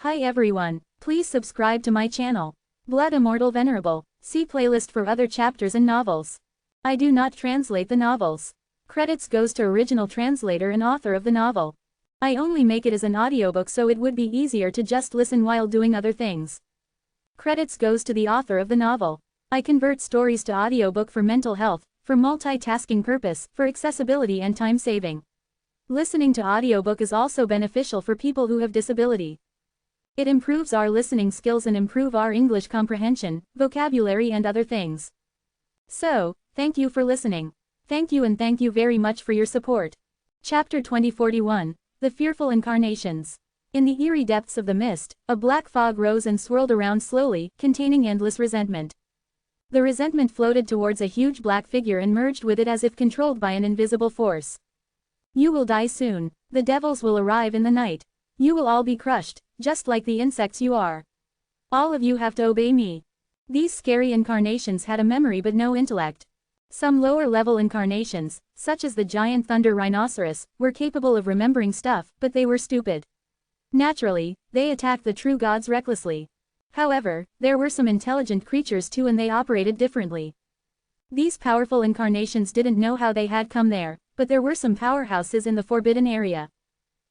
Hi everyone, please subscribe to my channel. Blood Immortal Venerable. See playlist for other chapters and novels. I do not translate the novels. Credits goes to original translator and author of the novel. I only make it as an audiobook so it would be easier to just listen while doing other things. Credits goes to the author of the novel. I convert stories to audiobook for mental health, for multitasking purpose, for accessibility and time saving. Listening to audiobook is also beneficial for people who have disability. It improves our listening skills and improve our English comprehension, vocabulary and other things. So, thank you for listening. Thank you and thank you very much for your support. Chapter 2041, The Fearful Incarnations. In the eerie depths of the mist, a black fog rose and swirled around slowly, containing endless resentment. The resentment floated towards a huge black figure and merged with it as if controlled by an invisible force. You will die soon. The devils will arrive in the night. You will all be crushed, just like the insects you are. All of you have to obey me. These scary incarnations had a memory but no intellect. Some lower-level incarnations, such as the giant thunder rhinoceros, were capable of remembering stuff, but they were stupid. Naturally, they attacked the true gods recklessly. However, there were some intelligent creatures too and they operated differently. These powerful incarnations didn't know how they had come there, but there were some powerhouses in the forbidden area.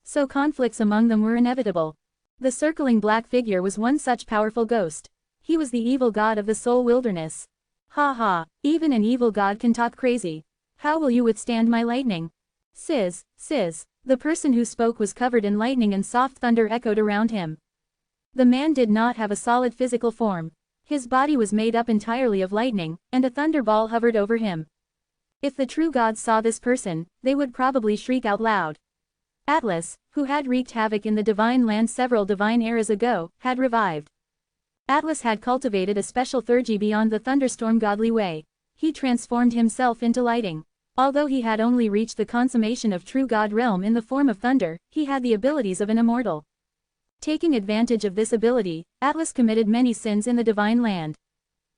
So conflicts among them were inevitable. The circling black figure was one such powerful ghost. He was the evil god of the soul wilderness. Ha ha, even an evil god can talk crazy. How will you withstand my lightning? Sizz, sizz. The person who spoke was covered in lightning and soft thunder echoed around him. The man did not have a solid physical form. His body was made up entirely of lightning, and a thunderball hovered over him. If the true gods saw this person, they would probably shriek out loud. Atlas, who had wreaked havoc in the divine land several divine eras ago, had revived. Atlas had cultivated a special theurgy beyond the thunderstorm godly way. He transformed himself into lighting. Although he had only reached the consummation of true god realm in the form of thunder, he had the abilities of an immortal. Taking advantage of this ability, Atlas committed many sins in the divine land.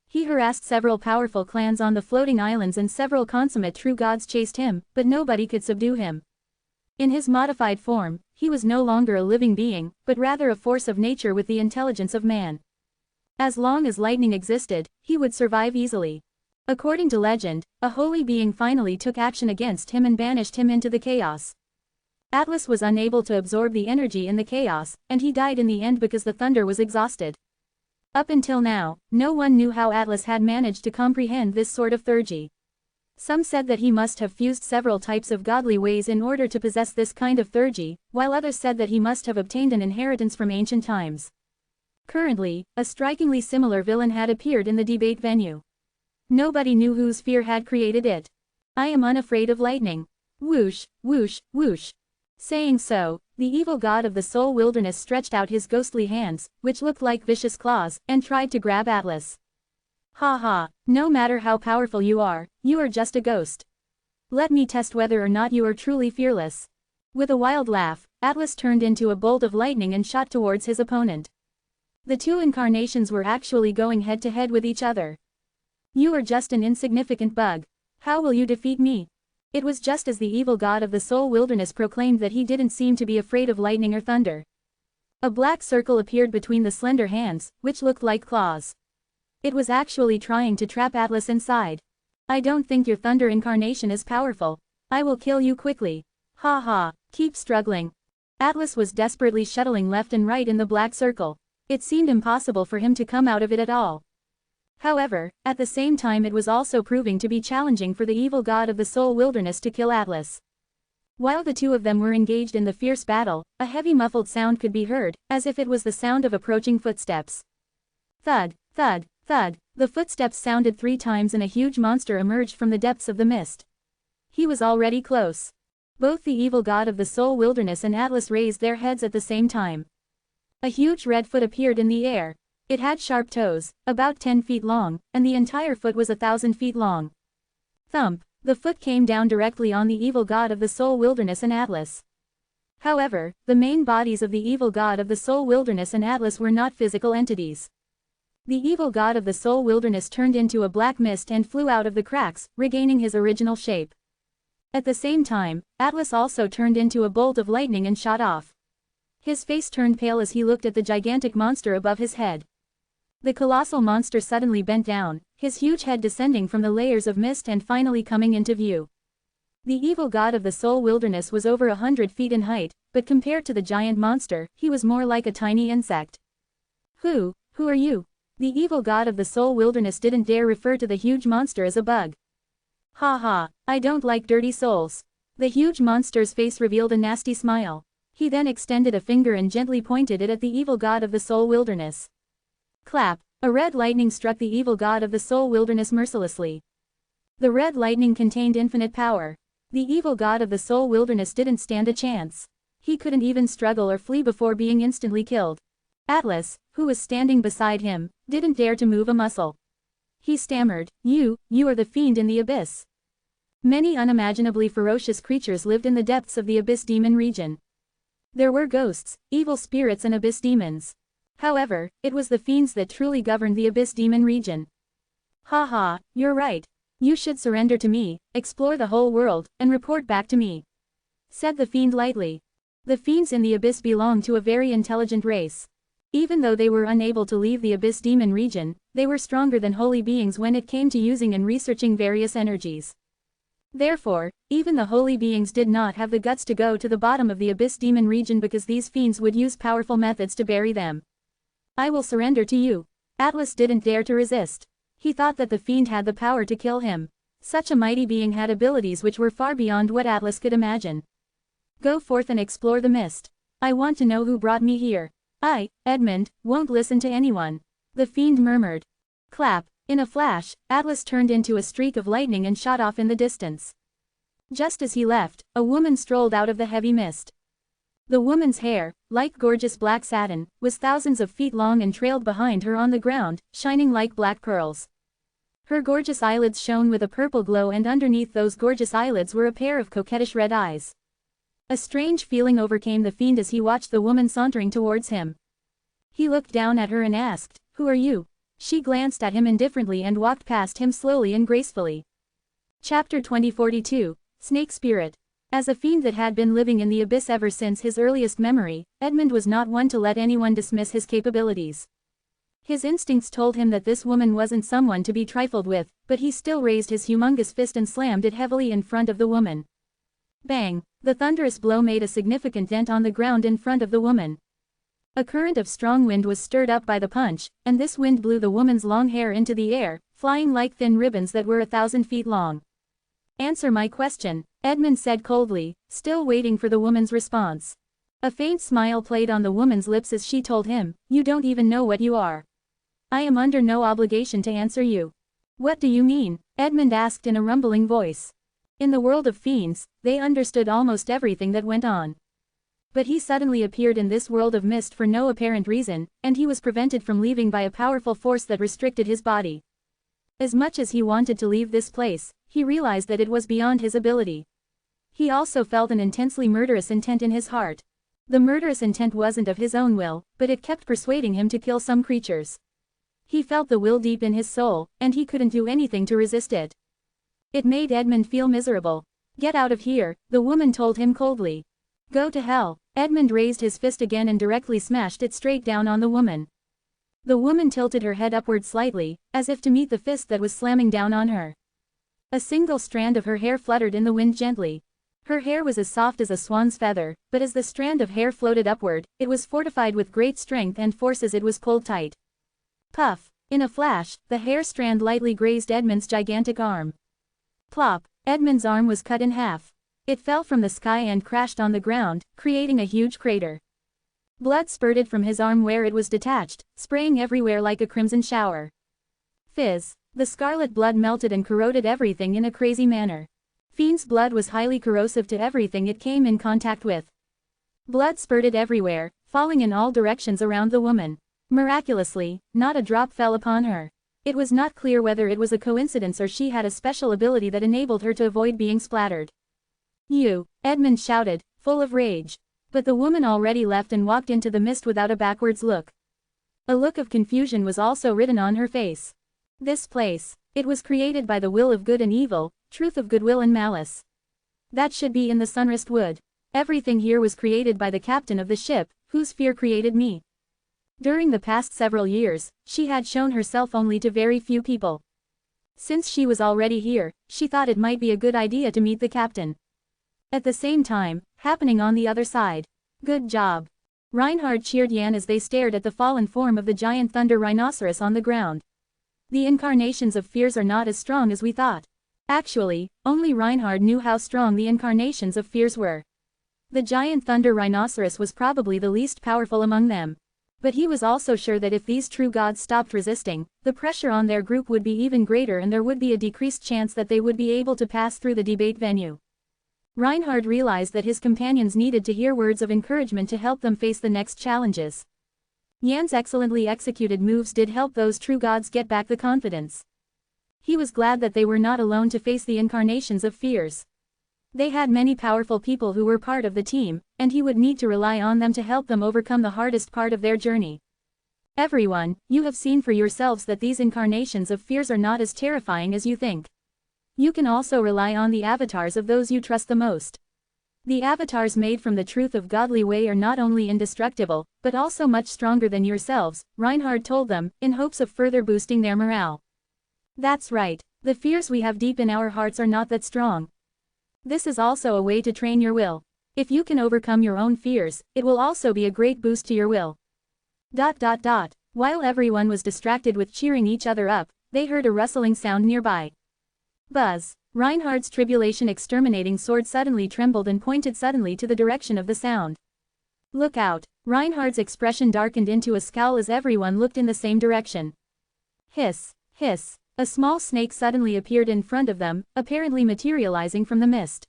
He harassed several powerful clans on the floating islands and several consummate true gods chased him, but nobody could subdue him. In his modified form, he was no longer a living being, but rather a force of nature with the intelligence of man. As long as lightning existed, he would survive easily. According to legend, a holy being finally took action against him and banished him into the chaos. Atlas was unable to absorb the energy in the chaos, and he died in the end because the thunder was exhausted. Up until now, no one knew how Atlas had managed to comprehend this sort of theurgy. Some said that he must have fused several types of godly ways in order to possess this kind of theurgy, while others said that he must have obtained an inheritance from ancient times. Currently, a strikingly similar villain had appeared in the debate venue. Nobody knew whose fear had created it. I am unafraid of lightning. Whoosh, whoosh, whoosh. Saying so, the evil god of the soul wilderness stretched out his ghostly hands, which looked like vicious claws, and tried to grab Atlas. Ha ha, no matter how powerful you are just a ghost. Let me test whether or not you are truly fearless. With a wild laugh, Atlas turned into a bolt of lightning and shot towards his opponent. The two incarnations were actually going head to head with each other. You are just an insignificant bug. How will you defeat me? It was just as the evil god of the soul wilderness proclaimed that he didn't seem to be afraid of lightning or thunder. A black circle appeared between the slender hands, which looked like claws. It was actually trying to trap Atlas inside. I don't think your thunder incarnation is powerful. I will kill you quickly. Ha ha, keep struggling. Atlas was desperately shuttling left and right in the black circle. It seemed impossible for him to come out of it at all. However, at the same time it was also proving to be challenging for the evil god of the soul wilderness to kill Atlas. While the two of them were engaged in the fierce battle, a heavy muffled sound could be heard, as if it was the sound of approaching footsteps. Thud, thud, thud, the footsteps sounded 3 times and a huge monster emerged from the depths of the mist. He was already close. Both the evil god of the soul wilderness and Atlas raised their heads at the same time. A huge red foot appeared in the air. It had sharp toes, about 10 feet long, and the entire foot was 1,000 feet long. Thump, the foot came down directly on the evil god of the soul wilderness and Atlas. However, the main bodies of the evil god of the soul wilderness and Atlas were not physical entities. The evil god of the soul wilderness turned into a black mist and flew out of the cracks, regaining his original shape. At the same time, Atlas also turned into a bolt of lightning and shot off. His face turned pale as he looked at the gigantic monster above his head. The colossal monster suddenly bent down, his huge head descending from the layers of mist and finally coming into view. The evil god of the soul wilderness was over 100 feet in height, but compared to the giant monster, he was more like a tiny insect. Who are you? The evil god of the soul wilderness didn't dare refer to the huge monster as a bug. Ha ha, I don't like dirty souls. The huge monster's face revealed a nasty smile. He then extended a finger and gently pointed it at the evil god of the soul wilderness. Clap, a red lightning struck the evil god of the soul wilderness mercilessly. The red lightning contained infinite power. The evil god of the soul wilderness didn't stand a chance. He couldn't even struggle or flee before being instantly killed. Atlas, who was standing beside him, didn't dare to move a muscle. He stammered, You are the fiend in the abyss. Many unimaginably ferocious creatures lived in the depths of the abyss demon region. There were ghosts, evil spirits and abyss demons. However, it was the fiends that truly governed the abyss demon region. Ha ha, you're right. You should surrender to me, explore the whole world, and report back to me, said the fiend lightly. The fiends in the abyss belonged to a very intelligent race. Even though they were unable to leave the abyss demon region, they were stronger than holy beings when it came to using and researching various energies. Therefore, even the holy beings did not have the guts to go to the bottom of the abyss demon region because these fiends would use powerful methods to bury them. I will surrender to you. Atlas didn't dare to resist. He thought that the fiend had the power to kill him. Such a mighty being had abilities which were far beyond what Atlas could imagine. Go forth and explore the mist. I want to know who brought me here. I, Edmund, won't listen to anyone. The fiend murmured. Clap. In a flash, Atlas turned into a streak of lightning and shot off in the distance. Just as he left, a woman strolled out of the heavy mist. The woman's hair, like gorgeous black satin, was thousands of feet long and trailed behind her on the ground, shining like black pearls. Her gorgeous eyelids shone with a purple glow, and underneath those gorgeous eyelids were a pair of coquettish red eyes. A strange feeling overcame the fiend as he watched the woman sauntering towards him. He looked down at her and asked, Who are you? She glanced at him indifferently and walked past him slowly and gracefully. Chapter 2042, Snake Spirit. As a fiend that had been living in the abyss ever since his earliest memory, Edmund was not one to let anyone dismiss his capabilities. His instincts told him that this woman wasn't someone to be trifled with, but he still raised his humongous fist and slammed it heavily in front of the woman. Bang! The thunderous blow made a significant dent on the ground in front of the woman. A current of strong wind was stirred up by the punch, and this wind blew the woman's long hair into the air, flying like thin ribbons that were 1,000 feet long. Answer my question, Edmund said coldly, still waiting for the woman's response. A faint smile played on the woman's lips as she told him, You don't even know what you are. I am under no obligation to answer you. What do you mean? Edmund asked in a rumbling voice. In the world of fiends, they understood almost everything that went on. But he suddenly appeared in this world of mist for no apparent reason, and he was prevented from leaving by a powerful force that restricted his body. As much as he wanted to leave this place, he realized that it was beyond his ability. He also felt an intensely murderous intent in his heart. The murderous intent wasn't of his own will, but it kept persuading him to kill some creatures. He felt the will deep in his soul, and he couldn't do anything to resist it. It made Edmund feel miserable. Get out of here, the woman told him coldly. Go to hell. Edmund raised his fist again and directly smashed it straight down on the woman. The woman tilted her head upward slightly, as if to meet the fist that was slamming down on her. A single strand of her hair fluttered in the wind gently. Her hair was as soft as a swan's feather, but as the strand of hair floated upward, it was fortified with great strength and force as it was pulled tight. Puff! In a flash, the hair strand lightly grazed Edmund's gigantic arm. Plop! Edmund's arm was cut in half. It fell from the sky and crashed on the ground, creating a huge crater. Blood spurted from his arm where it was detached, spraying everywhere like a crimson shower. Fizz! The scarlet blood melted and corroded everything in a crazy manner. Fiend's blood was highly corrosive to everything it came in contact with. Blood spurted everywhere, falling in all directions around the woman. Miraculously, not a drop fell upon her. It was not clear whether it was a coincidence or she had a special ability that enabled her to avoid being splattered. You! Edmund shouted, full of rage. But the woman already left and walked into the mist without a backwards look. A look of confusion was also written on her face. This place. It was created by the will of good and evil, truth of goodwill and malice. That should be in the Sunrest Wood. Everything here was created by the captain of the ship, whose fear created me. During the past several years, she had shown herself only to very few people. Since she was already here, she thought it might be a good idea to meet the captain. At the same time, happening on the other side. Good job. Reinhard cheered Yan as they stared at the fallen form of the giant thunder rhinoceros on the ground. The incarnations of fears are not as strong as we thought. Actually, only Reinhard knew how strong the incarnations of fears were. The giant thunder rhinoceros was probably the least powerful among them. But he was also sure that if these true gods stopped resisting, the pressure on their group would be even greater and there would be a decreased chance that they would be able to pass through the debate venue. Reinhard realized that his companions needed to hear words of encouragement to help them face the next challenges. Yan's excellently executed moves did help those true gods get back the confidence. He was glad that they were not alone to face the incarnations of fears. They had many powerful people who were part of the team, and he would need to rely on them to help them overcome the hardest part of their journey. Everyone, you have seen for yourselves that these incarnations of fears are not as terrifying as you think. You can also rely on the avatars of those you trust the most. The avatars made from the truth of godly way are not only indestructible, but also much stronger than yourselves, Reinhard told them, in hopes of further boosting their morale. That's right, the fears we have deep in our hearts are not that strong. This is also a way to train your will. If you can overcome your own fears, it will also be a great boost to your will. ... While everyone was distracted with cheering each other up, they heard a rustling sound nearby. Buzz! Reinhard's tribulation exterminating sword suddenly trembled and pointed suddenly to the direction of the sound. Look out! Reinhard's expression darkened into a scowl as everyone looked in the same direction. Hiss! Hiss! A small snake suddenly appeared in front of them, apparently materializing from the mist.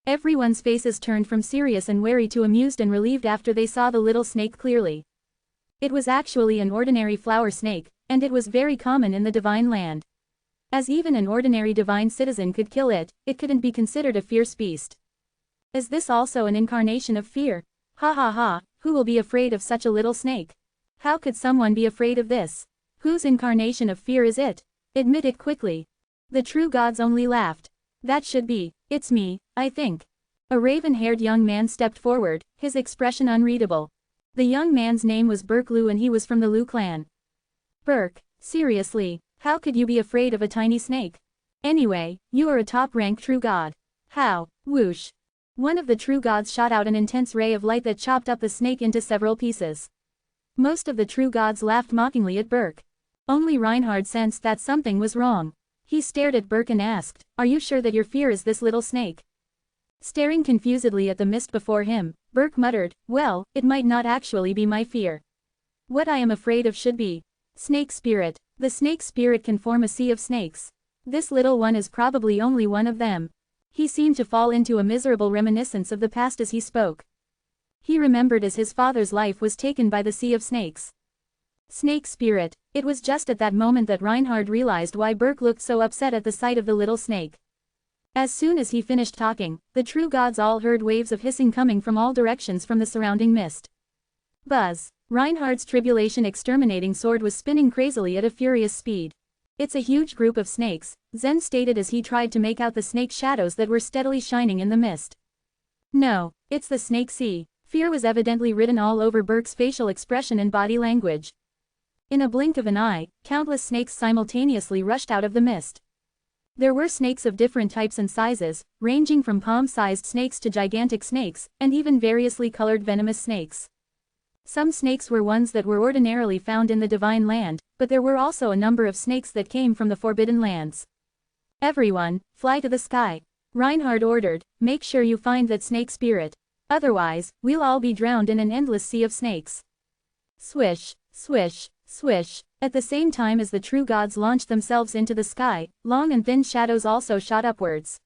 Everyone's faces turned from serious and wary to amused and relieved after they saw the little snake clearly. It was actually an ordinary flower snake, and it was very common in the divine land. As even an ordinary divine citizen could kill it, it couldn't be considered a fierce beast. Is this also an incarnation of fear? Ha ha ha, who will be afraid of such a little snake? How could someone be afraid of this? Whose incarnation of fear is it? Admit it quickly. The true gods only laughed. That should be, it's me, I think. A raven-haired young man stepped forward, his expression unreadable. The young man's name was Burke Liu and he was from the Liu clan. Burke, seriously, how could you be afraid of a tiny snake? Anyway, you are a top-rank true god. How? Whoosh. One of the true gods shot out an intense ray of light that chopped up the snake into several pieces. Most of the true gods laughed mockingly at Burke. Only Reinhard sensed that something was wrong. He stared at Burke and asked, "Are you sure that your fear is this little snake?" Staring confusedly at the mist before him, Burke muttered, "Well, it might not actually be my fear. What I am afraid of should be snake spirit. The snake spirit can form a sea of snakes. This little one is probably only one of them." He seemed to fall into a miserable reminiscence of the past as he spoke. He remembered as his father's life was taken by the sea of snakes. Snake spirit. It was just at that moment that Reinhard realized why Burke looked so upset at the sight of the little snake. As soon as he finished talking, the true gods all heard waves of hissing coming from all directions from the surrounding mist. Buzz! Reinhard's tribulation exterminating sword was spinning crazily at a furious speed. It's a huge group of snakes, Zen stated as he tried to make out the snake shadows that were steadily shining in the mist. No, it's the snake sea. Fear was evidently written all over Burke's facial expression and body language. In a blink of an eye, countless snakes simultaneously rushed out of the mist. There were snakes of different types and sizes, ranging from palm-sized snakes to gigantic snakes, and even variously colored venomous snakes. Some snakes were ones that were ordinarily found in the divine land, but there were also a number of snakes that came from the forbidden lands. Everyone, fly to the sky. Reinhard ordered, make sure you find that snake spirit. Otherwise, we'll all be drowned in an endless sea of snakes. Swish, swish, swish. At the same time as the true gods launched themselves into the sky, long and thin shadows also shot upwards.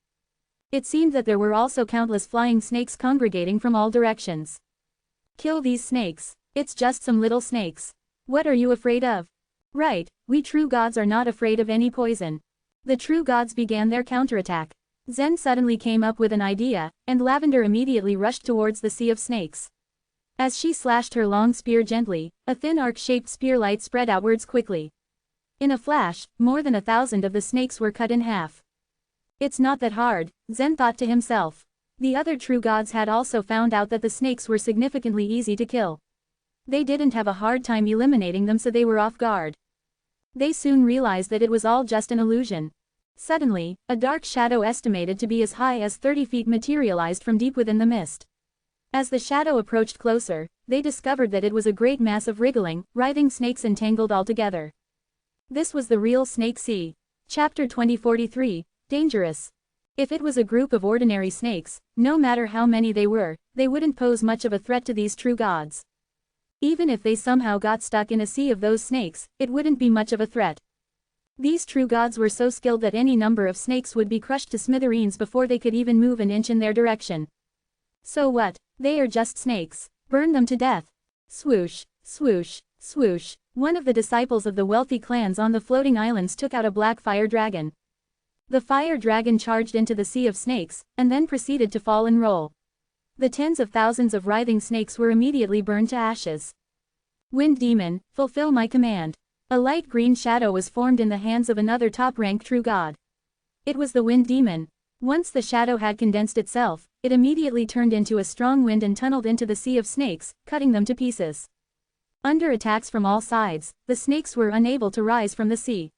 It seemed that there were also countless flying snakes congregating from all directions. Kill these snakes. It's just some little snakes. What are you afraid of? Right, we true gods are not afraid of any poison. The true gods began their counterattack. Zen suddenly came up with an idea, and Lavender immediately rushed towards the sea of snakes. As she slashed her long spear gently, a thin arc-shaped spear light spread outwards quickly. In a flash, more than 1,000 of the snakes were cut in half. It's not that hard, Zen thought to himself. The other true gods had also found out that the snakes were significantly easy to kill. They didn't have a hard time eliminating them, so they were off guard. They soon realized that it was all just an illusion. Suddenly, a dark shadow estimated to be as high as 30 feet materialized from deep within the mist. As the shadow approached closer, they discovered that it was a great mass of wriggling, writhing snakes entangled all together. This was the real Snake Sea. Chapter 2043, Dangerous. If it was a group of ordinary snakes, no matter how many they were, they wouldn't pose much of a threat to these true gods. Even if they somehow got stuck in a sea of those snakes, it wouldn't be much of a threat. These true gods were so skilled that any number of snakes would be crushed to smithereens before they could even move an inch in their direction. So what? They are just snakes. Burn them to death. Swoosh, swoosh, swoosh. One of the disciples of the wealthy clans on the floating islands took out a black fire dragon. The fire dragon charged into the sea of snakes, and then proceeded to fall and roll. The tens of thousands of writhing snakes were immediately burned to ashes. Wind demon, fulfill my command. A light green shadow was formed in the hands of another top-rank true god. It was the wind demon. Once the shadow had condensed itself, it immediately turned into a strong wind and tunneled into the sea of snakes, cutting them to pieces. Under attacks from all sides, the snakes were unable to rise from the sea.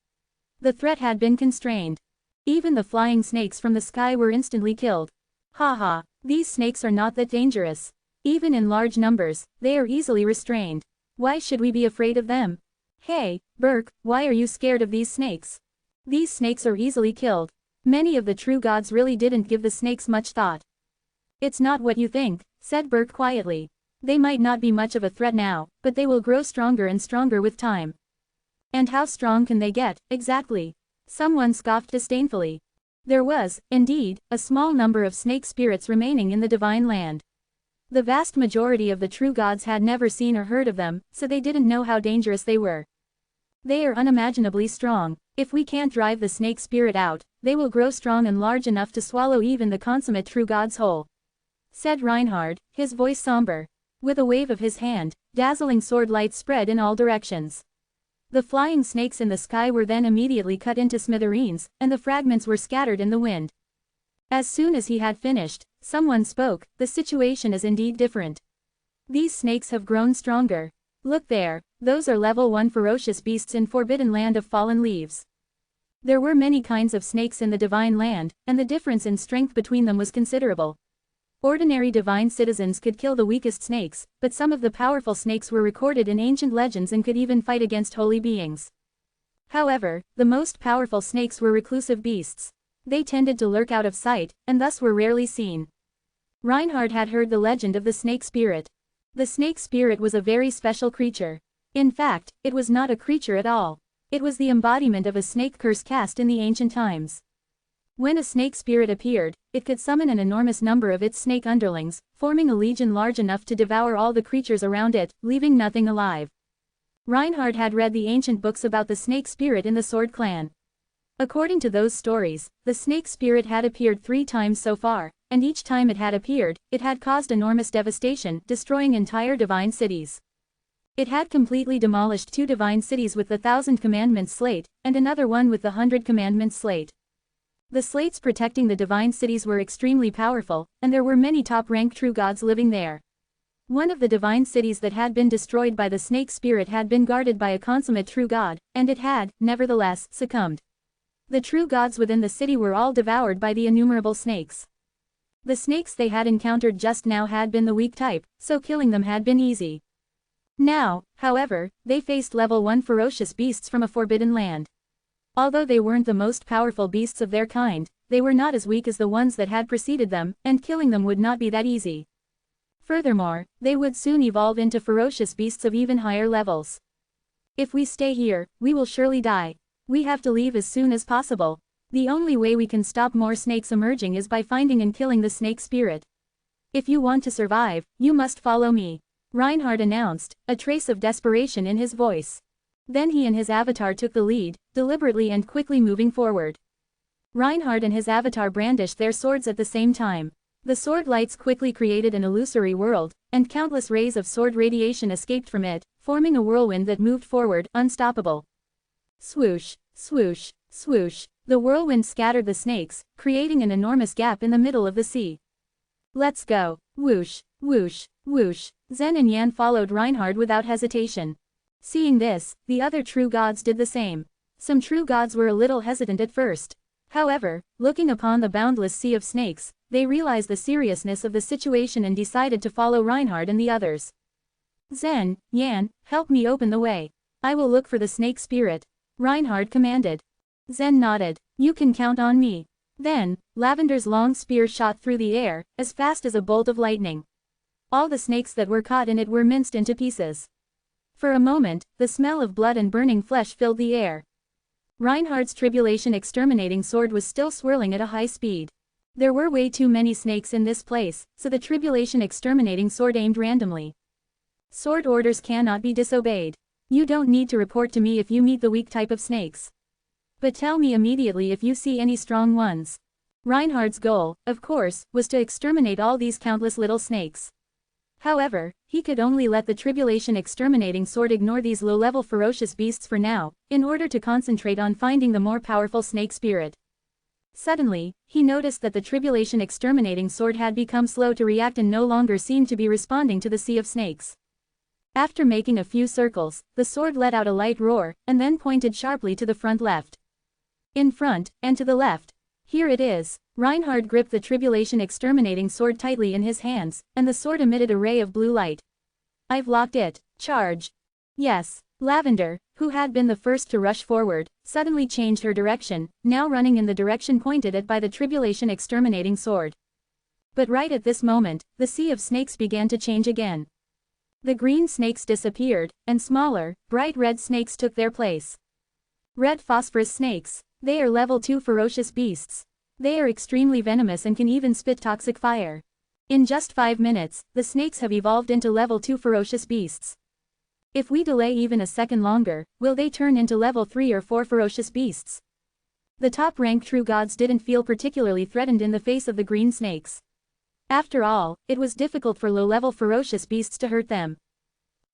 The threat had been constrained. Even the flying snakes from the sky were instantly killed. Ha, these snakes are not that dangerous. Even in large numbers, they are easily restrained. Why should we be afraid of them? Hey, Burke, why are you scared of these snakes? These snakes are easily killed. Many of the true gods really didn't give the snakes much thought. It's not what you think, said Burke quietly. They might not be much of a threat now, but they will grow stronger and stronger with time. And how strong can they get, exactly? Someone scoffed disdainfully. There was, indeed, a small number of snake spirits remaining in the divine land. The vast majority of the true gods had never seen or heard of them, so they didn't know how dangerous they were. They are unimaginably strong. If we can't drive the snake spirit out, they will grow strong and large enough to swallow even the consummate true gods whole, said Reinhard, his voice somber. With a wave of his hand, dazzling sword lights spread in all directions. The flying snakes in the sky were then immediately cut into smithereens, and the fragments were scattered in the wind. As soon as he had finished, someone spoke, the situation is indeed different. These snakes have grown stronger. Look there, those are level 1 ferocious beasts in Forbidden Land of Fallen Leaves. There were many kinds of snakes in the Divine Land, and the difference in strength between them was considerable. Ordinary divine citizens could kill the weakest snakes, but some of the powerful snakes were recorded in ancient legends and could even fight against holy beings. However, the most powerful snakes were reclusive beasts. They tended to lurk out of sight, and thus were rarely seen. Reinhard had heard the legend of the snake spirit. The snake spirit was a very special creature. In fact, it was not a creature at all. It was the embodiment of a snake curse cast in the ancient times. When a snake spirit appeared, it could summon an enormous number of its snake underlings, forming a legion large enough to devour all the creatures around it, leaving nothing alive. Reinhard had read the ancient books about the snake spirit in the Sword Clan. According to those stories, the snake spirit had appeared 3 times so far, and each time it had appeared, it had caused enormous devastation, destroying entire divine cities. It had completely demolished 2 divine cities with the 1,000 Commandments slate, and another one with the 100 Commandments slate. The slates protecting the divine cities were extremely powerful, and there were many top-rank true gods living there. One of the divine cities that had been destroyed by the snake spirit had been guarded by a consummate true god, and it had, nevertheless, succumbed. The true gods within the city were all devoured by the innumerable snakes. The snakes they had encountered just now had been the weak type, so killing them had been easy. Now, however, they faced level 1 ferocious beasts from a forbidden land. Although they weren't the most powerful beasts of their kind, they were not as weak as the ones that had preceded them, and killing them would not be that easy. Furthermore, they would soon evolve into ferocious beasts of even higher levels. If we stay here, we will surely die. We have to leave as soon as possible. The only way we can stop more snakes emerging is by finding and killing the snake spirit. If you want to survive, you must follow me, Reinhard announced, a trace of desperation in his voice. Then he and his avatar took the lead, deliberately and quickly moving forward. Reinhard and his avatar brandished their swords at the same time. The sword lights quickly created an illusory world, and countless rays of sword radiation escaped from it, forming a whirlwind that moved forward, unstoppable. Swoosh, swoosh, swoosh. The whirlwind scattered the snakes, creating an enormous gap in the middle of the sea. Let's go. Whoosh, whoosh, whoosh. Zen and Yan followed Reinhard without hesitation. Seeing this, the other true gods did the same. Some true gods were a little hesitant at first. However, looking upon the boundless sea of snakes, they realized the seriousness of the situation and decided to follow Reinhard and the others. Zen, Yan, help me open the way. I will look for the snake spirit, Reinhard commanded. Zen nodded. You can count on me. Then, Lavender's long spear shot through the air, as fast as a bolt of lightning. All the snakes that were caught in it were minced into pieces. For a moment, the smell of blood and burning flesh filled the air. Reinhard's tribulation exterminating sword was still swirling at a high speed. There were way too many snakes in this place, so the tribulation exterminating sword aimed randomly. Sword orders cannot be disobeyed. You don't need to report to me if you meet the weak type of snakes. But tell me immediately if you see any strong ones. Reinhard's goal, of course, was to exterminate all these countless little snakes. However, he could only let the tribulation exterminating sword ignore these low-level ferocious beasts for now, in order to concentrate on finding the more powerful snake spirit. Suddenly, he noticed that the tribulation exterminating sword had become slow to react and no longer seemed to be responding to the sea of snakes. After making a few circles, the sword let out a light roar, and then pointed sharply to the front left. In front, and to the left. Here it is. Reinhard gripped the tribulation exterminating sword tightly in his hands, and the sword emitted a ray of blue light. I've locked it. Charge. Yes. Lavender, who had been the first to rush forward, suddenly changed her direction, now running in the direction pointed at by the tribulation exterminating sword. But right at this moment, the sea of snakes began to change again. The green snakes disappeared, and smaller, bright red snakes took their place. Red phosphorus snakes. They are level 2 ferocious beasts. They are extremely venomous and can even spit toxic fire. In just 5 minutes, the snakes have evolved into level 2 ferocious beasts. If we delay even a second longer, will they turn into level 3 or 4 ferocious beasts? The top-ranked true gods didn't feel particularly threatened in the face of the green snakes. After all, it was difficult for low-level ferocious beasts to hurt them.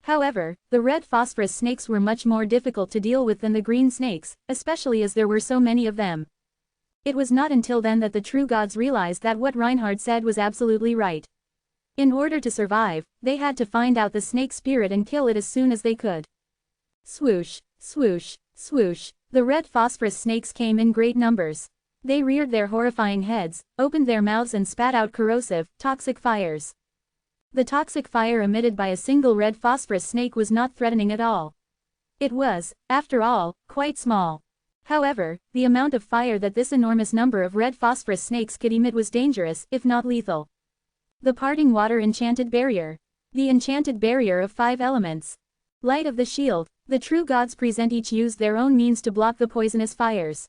However, the red phosphorus snakes were much more difficult to deal with than the green snakes, especially as there were so many of them. It was not until then that the true gods realized that what Reinhard said was absolutely right. In order to survive, they had to find out the snake spirit and kill it as soon as they could. Swoosh, swoosh, swoosh. The red phosphorus snakes came in great numbers. They reared their horrifying heads, opened their mouths and spat out corrosive, toxic fires. The toxic fire emitted by a single red phosphorus snake was not threatening at all. It was, after all, quite small. However, the amount of fire that this enormous number of red phosphorus snakes could emit was dangerous, if not lethal. The parting water enchanted barrier. The enchanted barrier of 5 elements. Light of the shield. The true gods present each used their own means to block the poisonous fires.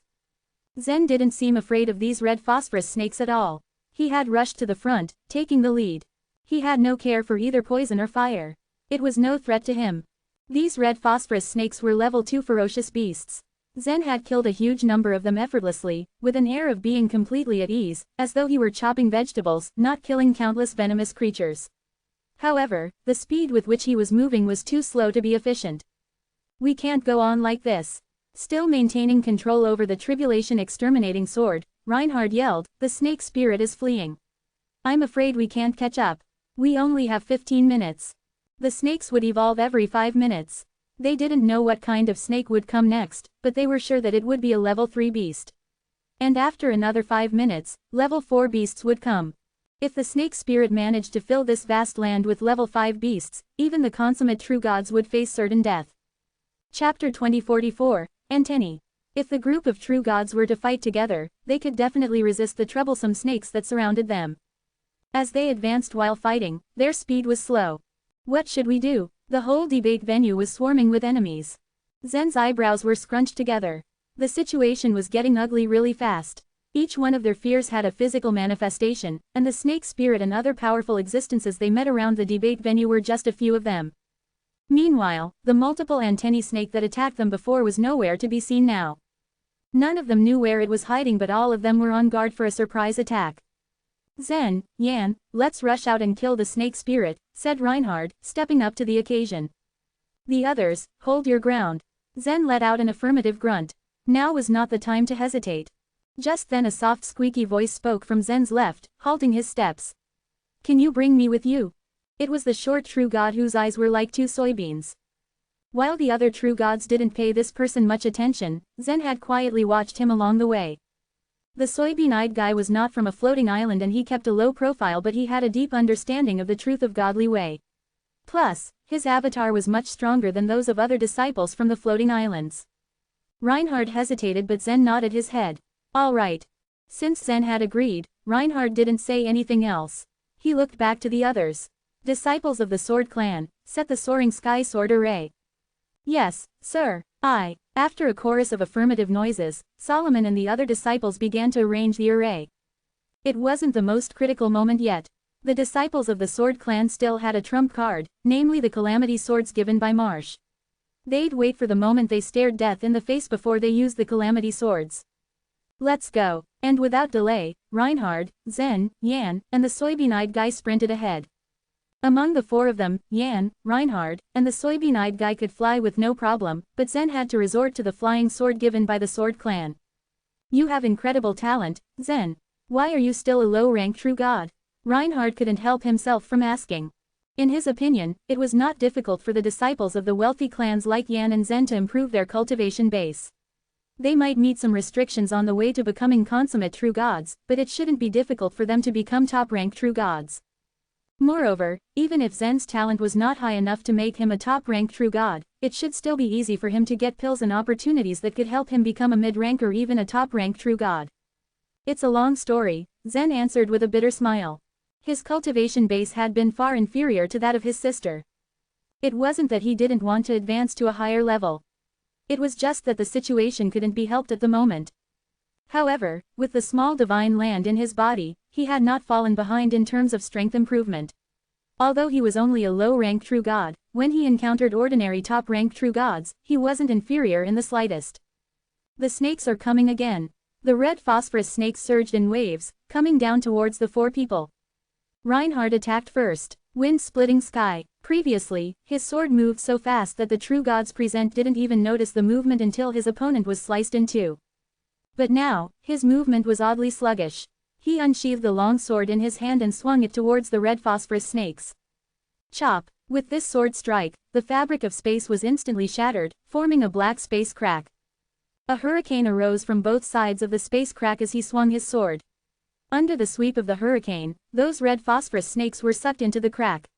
Zen didn't seem afraid of these red phosphorus snakes at all. He had rushed to the front, taking the lead. He had no care for either poison or fire. It was no threat to him. These red phosphorus snakes were level 2 ferocious beasts. Zen had killed a huge number of them effortlessly, with an air of being completely at ease, as though he were chopping vegetables, not killing countless venomous creatures. However, the speed with which he was moving was too slow to be efficient. We can't go on like this. Still maintaining control over the tribulation exterminating sword, Reinhard yelled, the snake spirit is fleeing. I'm afraid we can't catch up. We only have 15 minutes. The snakes would evolve every 5 minutes. They didn't know what kind of snake would come next, but they were sure that it would be a level 3 beast. And after another 5 minutes, level 4 beasts would come. If the snake spirit managed to fill this vast land with level 5 beasts, even the consummate true gods would face certain death. Chapter 2044, Antennae. If the group of true gods were to fight together, they could definitely resist the troublesome snakes that surrounded them. As they advanced while fighting, their speed was slow. What should we do? The whole debate venue was swarming with enemies. Zen's eyebrows were scrunched together. The situation was getting ugly really fast. Each one of their fears had a physical manifestation, and the snake spirit and other powerful existences they met around the debate venue were just a few of them. Meanwhile, the multiple antennae snake that attacked them before was nowhere to be seen now. None of them knew where it was hiding, but all of them were on guard for a surprise attack. Zen, Yan, let's rush out and kill the snake spirit, said Reinhard, stepping up to the occasion. The others, hold your ground. Zen let out an affirmative grunt. Now was not the time to hesitate. Just then a soft squeaky voice spoke from Zen's left, halting his steps. Can you bring me with you? It was the short true god whose eyes were like two soybeans. While the other true gods didn't pay this person much attention, Zen had quietly watched him along the way. The soybean-eyed guy was not from a floating island and he kept a low profile, but he had a deep understanding of the truth of godly way. Plus, his avatar was much stronger than those of other disciples from the floating islands. Reinhard hesitated, but Zen nodded his head. All right. Since Zen had agreed, Reinhard didn't say anything else. He looked back to the others. Disciples of the Sword Clan, set the soaring sky sword array. Yes, sir. After a chorus of affirmative noises, Solomon and the other disciples began to arrange the array. It wasn't the most critical moment yet. The disciples of the Sword Clan still had a trump card, namely the calamity swords given by Marsh. They'd wait for the moment they stared death in the face before they used the calamity swords. Let's go. And without delay, Reinhard, Zen, Yan, and the soybean-eyed guy sprinted ahead. Among the four of them, Yan, Reinhard, and the soybean-eyed guy could fly with no problem, but Zen had to resort to the flying sword given by the Sword Clan. You have incredible talent, Zen. Why are you still a low-rank true god? Reinhard couldn't help himself from asking. In his opinion, it was not difficult for the disciples of the wealthy clans like Yan and Zen to improve their cultivation base. They might meet some restrictions on the way to becoming consummate true gods, but it shouldn't be difficult for them to become top-ranked true gods. Moreover, even if Zen's talent was not high enough to make him a top-ranked true god, it should still be easy for him to get pills and opportunities that could help him become a mid-rank or even a top-ranked true god. It's a long story, Zen answered with a bitter smile. His cultivation base had been far inferior to that of his sister. It wasn't that he didn't want to advance to a higher level. It was just that the situation couldn't be helped at the moment. However, with the small divine land in his body, he had not fallen behind in terms of strength improvement. Although he was only a low-rank true god, when he encountered ordinary top-ranked true gods, he wasn't inferior in the slightest. The snakes are coming again. The red phosphorus snakes surged in waves, coming down towards the four people. Reinhard attacked first. Wind-splitting sky. Previously, his sword moved so fast that the true gods present didn't even notice the movement until his opponent was sliced in two. But now, his movement was oddly sluggish. He unsheathed the long sword in his hand and swung it towards the red phosphorus snakes. Chop! With this sword strike, the fabric of space was instantly shattered, forming a black space crack. A hurricane arose from both sides of the space crack as he swung his sword. Under the sweep of the hurricane, those red phosphorus snakes were sucked into the crack.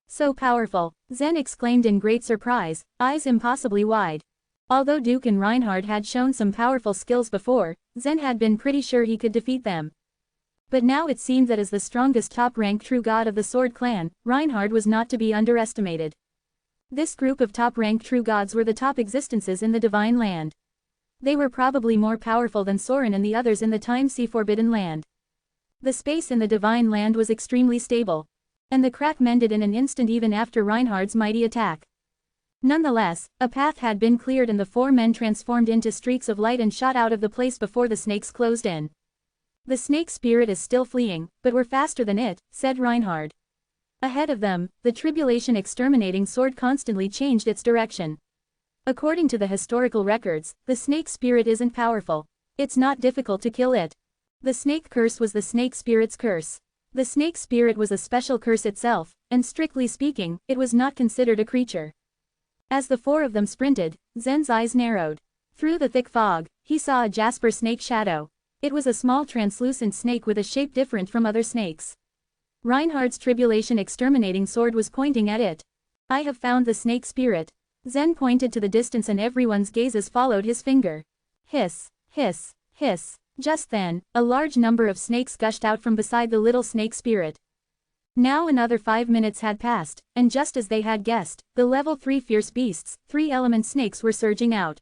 So powerful, Zen exclaimed in great surprise, eyes impossibly wide. Although Duke and Reinhard had shown some powerful skills before, Zen had been pretty sure he could defeat them. But now it seemed that as the strongest top-ranked true god of the Sword Clan, Reinhard was not to be underestimated. This group of top-ranked true gods were the top existences in the Divine Land. They were probably more powerful than Soren and the others in the Time-Sea Forbidden Land. The space in the Divine Land was extremely stable. And the crack mended in an instant even after Reinhard's mighty attack. Nonetheless, a path had been cleared and the four men transformed into streaks of light and shot out of the place before the snakes closed in. The snake spirit is still fleeing, but we're faster than it, said Reinhard. Ahead of them, the tribulation exterminating sword constantly changed its direction. According to the historical records, the snake spirit isn't powerful. It's not difficult to kill it. The snake curse was the snake spirit's curse. The snake spirit was a special curse itself, and strictly speaking, it was not considered a creature. As the four of them sprinted, Zen's eyes narrowed. Through the thick fog, he saw a jasper snake shadow. It was a small translucent snake with a shape different from other snakes. Reinhard's tribulation exterminating sword was pointing at it. I have found the snake spirit. Zen pointed to the distance and everyone's gazes followed his finger. Hiss, hiss, hiss. Just then, a large number of snakes gushed out from beside the little snake spirit. Now another 5 minutes had passed, and just as they had guessed, the level 3 fierce beasts, 3-element snakes were surging out.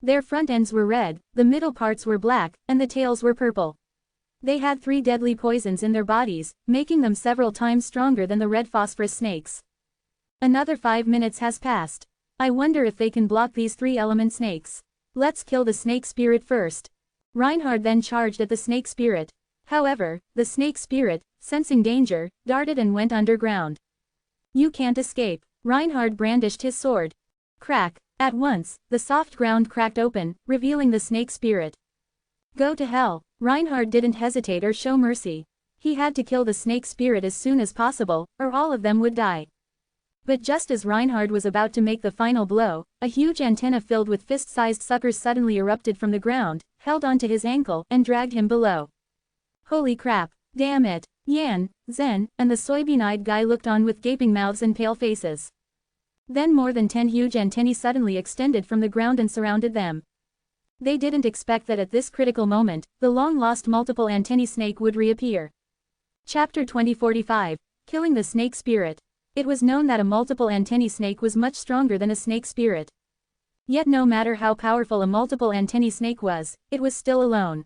Their front ends were red, the middle parts were black, and the tails were purple. They had 3 deadly poisons in their bodies, making them several times stronger than the red phosphorus snakes. Another 5 minutes has passed. I wonder if they can block these 3-element snakes. Let's kill the snake spirit first. Reinhard then charged at the snake spirit. However, the snake spirit, sensing danger, darted and went underground. You can't escape. Reinhard brandished his sword. Crack. At once, the soft ground cracked open, revealing the snake spirit. Go to hell. Reinhard didn't hesitate or show mercy. He had to kill the snake spirit as soon as possible, or all of them would die. But just as Reinhard was about to make the final blow, a huge antenna filled with fist-sized suckers suddenly erupted from the ground, held onto his ankle, and dragged him below. Holy crap, damn it, Yan, Zen, and the soybean-eyed guy looked on with gaping mouths and pale faces. Then more than 10 huge antennae suddenly extended from the ground and surrounded them. They didn't expect that at this critical moment, the long-lost multiple antennae snake would reappear. Chapter 2045, Killing the Snake Spirit. It was known that a multiple antennae snake was much stronger than a snake spirit. Yet no matter how powerful a multiple antennae snake was, it was still alone.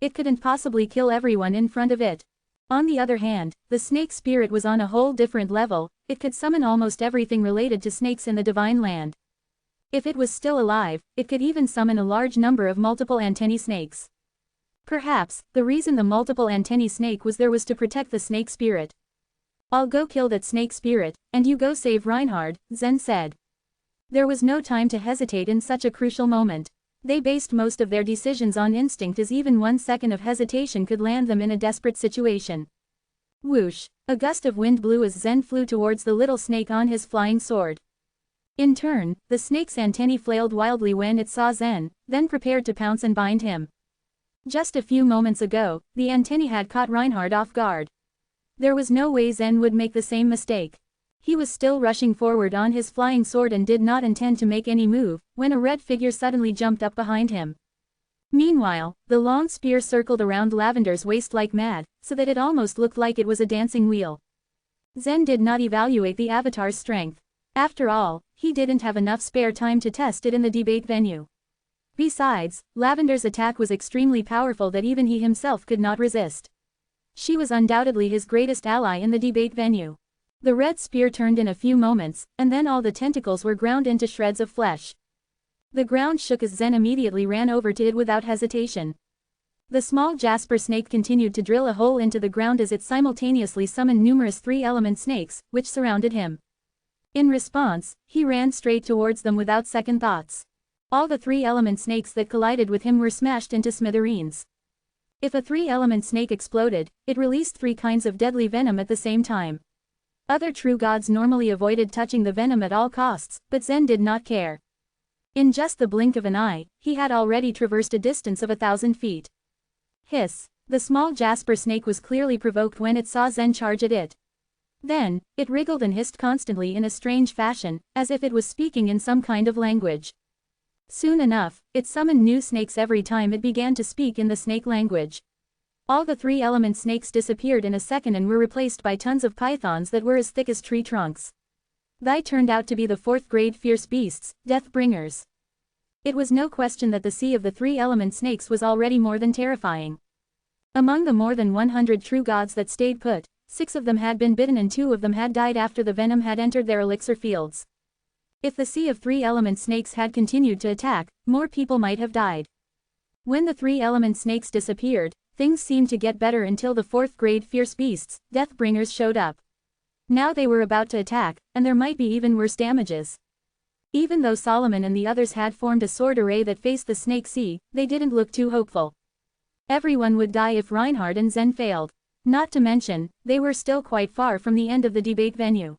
It couldn't possibly kill everyone in front of it. On the other hand, the snake spirit was on a whole different level. It could summon almost everything related to snakes in the divine land. If it was still alive, it could even summon a large number of multiple antennae snakes. Perhaps, the reason the multiple antennae snake was there was to protect the snake spirit. I'll go kill that snake spirit, and you go save Reinhard, Zen said. There was no time to hesitate in such a crucial moment. They based most of their decisions on instinct, as even 1 second of hesitation could land them in a desperate situation. Whoosh! A gust of wind blew as Zen flew towards the little snake on his flying sword. In turn, the snake's antennae flailed wildly when it saw Zen, then prepared to pounce and bind him. Just a few moments ago, the antennae had caught Reinhard off guard. There was no way Zen would make the same mistake. He was still rushing forward on his flying sword and did not intend to make any move, when a red figure suddenly jumped up behind him. Meanwhile, the long spear circled around Lavender's waist like mad, so that it almost looked like it was a dancing wheel. Zen did not evaluate the avatar's strength. After all, he didn't have enough spare time to test it in the debate venue. Besides, Lavender's attack was extremely powerful that even he himself could not resist. She was undoubtedly his greatest ally in the debate venue. The red spear turned in a few moments, and then all the tentacles were ground into shreds of flesh. The ground shook as Zen immediately ran over to it without hesitation. The small jasper snake continued to drill a hole into the ground as it simultaneously summoned numerous 3-element snakes, which surrounded him. In response, he ran straight towards them without second thoughts. All the 3-element snakes that collided with him were smashed into smithereens. If a 3-element snake exploded, it released 3 kinds of deadly venom at the same time. Other true gods normally avoided touching the venom at all costs, but Zen did not care. In just the blink of an eye, he had already traversed a distance of 1,000 feet. Hiss! The small jasper snake was clearly provoked when it saw Zen charge at it. Then, it wriggled and hissed constantly in a strange fashion, as if it was speaking in some kind of language. Soon enough, it summoned new snakes every time it began to speak in the snake language. All the 3-element snakes disappeared in a second and were replaced by tons of pythons that were as thick as tree trunks. They turned out to be the 4th-grade fierce beasts, Death-bringers. It was no question that the sea of the 3-element snakes was already more than terrifying. Among the more than 100 true gods that stayed put, 6 of them had been bitten and 2 of them had died after the venom had entered their elixir fields. If the sea of 3-element snakes had continued to attack, more people might have died. When the 3-element snakes disappeared, things seemed to get better until the 4th-grade fierce beasts, Death-bringers, showed up. Now they were about to attack, and there might be even worse damages. Even though Solomon and the others had formed a sword array that faced the snake sea, they didn't look too hopeful. Everyone would die if Reinhard and Zen failed. Not to mention, they were still quite far from the end of the debate venue.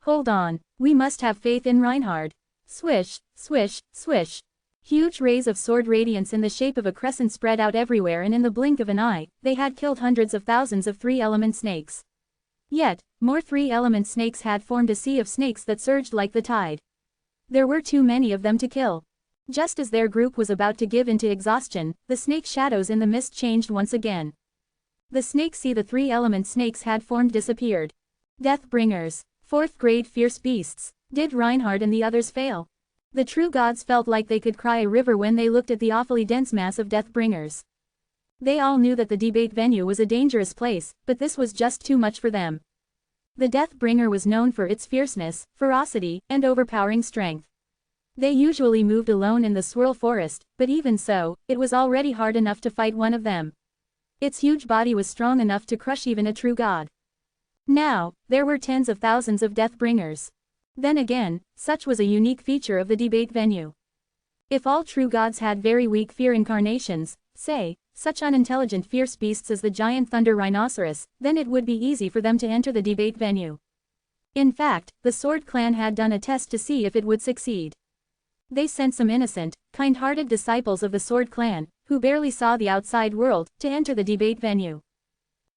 Hold on, we must have faith in Reinhard. Swish, swish, swish. Huge rays of sword radiance in the shape of a crescent spread out everywhere, and in the blink of an eye, they had killed hundreds of thousands of 3-element snakes. Yet, more 3-element snakes had formed a sea of snakes that surged like the tide. There were too many of them to kill. Just as their group was about to give into exhaustion, the snake shadows in the mist changed once again. The snake sea the 3-element snakes had formed disappeared. Death-bringers, 4th-grade fierce beasts. Did Reinhard and the others fail? The true gods felt like they could cry a river when they looked at the awfully dense mass of Death-bringers. They all knew that the debate venue was a dangerous place, but this was just too much for them. The Death-bringer was known for its fierceness, ferocity, and overpowering strength. They usually moved alone in the swirl forest, but even so, it was already hard enough to fight one of them. Its huge body was strong enough to crush even a true god. Now, there were tens of thousands of Death-bringers. Then again, such was a unique feature of the debate venue. If all true gods had very weak fear incarnations, say, Such unintelligent fierce beasts as the giant thunder rhinoceros, then it would be easy for them to enter the debate venue. In fact, the Sword Clan had done a test to see if it would succeed. They sent some innocent, kind-hearted disciples of the Sword Clan, who barely saw the outside world, to enter the debate venue.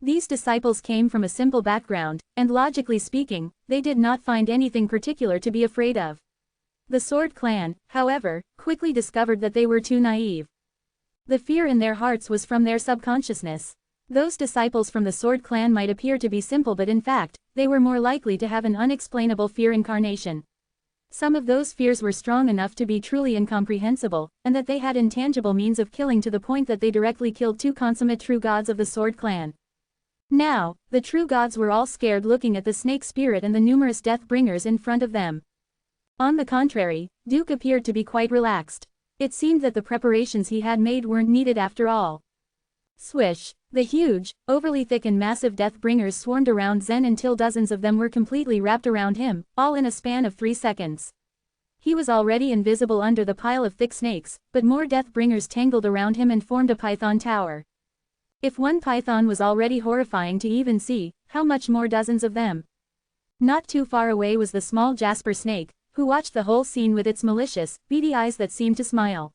These disciples came from a simple background, and logically speaking, they did not find anything particular to be afraid of. The Sword Clan, however, quickly discovered that they were too naive. The fear in their hearts was from their subconsciousness. Those disciples from the Sword Clan might appear to be simple, but in fact, they were more likely to have an unexplainable fear incarnation. Some of those fears were strong enough to be truly incomprehensible, and that they had intangible means of killing to the point that they directly killed two consummate true gods of the Sword Clan. Now, the true gods were all scared looking at the snake spirit and the numerous death bringers in front of them. On the contrary, Duke appeared to be quite relaxed. It seemed that the preparations he had made weren't needed after all. Swish! The huge, overly thick and massive death bringers swarmed around Zen until dozens of them were completely wrapped around him, all in a span of 3 seconds. He was already invisible under the pile of thick snakes, but more death bringers tangled around him and formed a python tower. If one python was already horrifying to even see, how much more dozens of them? Not too far away was the small jasper snake, who watched the whole scene with its malicious, beady eyes that seemed to smile.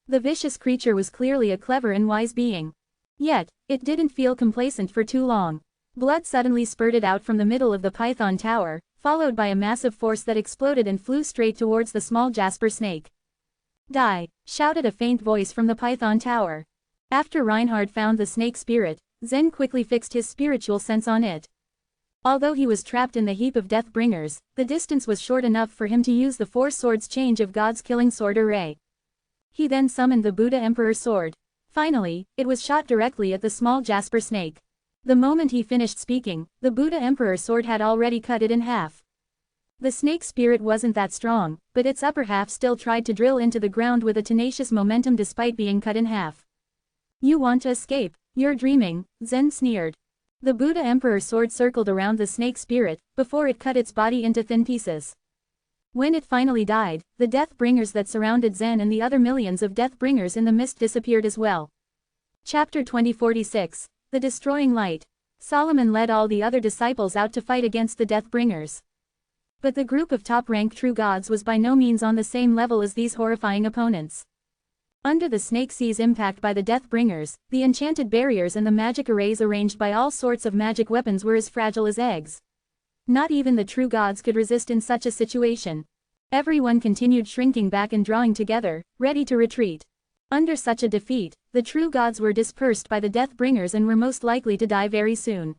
The vicious creature was clearly a clever and wise being. Yet, it didn't feel complacent for too long. Blood suddenly spurted out from the middle of the python tower, followed by a massive force that exploded and flew straight towards the small jasper snake. Die! Shouted a faint voice from the python tower. After Reinhard found the snake spirit, Zen quickly fixed his spiritual sense on it. Although he was trapped in the heap of death bringers, the distance was short enough for him to use the 4 swords change of God's killing sword array. He then summoned the Buddha Emperor sword. Finally, it was shot directly at the small jasper snake. The moment he finished speaking, the Buddha Emperor sword had already cut it in half. The snake spirit wasn't that strong, but its upper half still tried to drill into the ground with a tenacious momentum despite being cut in half. You want to escape? You're dreaming, Zen sneered. The Buddha Emperor sword circled around the snake spirit, before it cut its body into thin pieces. When it finally died, the death bringers that surrounded Zen and the other millions of death bringers in the mist disappeared as well. Chapter 2046, The Destroying Light. Solomon led all the other disciples out to fight against the death bringers. But the group of top-ranked true gods was by no means on the same level as these horrifying opponents. Under the Snake Sea's impact by the death bringers, the enchanted barriers and the magic arrays arranged by all sorts of magic weapons were as fragile as eggs. Not even the true gods could resist in such a situation. Everyone continued shrinking back and drawing together, ready to retreat. Under such a defeat, the true gods were dispersed by the death bringers and were most likely to die very soon.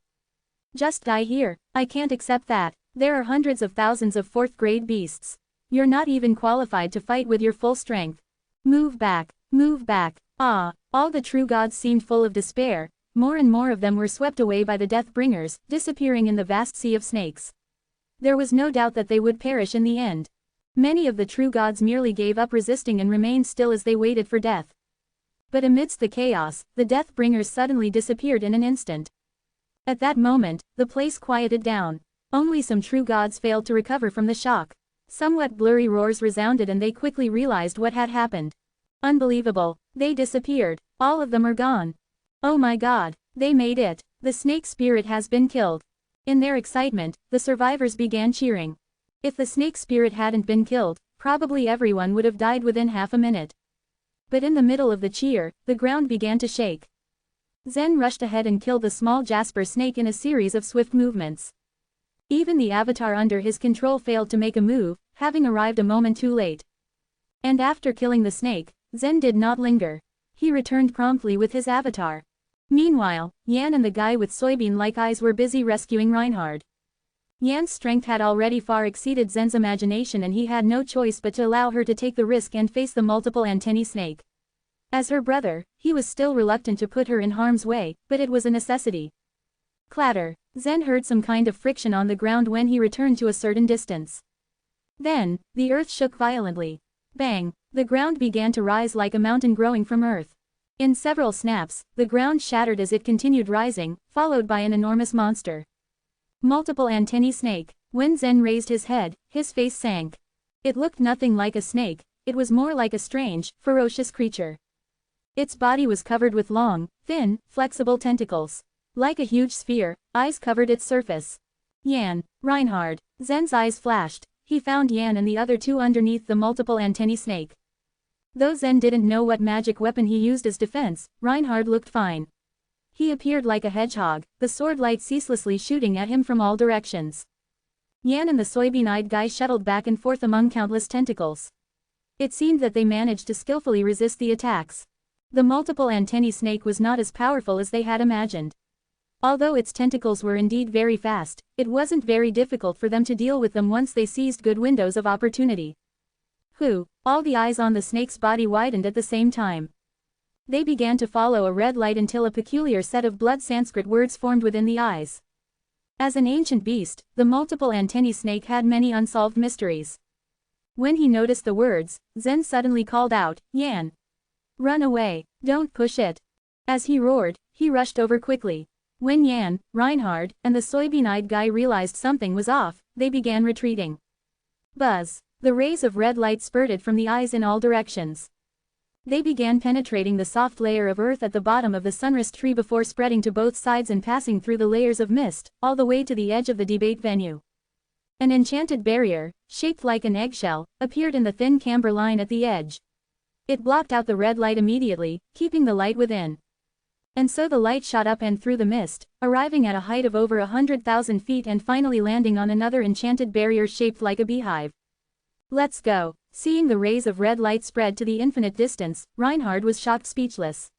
Just die here, I can't accept that. There are hundreds of thousands of 4th-grade beasts. You're not even qualified to fight with your full strength. Move back, move back. Ah, all the true gods seemed full of despair. More and more of them were swept away by the death bringers, disappearing in the vast sea of snakes. There was no doubt that they would perish in the end. Many of the true gods merely gave up resisting and remained still as they waited for death. But amidst the chaos, the death bringers suddenly disappeared in an instant. At that moment, the place quieted down. Only some true gods failed to recover from the shock. Somewhat blurry roars resounded and they quickly realized what had happened. Unbelievable, they disappeared. All of them are gone. Oh my god, they made it. The snake spirit has been killed. In their excitement, the survivors began cheering. If the snake spirit hadn't been killed, probably everyone would have died within half a minute. But in the middle of the cheer, the ground began to shake. Zen rushed ahead and killed the small jasper snake in a series of swift movements. Even the avatar under his control failed to make a move, having arrived a moment too late. And after killing the snake, Zen did not linger. He returned promptly with his avatar. Meanwhile, Yan and the guy with soybean-like eyes were busy rescuing Reinhard. Yan's strength had already far exceeded Zen's imagination and he had no choice but to allow her to take the risk and face the multiple antennae snake. As her brother, he was still reluctant to put her in harm's way, but it was a necessity. Clatter. Zen heard some kind of friction on the ground when he returned to a certain distance. Then, the earth shook violently. Bang! The ground began to rise like a mountain growing from earth. In several snaps, the ground shattered as it continued rising, followed by an enormous monster. Multiple antennae snake. When Zen raised his head, his face sank. It looked nothing like a snake, it was more like a strange, ferocious creature. Its body was covered with long, thin, flexible tentacles. Like a huge sphere, eyes covered its surface. Yan, Reinhard. Zen's eyes flashed. He found Yan and the other two underneath the multiple antennae snake. Though Zen didn't know what magic weapon he used as defense, Reinhard looked fine. He appeared like a hedgehog, the sword light ceaselessly shooting at him from all directions. Yan and the soybean-eyed guy shuttled back and forth among countless tentacles. It seemed that they managed to skillfully resist the attacks. The multiple antennae snake was not as powerful as they had imagined. Although its tentacles were indeed very fast, it wasn't very difficult for them to deal with them once they seized good windows of opportunity. All the eyes on the snake's body widened at the same time. They began to follow a red light until a peculiar set of blood Sanskrit words formed within the eyes. As an ancient beast, the multiple antennae snake had many unsolved mysteries. When he noticed the words, Zen suddenly called out, "Yan! Run away, don't push it." As he roared, he rushed over quickly. When Yan, Reinhard, and the soybean-eyed guy realized something was off, they began retreating. Buzz! The rays of red light spurted from the eyes in all directions. They began penetrating the soft layer of earth at the bottom of the sunrest tree before spreading to both sides and passing through the layers of mist, all the way to the edge of the debate venue. An enchanted barrier, shaped like an eggshell, appeared in the thin camber line at the edge. It blocked out the red light immediately, keeping the light within. And so the light shot up and through the mist, arriving at a height of over 100,000 feet and finally landing on another enchanted barrier shaped like a beehive. "Let's go." Seeing the rays of red light spread to the infinite distance, Reinhard was shocked speechless.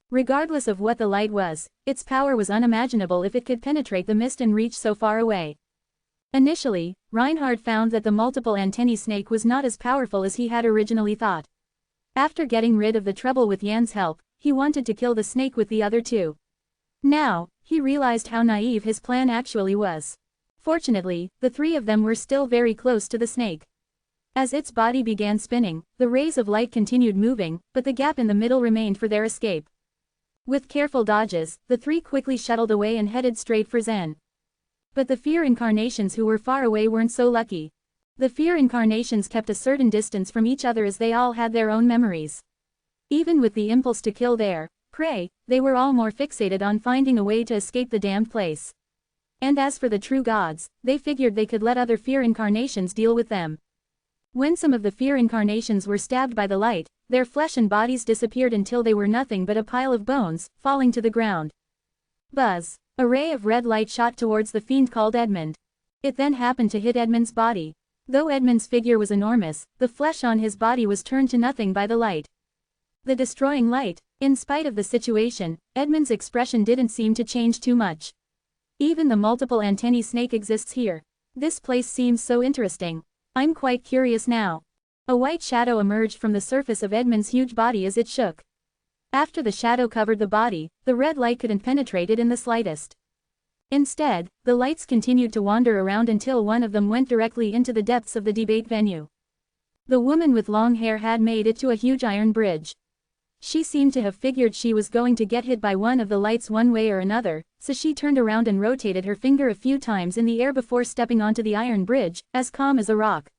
Regardless of what the light was, its power was unimaginable if it could penetrate the mist and reach so far away. Initially, Reinhard found that the multiple antennae snake was not as powerful as he had originally thought. After getting rid of the trouble with Yan's help, he wanted to kill the snake with the other two. Now, he realized how naive his plan actually was. Fortunately, the three of them were still very close to the snake. As its body began spinning, the rays of light continued moving, but the gap in the middle remained for their escape. With careful dodges, the three quickly shuttled away and headed straight for Zen. But the fear incarnations who were far away weren't so lucky. The fear incarnations kept a certain distance from each other as they all had their own memories. Even with the impulse to kill their prey, they were all more fixated on finding a way to escape the damned place. And as for the true gods, they figured they could let other fear incarnations deal with them. When some of the fear incarnations were stabbed by the light, their flesh and bodies disappeared until they were nothing but a pile of bones, falling to the ground. Buzz! A ray of red light shot towards the fiend called Edmund. It then happened to hit Edmund's body. Though Edmund's figure was enormous, the flesh on his body was turned to nothing by the light. The destroying light. In spite of the situation, Edmund's expression didn't seem to change too much. Even the multiple antennae snake exists here. This place seems so interesting. I'm quite curious now. A white shadow emerged from the surface of Edmund's huge body as it shook. After the shadow covered the body, the red light couldn't penetrate it in the slightest. Instead, the lights continued to wander around until one of them went directly into the depths of the debate venue. The woman with long hair had made it to a huge iron bridge. She seemed to have figured she was going to get hit by one of the lights one way or another, so she turned around and rotated her finger a few times in the air before stepping onto the iron bridge, as calm as a rock.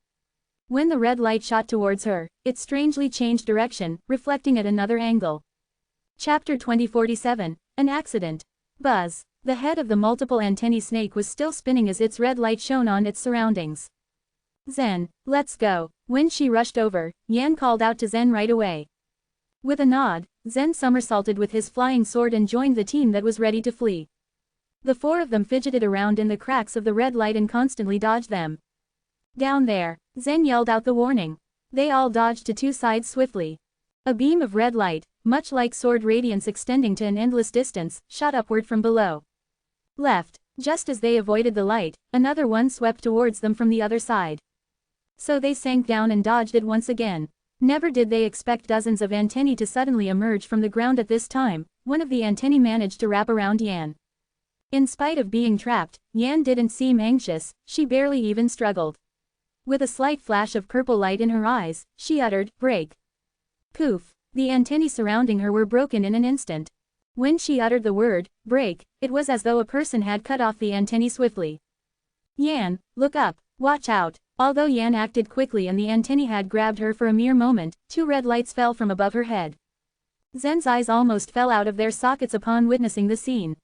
When the red light shot towards her, it strangely changed direction, reflecting at another angle. Chapter 2047, An Accident. Buzz! The head of the multiple antennae snake was still spinning as its red light shone on its surroundings. "Zen, let's go." When she rushed over, Yan called out to Zen right away. With a nod, Zen somersaulted with his flying sword and joined the team that was ready to flee. The four of them fidgeted around in the cracks of the red light and constantly dodged them. "Down there!" Zen yelled out the warning. They all dodged to two sides swiftly. A beam of red light, much like sword radiance extending to an endless distance, shot upward from below. Left. Just as they avoided the light, another one swept towards them from the other side. So they sank down and dodged it once again. Never did they expect dozens of antennae to suddenly emerge from the ground at this time. One of the antennae managed to wrap around Yan. In spite of being trapped, Yan didn't seem anxious, she barely even struggled. With a slight flash of purple light in her eyes, she uttered, "Break." Poof! The antennae surrounding her were broken in an instant. When she uttered the word, "break," it was as though a person had cut off the antennae swiftly. "Yan, look up, watch out." Although Yan acted quickly and the antennae had grabbed her for a mere moment, two red lights fell from above her head. Zen's eyes almost fell out of their sockets upon witnessing the scene.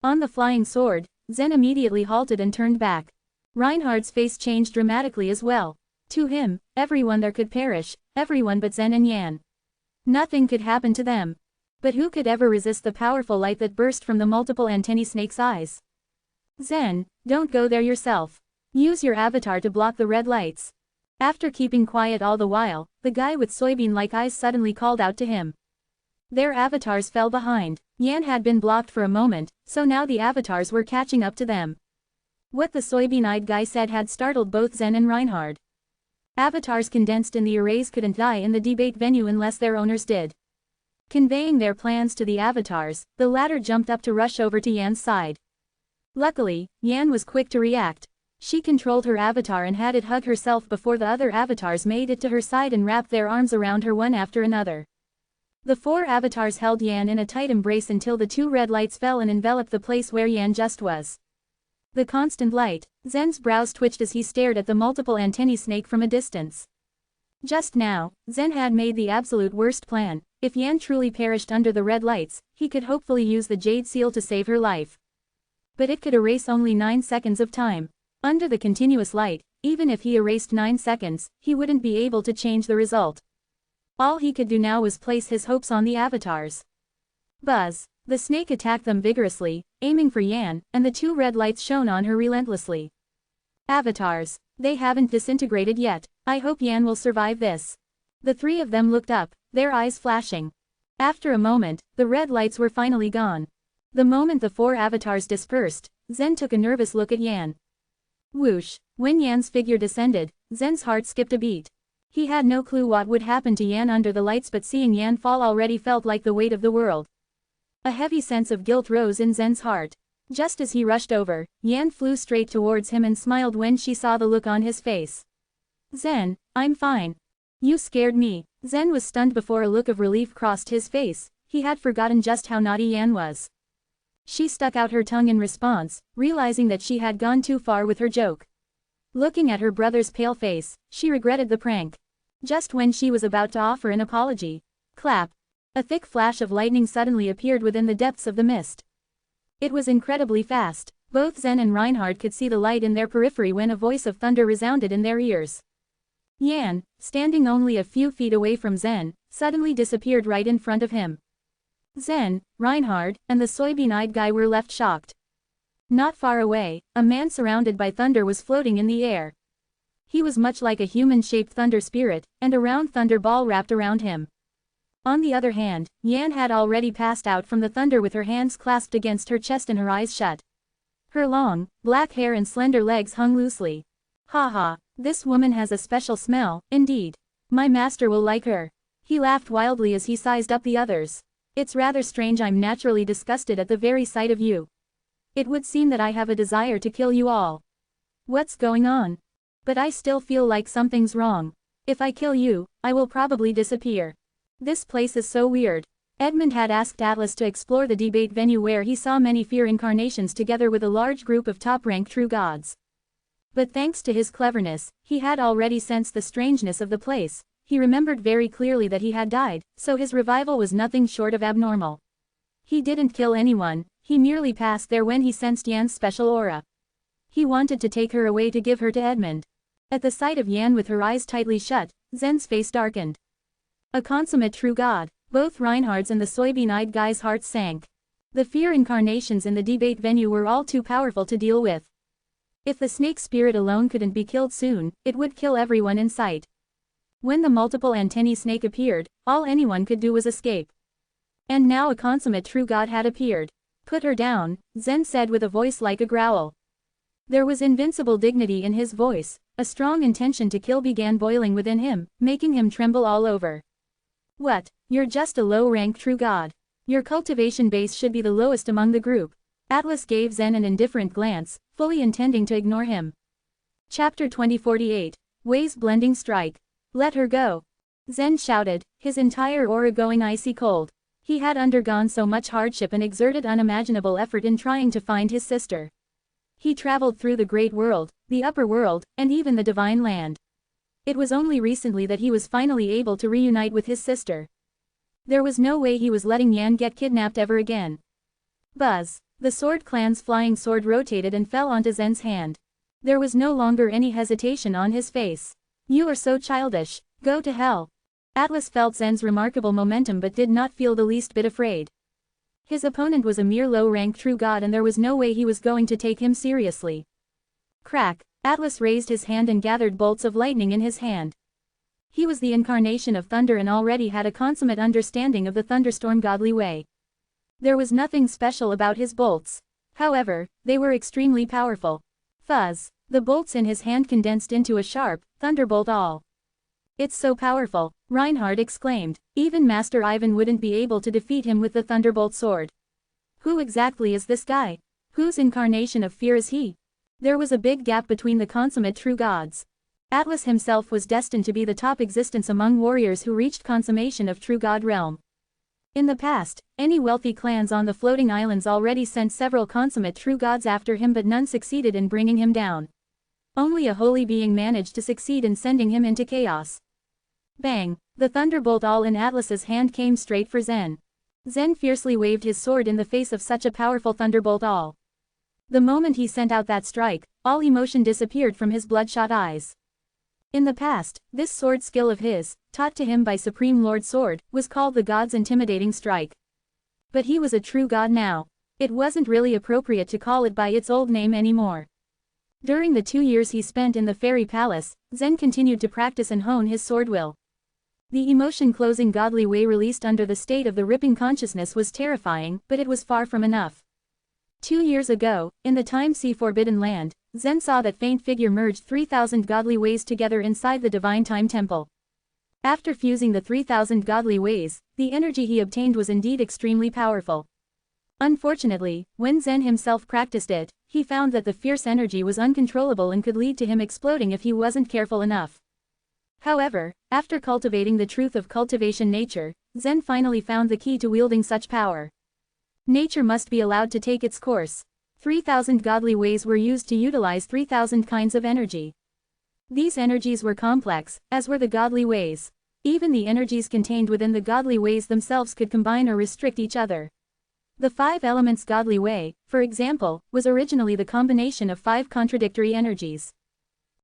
On the flying sword, Zen immediately halted and turned back. Reinhard's face changed dramatically as well. To him, everyone there could perish, everyone but Zen and Yan. Nothing could happen to them. But who could ever resist the powerful light that burst from the multiple antennae snake's eyes? Zen, don't go there yourself. Use your avatar to block the red lights. After keeping quiet all the while, the guy with soybean-like eyes suddenly called out to him. Their avatars fell behind. Yan had been blocked for a moment, so now the avatars were catching up to them. What the soybean-eyed guy said had startled both Zen and Reinhard. Avatars condensed in the arrays couldn't die in the debate venue unless their owners did. Conveying their plans to the avatars, the latter jumped up to rush over to Yan's side. Luckily, Yan was quick to react. She controlled her avatar and had it hug herself before the other avatars made it to her side and wrapped their arms around her one after another. The 4 avatars held Yan in a tight embrace until the 2 red lights fell and enveloped the place where Yan just was. The constant light, Zen's brows twitched as he stared at the multiple antennae snake from a distance. Just now, Zen had made the absolute worst plan. If Yan truly perished under the red lights, he could hopefully use the jade seal to save her life. But it could erase only 9 seconds of time. Under the continuous light, even if he erased 9 seconds, he wouldn't be able to change the result. All he could do now was place his hopes on the avatars. Buzz. The snake attacked them vigorously, aiming for Yan, and the 2 red lights shone on her relentlessly. Avatars. They haven't disintegrated yet. I hope Yan will survive this. The 3 of them looked up, their eyes flashing. After a moment, the red lights were finally gone. The moment the 4 avatars dispersed, Zen took a nervous look at Yan. Whoosh. When Yan's figure descended, Zen's heart skipped a beat. He had no clue what would happen to Yan under the lights, but seeing Yan fall already felt like the weight of the world. A heavy sense of guilt rose in Zen's heart. Just as he rushed over, Yan flew straight towards him and smiled when she saw the look on his face. Zen, I'm fine. You scared me. Zen was stunned before a look of relief crossed his face. He had forgotten just how naughty Yan was. She stuck out her tongue in response, realizing that she had gone too far with her joke. Looking at her brother's pale face, she regretted the prank. Just when she was about to offer an apology. Clap. A thick flash of lightning suddenly appeared within the depths of the mist. It was incredibly fast. Both Zen and Reinhard could see the light in their periphery when a voice of thunder resounded in their ears. Yan, standing only a few feet away from Zen, suddenly disappeared right in front of him. Zen, Reinhard, and the soybean-eyed guy were left shocked. Not far away, a man surrounded by thunder was floating in the air. He was much like a human-shaped thunder spirit, and a round thunder ball wrapped around him. On the other hand, Yan had already passed out from the thunder with her hands clasped against her chest and her eyes shut. Her long, black hair and slender legs hung loosely. Ha ha, this woman has a special smell, indeed. My master will like her. He laughed wildly as he sized up the others. It's rather strange, I'm naturally disgusted at the very sight of you. It would seem that I have a desire to kill you all. What's going on? But I still feel like something's wrong. If I kill you, I will probably disappear. This place is so weird. Edmund had asked Atlas to explore the debate venue where he saw many fear incarnations together with a large group of top-ranked true gods. But thanks to his cleverness, he had already sensed the strangeness of the place. He remembered very clearly that he had died, so his revival was nothing short of abnormal. He didn't kill anyone, he merely passed there when he sensed Yan's special aura. He wanted to take her away to give her to Edmund. At the sight of Yan with her eyes tightly shut, Zen's face darkened. A consummate true god, both Reinhard's and the soybean-eyed guy's hearts sank. The fear incarnations in the debate venue were all too powerful to deal with. If the snake spirit alone couldn't be killed soon, it would kill everyone in sight. When the multiple antennae snake appeared, all anyone could do was escape. And now a consummate true god had appeared. Put her down, Zen said with a voice like a growl. There was invincible dignity in his voice. A strong intention to kill began boiling within him, making him tremble all over. What? You're just a low-rank true god. Your cultivation base should be the lowest among the group. Atlas gave Zen an indifferent glance, fully intending to ignore him. Chapter 2048. Wei's Blending Strike. Let her go. Zen shouted, his entire aura going icy cold. He had undergone so much hardship and exerted unimaginable effort in trying to find his sister. He traveled through the great world, the upper world, and even the divine land. It was only recently that he was finally able to reunite with his sister. There was no way he was letting Yan get kidnapped ever again. Buzz. The Sword Clan's flying sword rotated and fell onto Zen's hand. There was no longer any hesitation on his face. You are so childish. Go to hell. Atlas felt Zen's remarkable momentum but did not feel the least bit afraid. His opponent was a mere low-rank true god and there was no way he was going to take him seriously. Crack. Atlas raised his hand and gathered bolts of lightning in his hand. He was the incarnation of thunder and already had a consummate understanding of the thunderstorm godly way. There was nothing special about his bolts. However, they were extremely powerful. Fuzz. The bolts in his hand condensed into a sharp, thunderbolt all. It's so powerful, Reinhardt exclaimed. Even Master Ivan wouldn't be able to defeat him with the thunderbolt sword. Who exactly is this guy? Whose incarnation of fear is he? There was a big gap between the consummate true gods. Atlas himself was destined to be the top existence among warriors who reached consummation of true god realm. In the past, any wealthy clans on the floating islands already sent several consummate true gods after him but none succeeded in bringing him down. Only a holy being managed to succeed in sending him into chaos. Bang! The thunderbolt all in Atlas's hand came straight for Zen. Zen fiercely waved his sword in the face of such a powerful thunderbolt all. The moment he sent out that strike, all emotion disappeared from his bloodshot eyes. In the past, this sword skill of his, taught to him by Supreme Lord Sword, was called the god's intimidating strike. But he was a true god now. It wasn't really appropriate to call it by its old name anymore. During the 2 years he spent in the fairy palace, Zen continued to practice and hone his sword will. The emotion-closing godly way released under the state of the ripping consciousness was terrifying, but it was far from enough. 2 years ago, in the Time-Sea Forbidden Land, Zen saw that faint figure merged 3,000 godly ways together inside the Divine Time Temple. After fusing the 3,000 godly ways, the energy he obtained was indeed extremely powerful. Unfortunately, when Zen himself practiced it, he found that the fierce energy was uncontrollable and could lead to him exploding if he wasn't careful enough. However, after cultivating the truth of cultivation nature, Zen finally found the key to wielding such power. Nature must be allowed to take its course. 3,000 godly ways were used to utilize 3,000 kinds of energy. These energies were complex, as were the godly ways. Even the energies contained within the godly ways themselves could combine or restrict each other. The 5 elements godly way, for example, was originally the combination of 5 contradictory energies.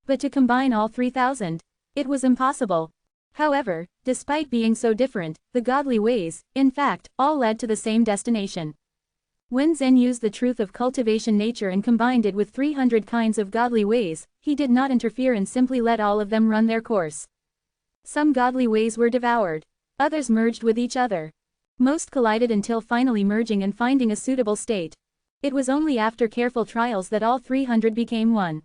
But to combine all 3,000, it was impossible. However, despite being so different, the godly ways, in fact, all led to the same destination. When Zen used the truth of cultivation nature and combined it with 300 kinds of godly ways, he did not interfere and simply let all of them run their course. Some godly ways were devoured. Others merged with each other. Most collided until finally merging and finding a suitable state. It was only after careful trials that all 300 became one.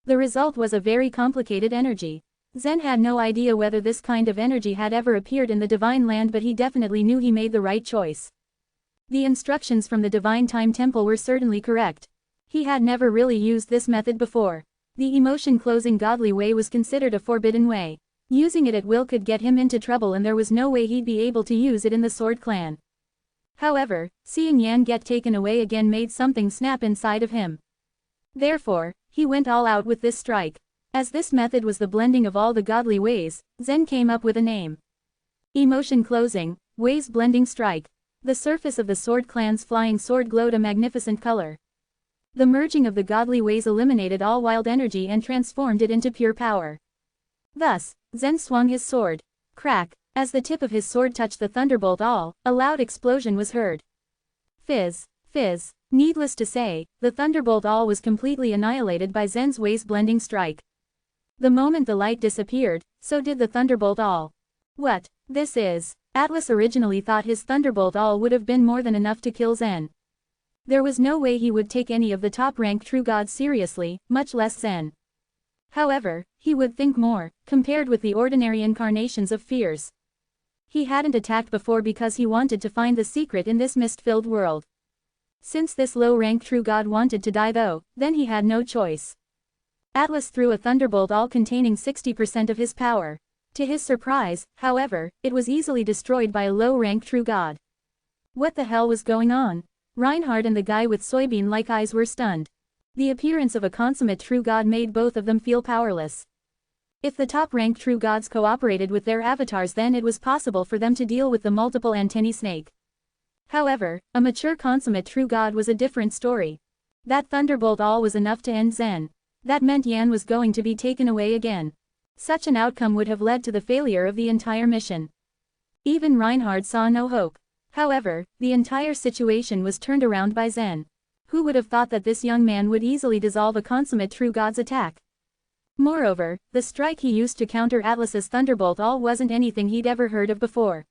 The result was a very complicated energy. Zen had no idea whether this kind of energy had ever appeared in the Divine Land, but he definitely knew he made the right choice. The instructions from the Divine Time Temple were certainly correct. He had never really used this method before. The emotion-closing godly way was considered a forbidden way. Using it at will could get him into trouble and there was no way he'd be able to use it in the Sword Clan. However, seeing Yan get taken away again made something snap inside of him. Therefore, he went all out with this strike. As this method was the blending of all the godly ways, Zen came up with a name. Emotion Closing, Ways Blending Strike. The surface of the Sword Clan's flying sword glowed a magnificent color. The merging of the godly ways eliminated all wild energy and transformed it into pure power. Thus, Zen swung his sword. Crack! As the tip of his sword touched the thunderbolt all, a loud explosion was heard. Fizz! Fizz! Needless to say, the thunderbolt all was completely annihilated by Zen's ways blending strike. The moment the light disappeared, so did the thunderbolt all. What? This is... Atlas originally thought his thunderbolt all would have been more than enough to kill Zen. There was no way he would take any of the top-ranked true gods seriously, much less Zen. However, he would think more, compared with the ordinary incarnations of fears. He hadn't attacked before because he wanted to find the secret in this mist-filled world. Since this low-ranked true god wanted to die though, then he had no choice. Atlas threw a thunderbolt all containing 60% of his power. To his surprise, however, it was easily destroyed by a low-ranked true god. What the hell was going on? Reinhardt and the guy with soybean-like eyes were stunned. The appearance of a consummate true god made both of them feel powerless. If the top-ranked true gods cooperated with their avatars, then it was possible for them to deal with the multiple antennae snake. However, a mature consummate true god was a different story. That thunderbolt all was enough to end Zen. That meant Yan was going to be taken away again. Such an outcome would have led to the failure of the entire mission. Even Reinhard saw no hope. However, the entire situation was turned around by Zen. Who would have thought that this young man would easily dissolve a consummate true god's attack? Moreover, the strike he used to counter Atlas's thunderbolt all wasn't anything he'd ever heard of before.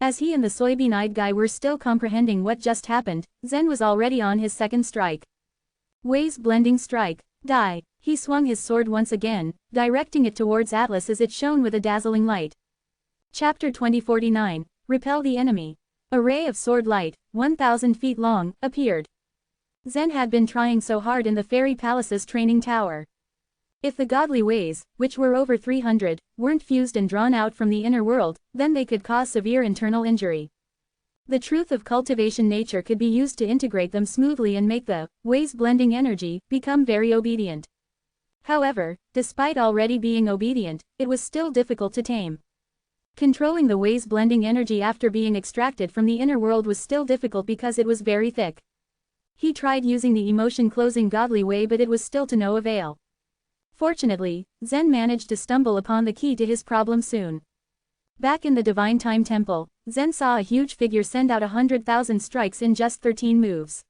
As he and the soybean-eyed guy were still comprehending what just happened, Zen was already on his second strike. Wei's blending strike. Die. He swung his sword once again, directing it towards Atlas as it shone with a dazzling light. Chapter 2049. Repel the enemy. A ray of sword light, 1,000 feet long, appeared. Zen had been trying so hard in the Fairy Palace's training tower. If the godly ways, which were over 300, weren't fused and drawn out from the inner world, then they could cause severe internal injury. The truth of cultivation nature could be used to integrate them smoothly and make the ways blending energy become very obedient. However, despite already being obedient, it was still difficult to tame. Controlling the ways blending energy after being extracted from the inner world was still difficult because it was very thick. He tried using the emotion closing godly way, but it was still to no avail. Fortunately, Zen managed to stumble upon the key to his problem soon. Back in the Divine Time Temple, Zen saw a huge figure send out 100,000 strikes in just 13 moves.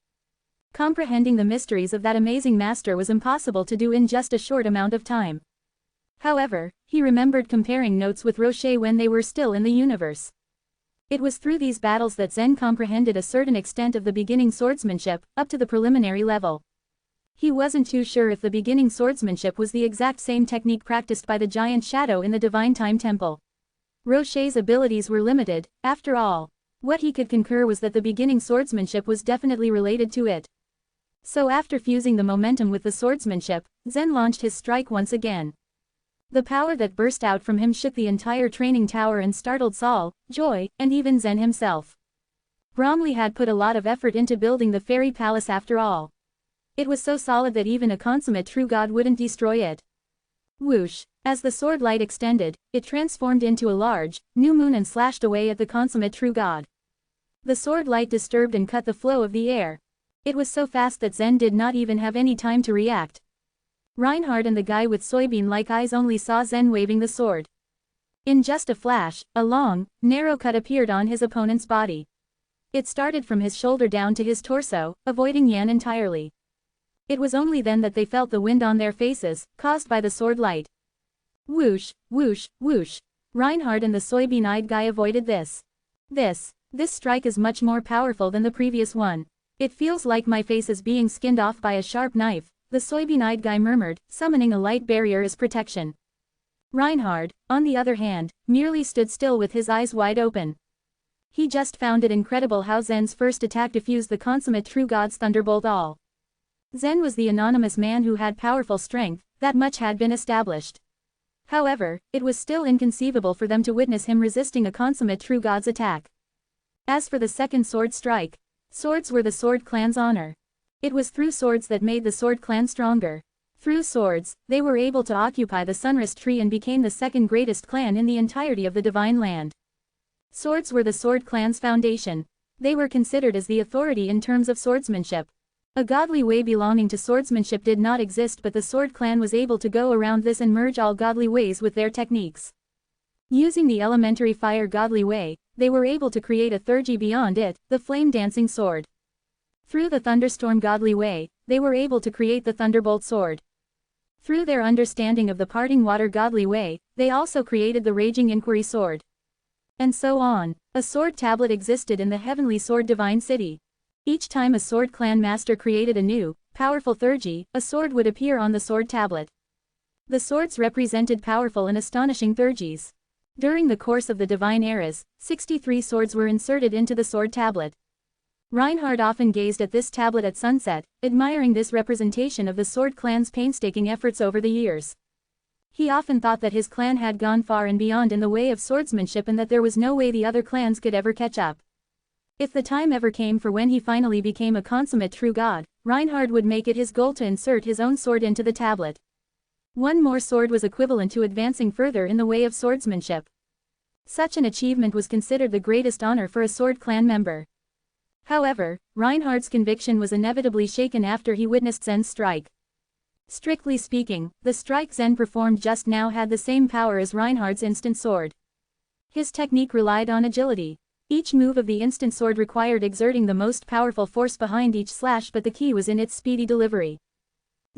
Comprehending the mysteries of that amazing master was impossible to do in just a short amount of time. However, he remembered comparing notes with Rocher when they were still in the universe. It was through these battles that Zen comprehended a certain extent of the beginning swordsmanship, up to the preliminary level. He wasn't too sure if the beginning swordsmanship was the exact same technique practiced by the giant shadow in the Divine Time Temple. Rocher's abilities were limited, after all. What he could concur was that the beginning swordsmanship was definitely related to it. So after fusing the momentum with the swordsmanship, Zen launched his strike once again. The power that burst out from him shook the entire training tower and startled Saul, Joy, and even Zen himself. Bromley had put a lot of effort into building the Fairy Palace after all. It was so solid that even a consummate true god wouldn't destroy it. Whoosh! As the sword light extended, it transformed into a large, new moon and slashed away at the consummate true god. The sword light disturbed and cut the flow of the air. It was so fast that Zen did not even have any time to react. Reinhard and the guy with soybean-like eyes only saw Zen waving the sword. In just a flash, a long, narrow cut appeared on his opponent's body. It started from his shoulder down to his torso, avoiding Yan entirely. It was only then that they felt the wind on their faces, caused by the sword light. Whoosh, whoosh, whoosh. Reinhard and the soybean-eyed guy avoided this. This strike is much more powerful than the previous one. It feels like my face is being skinned off by a sharp knife, the soybean-eyed guy murmured, summoning a light barrier as protection. Reinhard, on the other hand, merely stood still with his eyes wide open. He just found it incredible how Zen's first attack diffused the consummate true god's thunderbolt all. Zen was the anonymous man who had powerful strength, that much had been established. However, it was still inconceivable for them to witness him resisting a consummate true god's attack. As for the second sword strike, swords were the Sword Clan's honor. It was through swords that made the Sword Clan stronger. Through swords, they were able to occupy the Sunrise Tree and became the second greatest clan in the entirety of the Divine Land. Swords were the Sword Clan's foundation. They were considered as the authority in terms of swordsmanship. A godly way belonging to swordsmanship did not exist, but the Sword Clan was able to go around this and merge all godly ways with their techniques. Using the elementary fire godly way, they were able to create a third beyond it, the flame-dancing sword. Through the thunderstorm godly way, they were able to create the thunderbolt sword. Through their understanding of the parting water godly way, they also created the raging inquiry sword. And so on. A sword tablet existed in the heavenly sword divine city. Each time a sword clan master created a new, powerful thurgy, a sword would appear on the sword tablet. The swords represented powerful and astonishing thurgies. During the course of the divine eras, 63 swords were inserted into the sword tablet. Reinhard often gazed at this tablet at sunset, admiring this representation of the sword clan's painstaking efforts over the years. He often thought that his clan had gone far and beyond in the way of swordsmanship and that there was no way the other clans could ever catch up. If the time ever came for when he finally became a consummate true god, Reinhard would make it his goal to insert his own sword into the tablet. One more sword was equivalent to advancing further in the way of swordsmanship. Such an achievement was considered the greatest honor for a sword clan member. However, Reinhardt's conviction was inevitably shaken after he witnessed Zen's strike. Strictly speaking, the strike Zen performed just now had the same power as Reinhardt's instant sword. His technique relied on agility. Each move of the instant sword required exerting the most powerful force behind each slash, but the key was in its speedy delivery.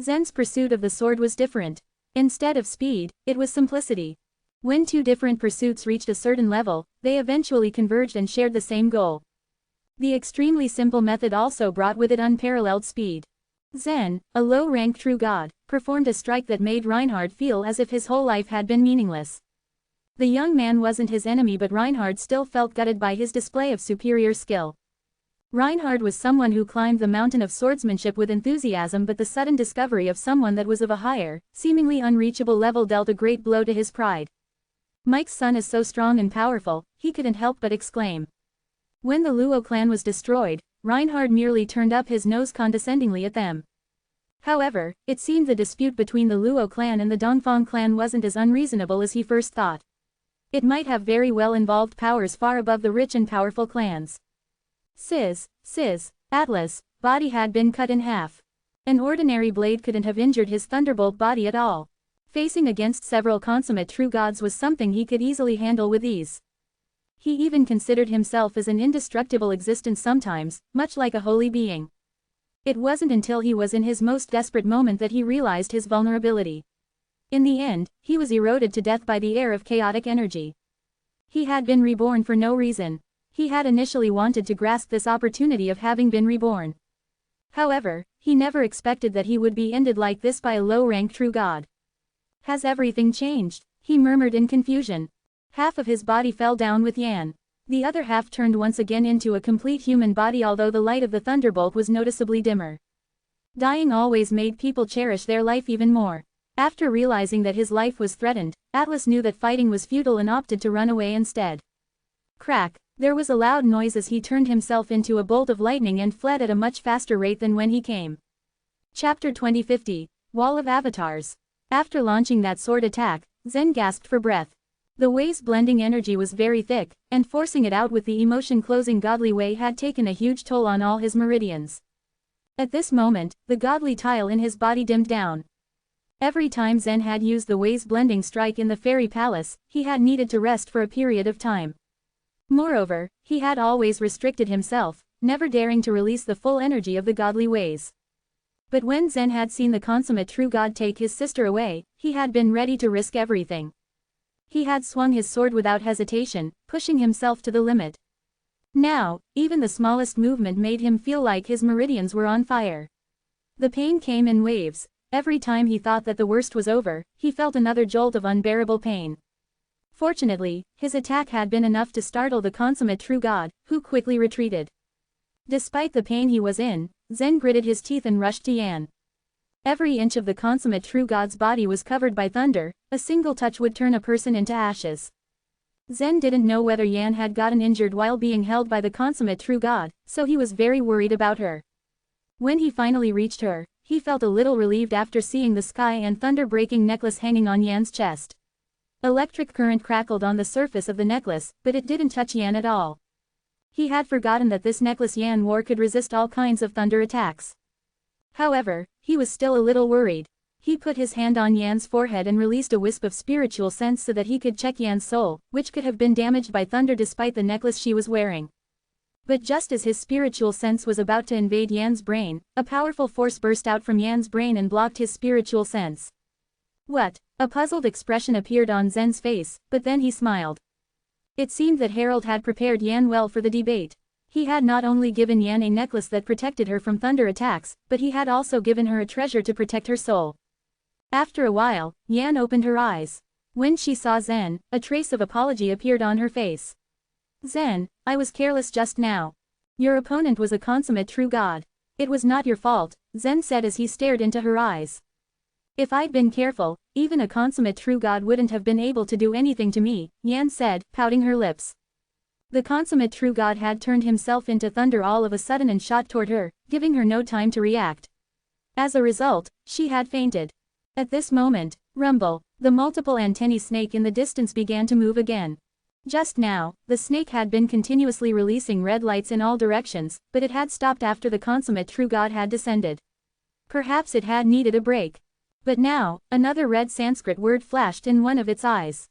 Zen's pursuit of the sword was different. Instead of speed, it was simplicity. When two different pursuits reached a certain level, they eventually converged and shared the same goal. The extremely simple method also brought with it unparalleled speed. Zen, a low-rank true god, performed a strike that made Reinhardt feel as if his whole life had been meaningless. The young man wasn't his enemy, but Reinhardt still felt gutted by his display of superior skill. Reinhardt was someone who climbed the mountain of swordsmanship with enthusiasm, but the sudden discovery of someone that was of a higher, seemingly unreachable level dealt a great blow to his pride. Mike's son is so strong and powerful, he couldn't help but exclaim. When the Luo clan was destroyed, Reinhardt merely turned up his nose condescendingly at them. However, it seemed the dispute between the Luo clan and the Dongfang clan wasn't as unreasonable as he first thought. It might have very well involved powers far above the rich and powerful clans. Atlas' body had been cut in half. An ordinary blade couldn't have injured his thunderbolt body at all. Facing against several consummate true gods was something he could easily handle with ease. He even considered himself as an indestructible existence sometimes, much like a holy being. It wasn't until he was in his most desperate moment that he realized his vulnerability. In the end, he was eroded to death by the air of chaotic energy. He had been reborn for no reason. He had initially wanted to grasp this opportunity of having been reborn. However, he never expected that he would be ended like this by a low-rank true god. Has everything changed? He murmured in confusion. Half of his body fell down with Yan. The other half turned once again into a complete human body, although the light of the thunderbolt was noticeably dimmer. Dying always made people cherish their life even more. After realizing that his life was threatened, Atlas knew that fighting was futile and opted to run away instead. Crack! There was a loud noise as he turned himself into a bolt of lightning and fled at a much faster rate than when he came. Chapter 2050, Wall of Avatars. After launching that sword attack, Zen gasped for breath. The way's blending energy was very thick, and forcing it out with the emotion-closing godly way had taken a huge toll on all his meridians. At this moment, the godly tile in his body dimmed down. Every time Zen had used the way's blending strike in the fairy palace, he had needed to rest for a period of time. Moreover, he had always restricted himself, never daring to release the full energy of the godly ways. But when Zen had seen the consummate true god take his sister away, he had been ready to risk everything. He had swung his sword without hesitation, pushing himself to the limit. Now, even the smallest movement made him feel like his meridians were on fire. The pain came in waves. Every time he thought that the worst was over, he felt another jolt of unbearable pain. Fortunately, his attack had been enough to startle the consummate true god, who quickly retreated. Despite the pain he was in, Zen gritted his teeth and rushed to Yan. Every inch of the consummate true god's body was covered by thunder, a single touch would turn a person into ashes. Zen didn't know whether Yan had gotten injured while being held by the consummate true god, so he was very worried about her. When he finally reached her, he felt a little relieved after seeing the sky and thunder-breaking necklace hanging on Yan's chest. Electric current crackled on the surface of the necklace, but it didn't touch Yan at all. He had forgotten that this necklace Yan wore could resist all kinds of thunder attacks. However, he was still a little worried. He put his hand on Yan's forehead and released a wisp of spiritual sense so that he could check Yan's soul, which could have been damaged by thunder despite the necklace she was wearing. But just as his spiritual sense was about to invade Yan's brain, a powerful force burst out from Yan's brain and blocked his spiritual sense. What? A puzzled expression appeared on Zen's face, but then he smiled. It seemed that Harold had prepared Yan well for the debate. He had not only given Yan a necklace that protected her from thunder attacks, but he had also given her a treasure to protect her soul. After a while, Yan opened her eyes. When she saw Zen, a trace of apology appeared on her face. Zen, I was careless just now. Your opponent was a consummate true god. It was not your fault, Zen said as he stared into her eyes. If I'd been careful, even a consummate true god wouldn't have been able to do anything to me, Yan said, pouting her lips. The consummate true god had turned himself into thunder all of a sudden and shot toward her, giving her no time to react. As a result, she had fainted. At this moment, Rumble. The multiple antennae snake in the distance began to move again. Just now, the snake had been continuously releasing red lights in all directions, but it had stopped after the consummate true god had descended. Perhaps it had needed a break. But now, another red Sanskrit word flashed in one of its eyes.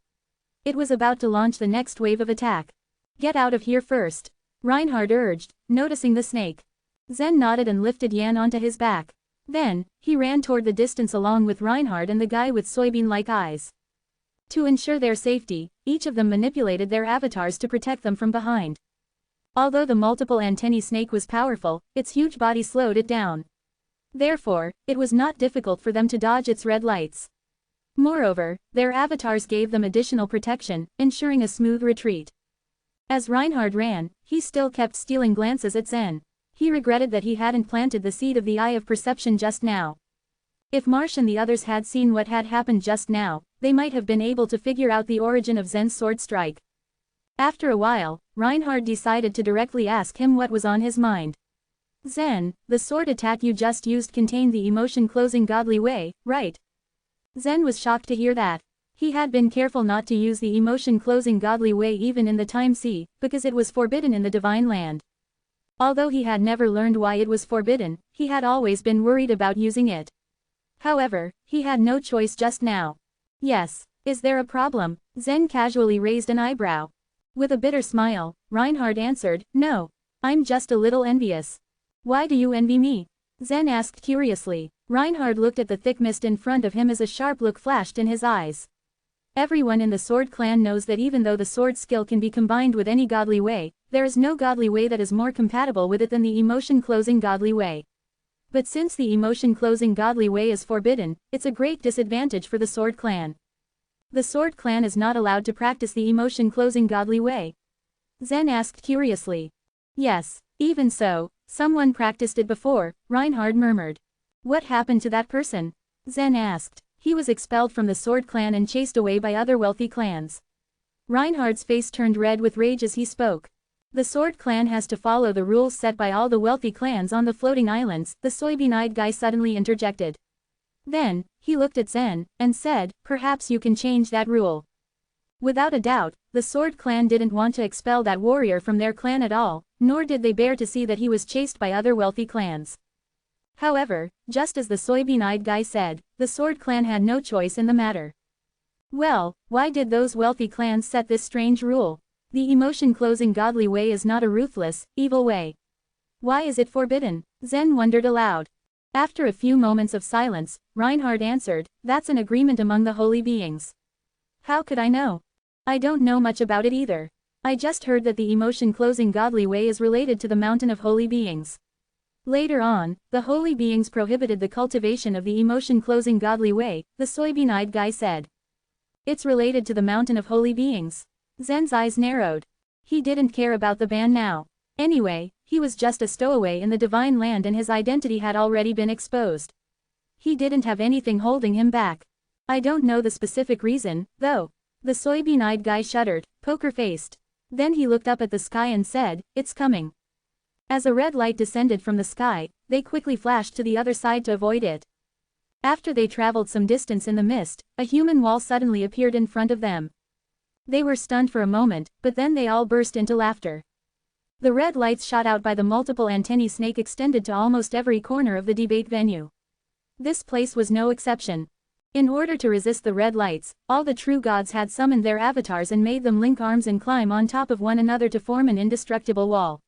It was about to launch the next wave of attack. Get out of here first, Reinhard urged, noticing the snake. Zen nodded and lifted Yan onto his back. Then, he ran toward the distance along with Reinhard and the guy with soybean-like eyes. To ensure their safety, each of them manipulated their avatars to protect them from behind. Although the multiple antennae snake was powerful, its huge body slowed it down. Therefore, it was not difficult for them to dodge its red lights. Moreover, their avatars gave them additional protection, ensuring a smooth retreat. As Reinhard ran, he still kept stealing glances at Zen. He regretted that he hadn't planted the seed of the eye of perception just now. If Marsh and the others had seen what had happened just now, they might have been able to figure out the origin of Zen's sword strike. After a while, Reinhard decided to directly ask him what was on his mind. Zen, the sword attack you just used contained the emotion-closing godly way, right? Zen was shocked to hear that. He had been careful not to use the emotion-closing godly way even in the Time Sea, because it was forbidden in the Divine Land. Although he had never learned why it was forbidden, he had always been worried about using it. However, he had no choice just now. Yes. Is there a problem? Zen casually raised an eyebrow. With a bitter smile, Reinhard answered, no. I'm just a little envious. Why do you envy me? Zen asked curiously. Reinhard looked at the thick mist in front of him as a sharp look flashed in his eyes. Everyone in the Sword Clan knows that even though the sword skill can be combined with any godly way, there is no godly way that is more compatible with it than the emotion-closing godly way. But since the emotion-closing godly way is forbidden, it's a great disadvantage for the Sword Clan. The Sword Clan is not allowed to practice the emotion-closing godly way. Zen asked curiously. Yes, even so, someone practiced it before, Reinhard murmured. What happened to that person? Zen asked. He was expelled from the Sword Clan and chased away by other wealthy clans. Reinhard's face turned red with rage as he spoke. The Sword Clan has to follow the rules set by all the wealthy clans on the floating islands, the soybean-eyed guy suddenly interjected. Then, he looked at Zen, and said, perhaps you can change that rule. Without a doubt, the Sword Clan didn't want to expel that warrior from their clan at all, nor did they bear to see that he was chased by other wealthy clans. However, just as the soybean-eyed guy said, the Sword Clan had no choice in the matter. Well, why did those wealthy clans set this strange rule? The emotion-closing godly way is not a ruthless, evil way. Why is it forbidden? Zen wondered aloud. After a few moments of silence, Reinhard answered, that's an agreement among the holy beings. How could I know? I don't know much about it either. I just heard that the emotion-closing godly way is related to the mountain of holy beings. Later on, the holy beings prohibited the cultivation of the emotion-closing godly way, the soybean-eyed guy said. It's related to the mountain of holy beings. Zen's eyes narrowed. He didn't care about the ban now. Anyway, he was just a stowaway in the Divine Land and his identity had already been exposed. He didn't have anything holding him back. I don't know the specific reason, though. The soybean-eyed guy shuddered, poker-faced. Then he looked up at the sky and said, it's coming. As a red light descended from the sky, they quickly flashed to the other side to avoid it. After they traveled some distance in the mist, a human wall suddenly appeared in front of them. They were stunned for a moment, but then they all burst into laughter. The red lights shot out by the multiple antennae snake extended to almost every corner of the debate venue. This place was no exception. In order to resist the red lights, all the true gods had summoned their avatars and made them link arms and climb on top of one another to form an indestructible wall.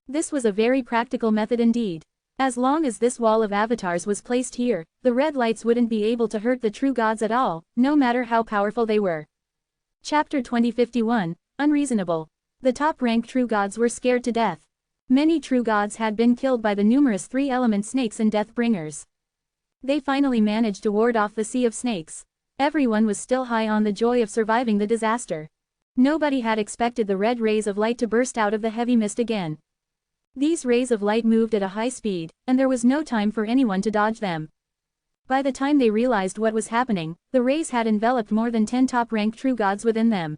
This was a very practical method indeed. As long as this wall of avatars was placed here, the red lights wouldn't be able to hurt the true gods at all, no matter how powerful they were. Chapter 2051, Unreasonable. The top-ranked true gods were scared to death. Many true gods had been killed by the numerous three-element snakes and death-bringers. They finally managed to ward off the sea of snakes. Everyone was still high on the joy of surviving the disaster. Nobody had expected the red rays of light to burst out of the heavy mist again. These rays of light moved at a high speed, and there was no time for anyone to dodge them. By the time they realized what was happening, the rays had enveloped more than 10 top-ranked true gods within them.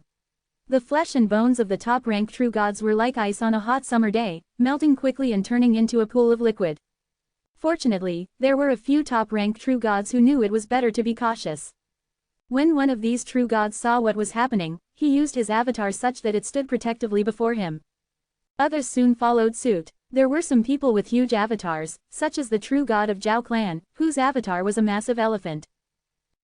The flesh and bones of the top-ranked true gods were like ice on a hot summer day, melting quickly and turning into a pool of liquid. Fortunately, there were a few top-ranked true gods who knew it was better to be cautious. When one of these true gods saw what was happening, he used his avatar such that it stood protectively before him. Others soon followed suit. There were some people with huge avatars, such as the true god of Zhao clan, whose avatar was a massive elephant.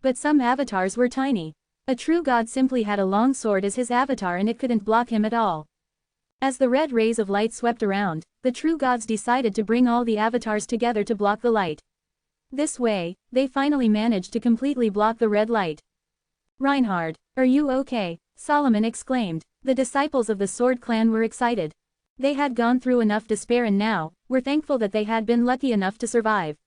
But some avatars were tiny. A true god simply had a long sword as his avatar and it couldn't block him at all. As the red rays of light swept around, the true gods decided to bring all the avatars together to block the light. This way, they finally managed to completely block the red light. "Reinhard, are you okay?" Solomon exclaimed. The disciples of the Sword Clan were excited. They had gone through enough despair and now, were thankful that they had been lucky enough to survive.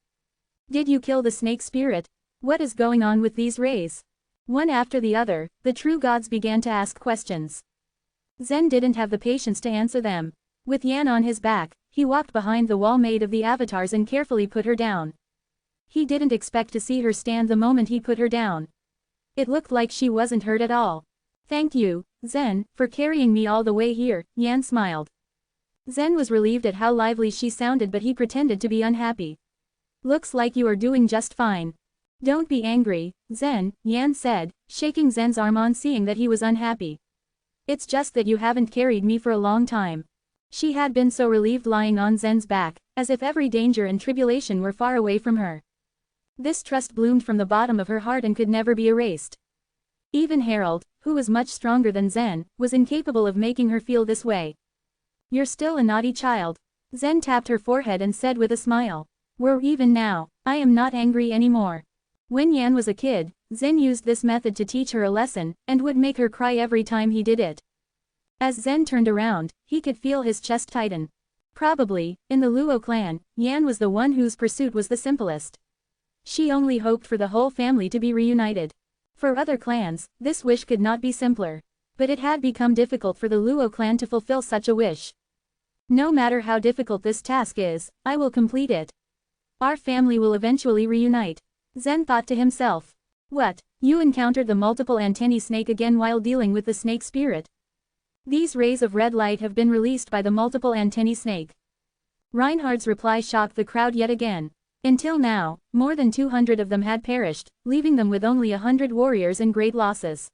"Did you kill the snake spirit? What is going on with these rays?" One after the other, the true gods began to ask questions. Zen didn't have the patience to answer them. With Yan on his back, he walked behind the wall made of the avatars and carefully put her down. He didn't expect to see her stand the moment he put her down. It looked like she wasn't hurt at all. "Thank you, Zen, for carrying me all the way here," Yan smiled. Zen was relieved at how lively she sounded, but he pretended to be unhappy. "Looks like you are doing just fine. Don't be angry, Zen," Yan said, shaking Zen's arm on seeing that he was unhappy. "It's just that you haven't carried me for a long time." She had been so relieved lying on Zen's back, as if every danger and tribulation were far away from her. This trust bloomed from the bottom of her heart and could never be erased. Even Harold, who was much stronger than Zen, was incapable of making her feel this way. "You're still a naughty child." Zen tapped her forehead and said with a smile. "We're even now. I am not angry anymore." When Yan was a kid, Zen used this method to teach her a lesson, and would make her cry every time he did it. As Zen turned around, he could feel his chest tighten. Probably, in the Luo clan, Yan was the one whose pursuit was the simplest. She only hoped for the whole family to be reunited. For other clans, this wish could not be simpler. But it had become difficult for the Luo clan to fulfill such a wish. "No matter how difficult this task is, I will complete it. Our family will eventually reunite," Zen thought to himself. "What, you encountered the multiple antennae snake again while dealing with the snake spirit? These rays of red light have been released by the multiple antennae snake." Reinhard's reply shocked the crowd yet again. Until now, more than 200 of them had perished, leaving them with only 100 warriors and great losses.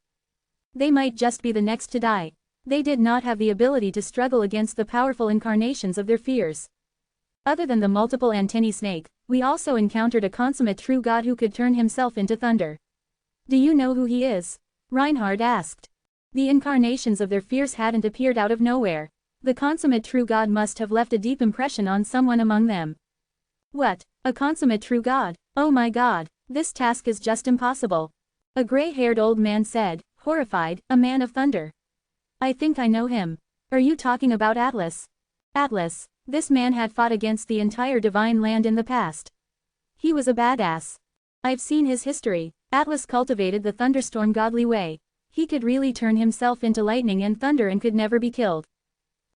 They might just be the next to die. They did not have the ability to struggle against the powerful incarnations of their fears. "Other than the multiple antennae snake, we also encountered a consummate true god who could turn himself into thunder. Do you know who he is?" Reinhard asked. The incarnations of their fears hadn't appeared out of nowhere. The consummate true god must have left a deep impression on someone among them. "What? A consummate true god? Oh my god, this task is just impossible," a gray-haired old man said, horrified, "a man of thunder. I think I know him. Are you talking about Atlas?" Atlas. This man had fought against the entire divine land in the past. He was a badass. I've seen his history. Atlas cultivated the thunderstorm godly way. He could really turn himself into lightning and thunder and could never be killed.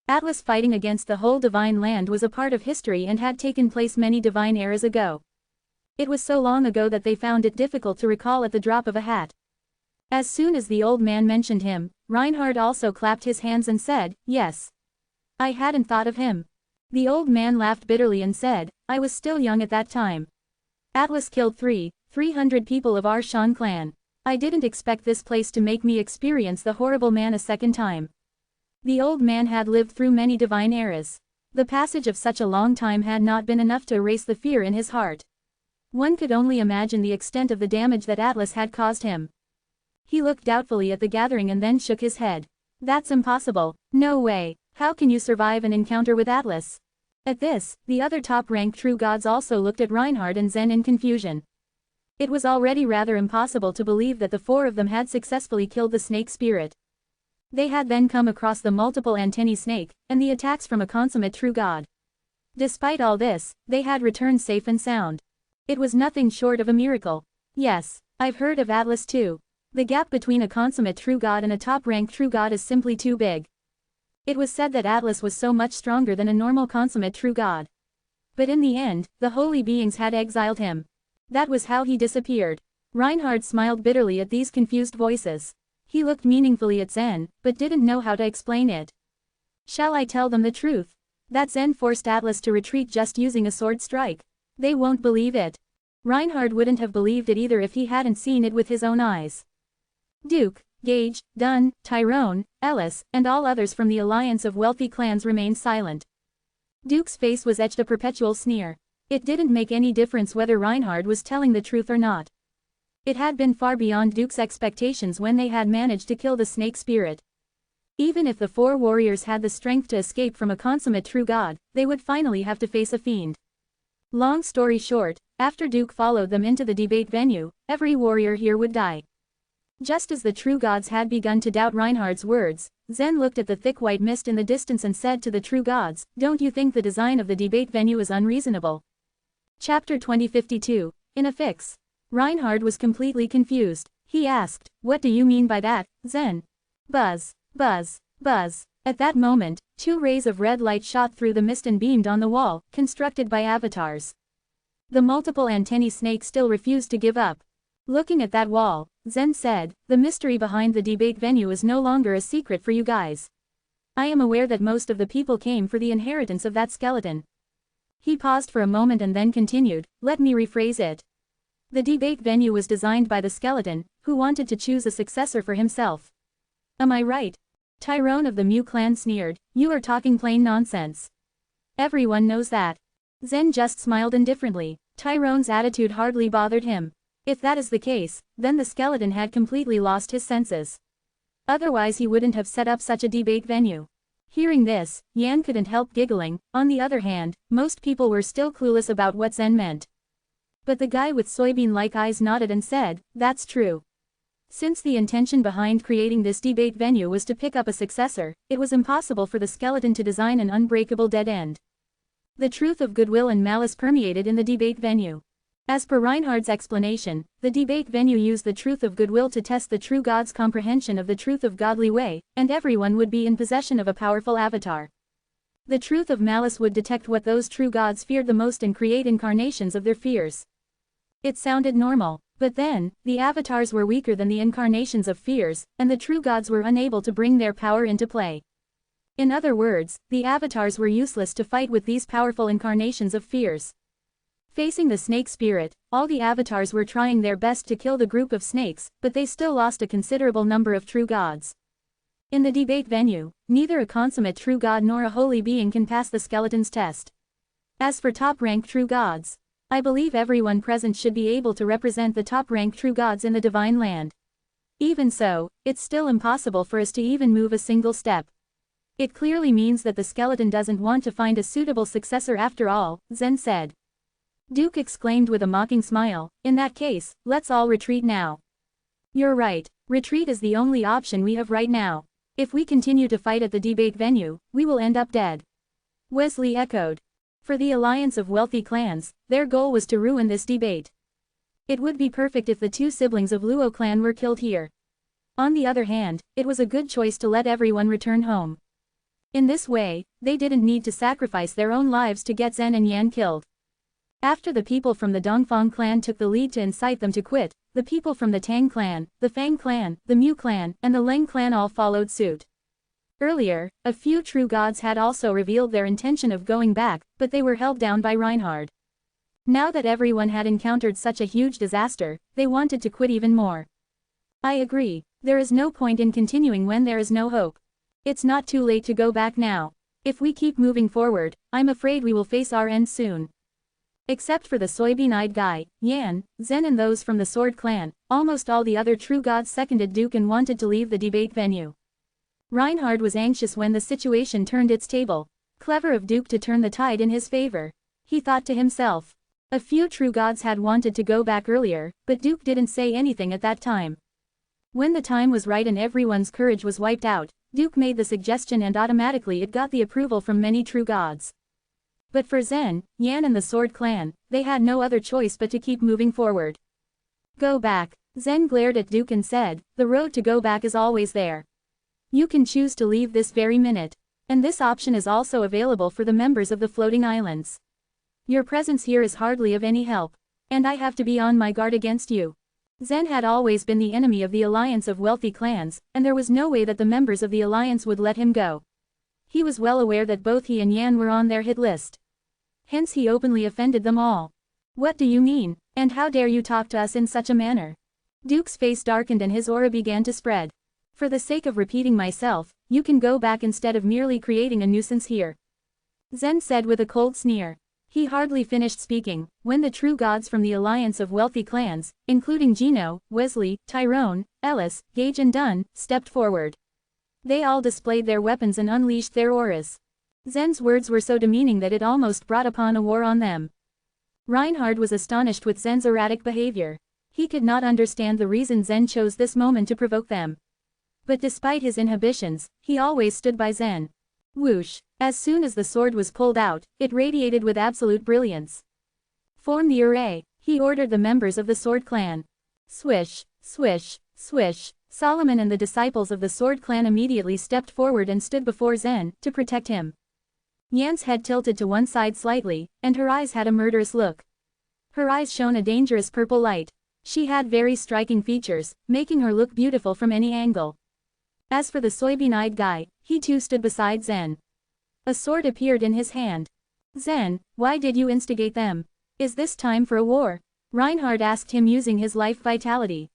Atlas fighting against the whole divine land was a part of history and had taken place many divine eras ago. It was so long ago that they found it difficult to recall at the drop of a hat. As soon as the old man mentioned him, Reinhard also clapped his hands and said, "Yes. I hadn't thought of him." The old man laughed bitterly and said, "I was still young at that time. Atlas killed 300 people of our Shan clan. I didn't expect this place to make me experience the horrible man a second time." The old man had lived through many divine eras. The passage of such a long time had not been enough to erase the fear in his heart. One could only imagine the extent of the damage that Atlas had caused him. He looked doubtfully at the gathering and then shook his head. "That's impossible. No way. How can you survive an encounter with Atlas?" At this, the other top-ranked true gods also looked at Reinhard and Zen in confusion. It was already rather impossible to believe that the four of them had successfully killed the snake spirit. They had then come across the multiple antennae snake, and the attacks from a consummate true god. Despite all this, they had returned safe and sound. It was nothing short of a miracle. "Yes, I've heard of Atlas too. The gap between a consummate true god and a top-ranked true god is simply too big. It was said that Atlas was so much stronger than a normal consummate true god. But in the end, the holy beings had exiled him. That was how he disappeared." Reinhard smiled bitterly at these confused voices. He looked meaningfully at Zen, but didn't know how to explain it. "Shall I tell them the truth? That Zen forced Atlas to retreat just using a sword strike? They won't believe it." Reinhard wouldn't have believed it either if he hadn't seen it with his own eyes. Duke, Gage, Dunn, Tyrone, Ellis, and all others from the alliance of wealthy clans remained silent. Duke's face was etched a perpetual sneer. It didn't make any difference whether Reinhard was telling the truth or not. It had been far beyond Duke's expectations when they had managed to kill the snake spirit. Even if the four warriors had the strength to escape from a consummate true god, they would finally have to face a fiend. Long story short, after Duke followed them into the debate venue, every warrior here would die. Just as the true gods had begun to doubt Reinhard's words, Zen looked at the thick white mist in the distance and said to the true gods, "Don't you think the design of the debate venue is unreasonable?" Chapter 2052, In a Fix. Reinhard was completely confused. He asked, "What do you mean by that, Zen?" Buzz, buzz, buzz. At that moment, two rays of red light shot through the mist and beamed on the wall, constructed by avatars. The multiple antennae snake still refused to give up. Looking at that wall, Zen said, "The mystery behind the debate venue is no longer a secret for you guys. I am aware that most of the people came for the inheritance of that skeleton." He paused for a moment and then continued, "Let me rephrase it. The debate venue was designed by the skeleton, who wanted to choose a successor for himself. Am I right?" Tyrone of the Mu clan sneered, "You are talking plain nonsense. Everyone knows that." Zen just smiled indifferently. Tyrone's attitude hardly bothered him. If that is the case, then the skeleton had completely lost his senses. Otherwise he wouldn't have set up such a debate venue. Hearing this, Yan couldn't help giggling. On the other hand, most people were still clueless about what Zen meant. But the guy with soybean-like eyes nodded and said, "That's true. Since the intention behind creating this debate venue was to pick up a successor, it was impossible for the skeleton to design an unbreakable dead end. The truth of goodwill and malice permeated in the debate venue. As per Reinhard's explanation, the debate venue used the truth of goodwill to test the true god's comprehension of the truth of godly way, and everyone would be in possession of a powerful avatar. The truth of malice would detect what those true gods feared the most and create incarnations of their fears." It sounded normal, but then, the avatars were weaker than the incarnations of fears, and the true gods were unable to bring their power into play. In other words, the avatars were useless to fight with these powerful incarnations of fears. Facing the snake spirit, all the avatars were trying their best to kill the group of snakes, but they still lost a considerable number of true gods. In the debate venue, neither a consummate true god nor a holy being can pass the skeleton's test. As for top-rank true gods, I believe everyone present should be able to represent the top-rank true gods in the divine land. Even so, it's still impossible for us to even move a single step. It clearly means that the skeleton doesn't want to find a suitable successor after all," Zen said. Duke exclaimed with a mocking smile, "In that case, let's all retreat now." "You're right, retreat is the only option we have right now. If we continue to fight at the debate venue, we will end up dead." Wesley echoed. For the alliance of wealthy clans, their goal was to ruin this debate. It would be perfect if the two siblings of Luo clan were killed here. On the other hand, it was a good choice to let everyone return home. In this way, they didn't need to sacrifice their own lives to get Zen and Yan killed. After the people from the Dongfang clan took the lead to incite them to quit, the people from the Tang clan, the Fang clan, the Mu clan, and the Leng clan all followed suit. Earlier, a few true gods had also revealed their intention of going back, but they were held down by Reinhard. Now that everyone had encountered such a huge disaster, they wanted to quit even more. "I agree, there is no point in continuing when there is no hope. It's not too late to go back now. If we keep moving forward, I'm afraid we will face our end soon." Except for the soybean-eyed guy, Yan, Zen and those from the Sword clan, almost all the other true gods seconded Duke and wanted to leave the debate venue. Reinhard was anxious when the situation turned its table. Clever of Duke to turn the tide in his favor. He thought to himself. A few true gods had wanted to go back earlier, but Duke didn't say anything at that time. When the time was right and everyone's courage was wiped out, Duke made the suggestion and automatically it got the approval from many true gods. But for Zen, Yan and the Sword clan, they had no other choice but to keep moving forward. "Go back." Zen glared at Duke and said, "The road to go back is always there. You can choose to leave this very minute. And this option is also available for the members of the floating islands. Your presence here is hardly of any help. And I have to be on my guard against you." Zen had always been the enemy of the alliance of wealthy clans, and there was no way that the members of the alliance would let him go. He was well aware that both he and Yan were on their hit list. Hence he openly offended them all. "What do you mean, and how dare you talk to us in such a manner? Duke's face darkened and his aura began to spread. For the sake of repeating myself, you can go back instead of merely creating a nuisance here. Zen said with a cold sneer. He hardly finished speaking, when the true gods from the alliance of wealthy clans, including Gino, Wesley, Tyrone, Ellis, Gage and Dunn, stepped forward. They all displayed their weapons and unleashed their auras. Zen's words were so demeaning that it almost brought upon a war on them. Reinhard was astonished with Zen's erratic behavior. He could not understand the reason Zen chose this moment to provoke them. But despite his inhibitions, he always stood by Zen. Whoosh! As soon as the sword was pulled out, it radiated with absolute brilliance. Form the array, he ordered the members of the Sword Clan. Swish, swish, swish. Solomon and the disciples of the Sword Clan immediately stepped forward and stood before Zen, to protect him. Yan's head tilted to one side slightly, and her eyes had a murderous look. Her eyes shone a dangerous purple light. She had very striking features, making her look beautiful from any angle. As for the soybean-eyed guy, he too stood beside Zen. A sword appeared in his hand. Zen, why did you instigate them? Is this time for a war? Reinhard asked him using his life vitality.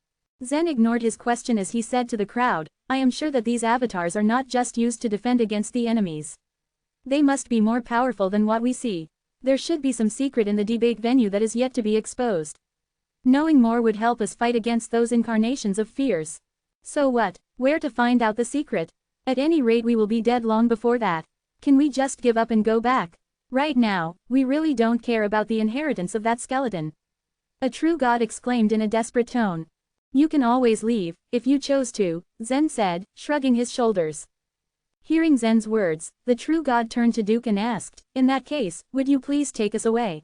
Zen ignored his question as he said to the crowd, I am sure that these avatars are not just used to defend against the enemies. They must be more powerful than what we see. There should be some secret in the debate venue that is yet to be exposed. Knowing more would help us fight against those incarnations of fears. So what? Where to find out the secret? At any rate we will be dead long before that. Can we just give up and go back? Right now, we really don't care about the inheritance of that skeleton. A true god exclaimed in a desperate tone. You can always leave, if you chose to, Zen said, shrugging his shoulders. Hearing Zen's words, the true god turned to Duke and asked, in that case, would you please take us away?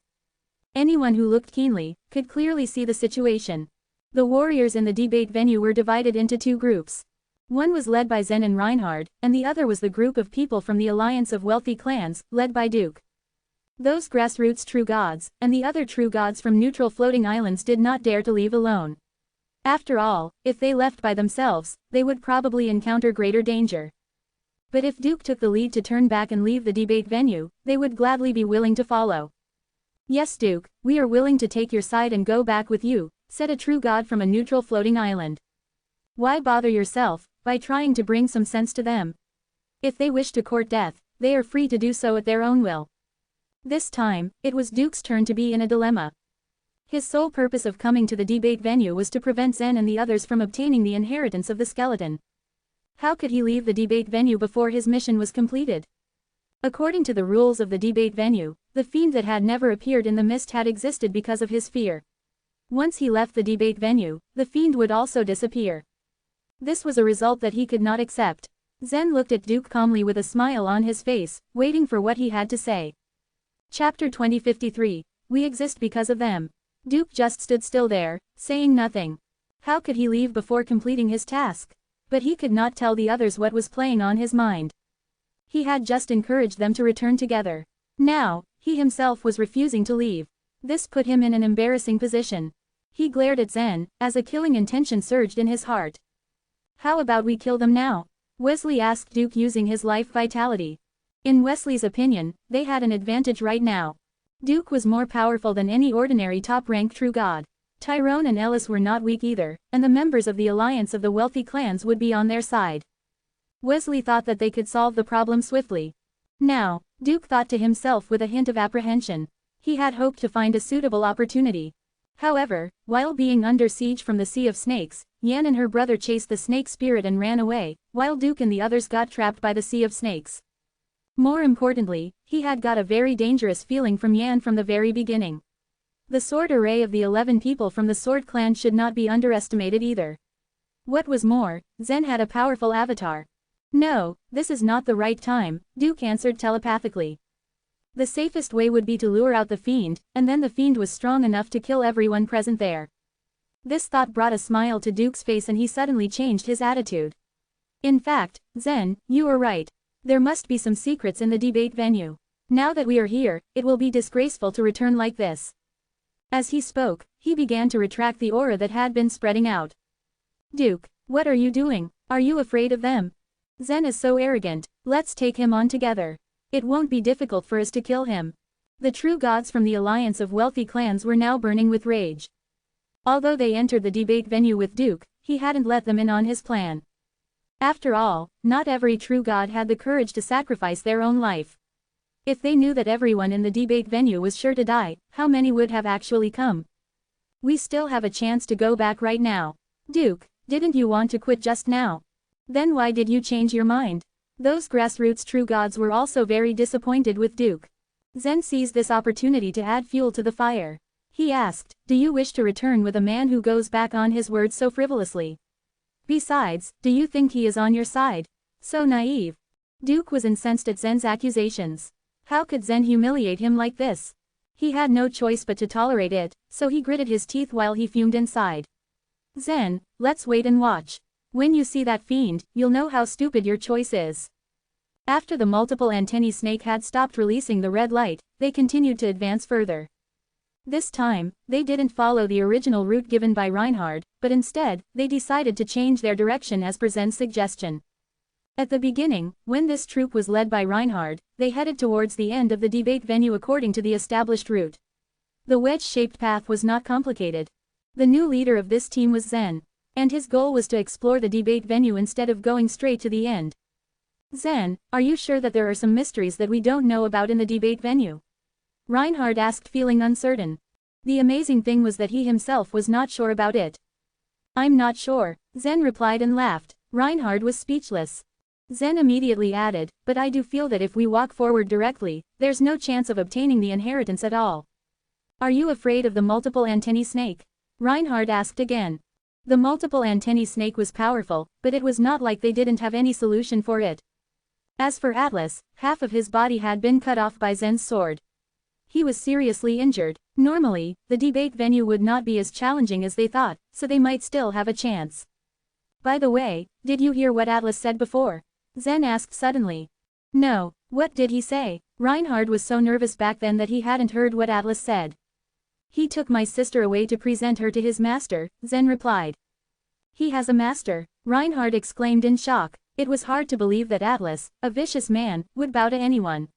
Anyone who looked keenly, could clearly see the situation. The warriors in the debate venue were divided into two groups. One was led by Zen and Reinhard, and the other was the group of people from the alliance of wealthy clans, led by Duke. Those grassroots true gods, and the other true gods from neutral floating islands did not dare to leave alone. After all, if they left by themselves, they would probably encounter greater danger. But if Duke took the lead to turn back and leave the debate venue, they would gladly be willing to follow. Yes Duke, we are willing to take your side and go back with you, said a true god from a neutral floating island. Why bother yourself, by trying to bring some sense to them? If they wish to court death, they are free to do so at their own will. This time, it was Duke's turn to be in a dilemma. His sole purpose of coming to the debate venue was to prevent Zen and the others from obtaining the inheritance of the skeleton. How could he leave the debate venue before his mission was completed? According to the rules of the debate venue, the fiend that had never appeared in the mist had existed because of his fear. Once he left the debate venue, the fiend would also disappear. This was a result that he could not accept. Zen looked at Duke calmly with a smile on his face, waiting for what he had to say. Chapter 2053, We exist because of them. Duke just stood still there, saying nothing. How could he leave before completing his task? But he could not tell the others what was playing on his mind. He had just encouraged them to return together. Now, he himself was refusing to leave. This put him in an embarrassing position. He glared at Zen, as a killing intention surged in his heart. How about we kill them now? Wesley asked Duke using his life vitality. In Wesley's opinion, they had an advantage right now. Duke was more powerful than any ordinary top-rank true god. Tyrone and Ellis were not weak either, and the members of the alliance of the wealthy clans would be on their side. Wesley thought that they could solve the problem swiftly. Now, Duke thought to himself with a hint of apprehension. He had hoped to find a suitable opportunity. However, while being under siege from the Sea of Snakes, Yan and her brother chased the snake spirit and ran away, while Duke and the others got trapped by the Sea of Snakes. More importantly, he had got a very dangerous feeling from Yan from the very beginning. The sword array of the 11 people from the Sword Clan should not be underestimated either. What was more, Zen had a powerful avatar. No, this is not the right time, Duke answered telepathically. The safest way would be to lure out the fiend, and then the fiend was strong enough to kill everyone present there. This thought brought a smile to Duke's face and he suddenly changed his attitude. In fact, Zen, you are right. There must be some secrets in the debate venue. Now that we are here, it will be disgraceful to return like this. As he spoke, he began to retract the aura that had been spreading out. Duke, what are you doing? Are you afraid of them? Zen is so arrogant, let's take him on together. It won't be difficult for us to kill him. The true gods from the alliance of wealthy clans were now burning with rage. Although they entered the debate venue with Duke, he hadn't let them in on his plan. After all, not every true god had the courage to sacrifice their own life. If they knew that everyone in the debate venue was sure to die, how many would have actually come? We still have a chance to go back right now. Duke, didn't you want to quit just now? Then why did you change your mind? Those grassroots true gods were also very disappointed with Duke. Zen seized this opportunity to add fuel to the fire. He asked, do you wish to return with a man who goes back on his words so frivolously? Besides, do you think he is on your side? So naive. Duke was incensed at Zen's accusations. How could Zen humiliate him like this? He had no choice but to tolerate it, so he gritted his teeth while he fumed inside. Zen, let's wait and watch. When you see that fiend, you'll know how stupid your choice is. After the multiple antennae snake had stopped releasing the red light, they continued to advance further. This time, they didn't follow the original route given by Reinhard, but instead, they decided to change their direction as per Zen's suggestion. At the beginning, when this troop was led by Reinhard, they headed towards the end of the debate venue according to the established route. The wedge-shaped path was not complicated. The new leader of this team was Zen, and his goal was to explore the debate venue instead of going straight to the end. Zen, are you sure that there are some mysteries that we don't know about in the debate venue? Reinhard asked, feeling uncertain. The amazing thing was that he himself was not sure about it. I'm not sure, Zen replied and laughed. Reinhard was speechless. Zen immediately added, but I do feel that if we walk forward directly, there's no chance of obtaining the inheritance at all. Are you afraid of the multiple antennae snake? Reinhard asked again. The multiple antennae snake was powerful, but it was not like they didn't have any solution for it. As for Atlas, half of his body had been cut off by Zen's sword. He was seriously injured. Normally, the debate venue would not be as challenging as they thought, so they might still have a chance. By the way, did you hear what Atlas said before? Zen asked suddenly. No, what did he say? Reinhard was so nervous back then that he hadn't heard what Atlas said. He took my sister away to present her to his master, Zen replied. He has a master, Reinhard exclaimed in shock. It was hard to believe that Atlas, a vicious man, would bow to anyone.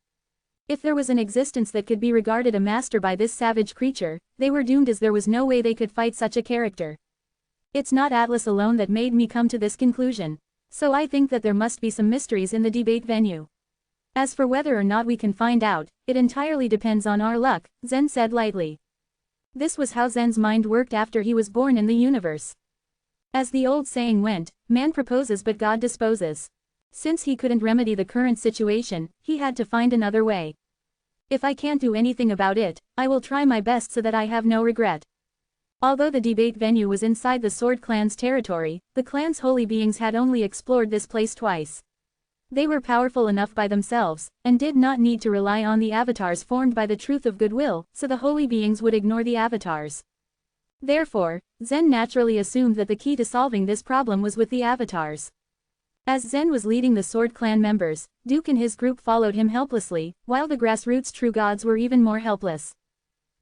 If there was an existence that could be regarded a master by this savage creature, they were doomed, as there was no way they could fight such a character. It's not Atlas alone that made me come to this conclusion. So I think that there must be some mysteries in the debate venue. As for whether or not we can find out, it entirely depends on our luck, Zen said lightly. This was how Zen's mind worked after he was born in the universe. As the old saying went, man proposes but God disposes. Since he couldn't remedy the current situation, he had to find another way. If I can't do anything about it, I will try my best so that I have no regret. Although the debate venue was inside the Sword Clan's territory, the clan's holy beings had only explored this place twice. They were powerful enough by themselves, and did not need to rely on the avatars formed by the truth of goodwill, so the holy beings would ignore the avatars. Therefore, Zen naturally assumed that the key to solving this problem was with the avatars. As Zen was leading the Sword Clan members, Duke and his group followed him helplessly, while the grassroots true gods were even more helpless.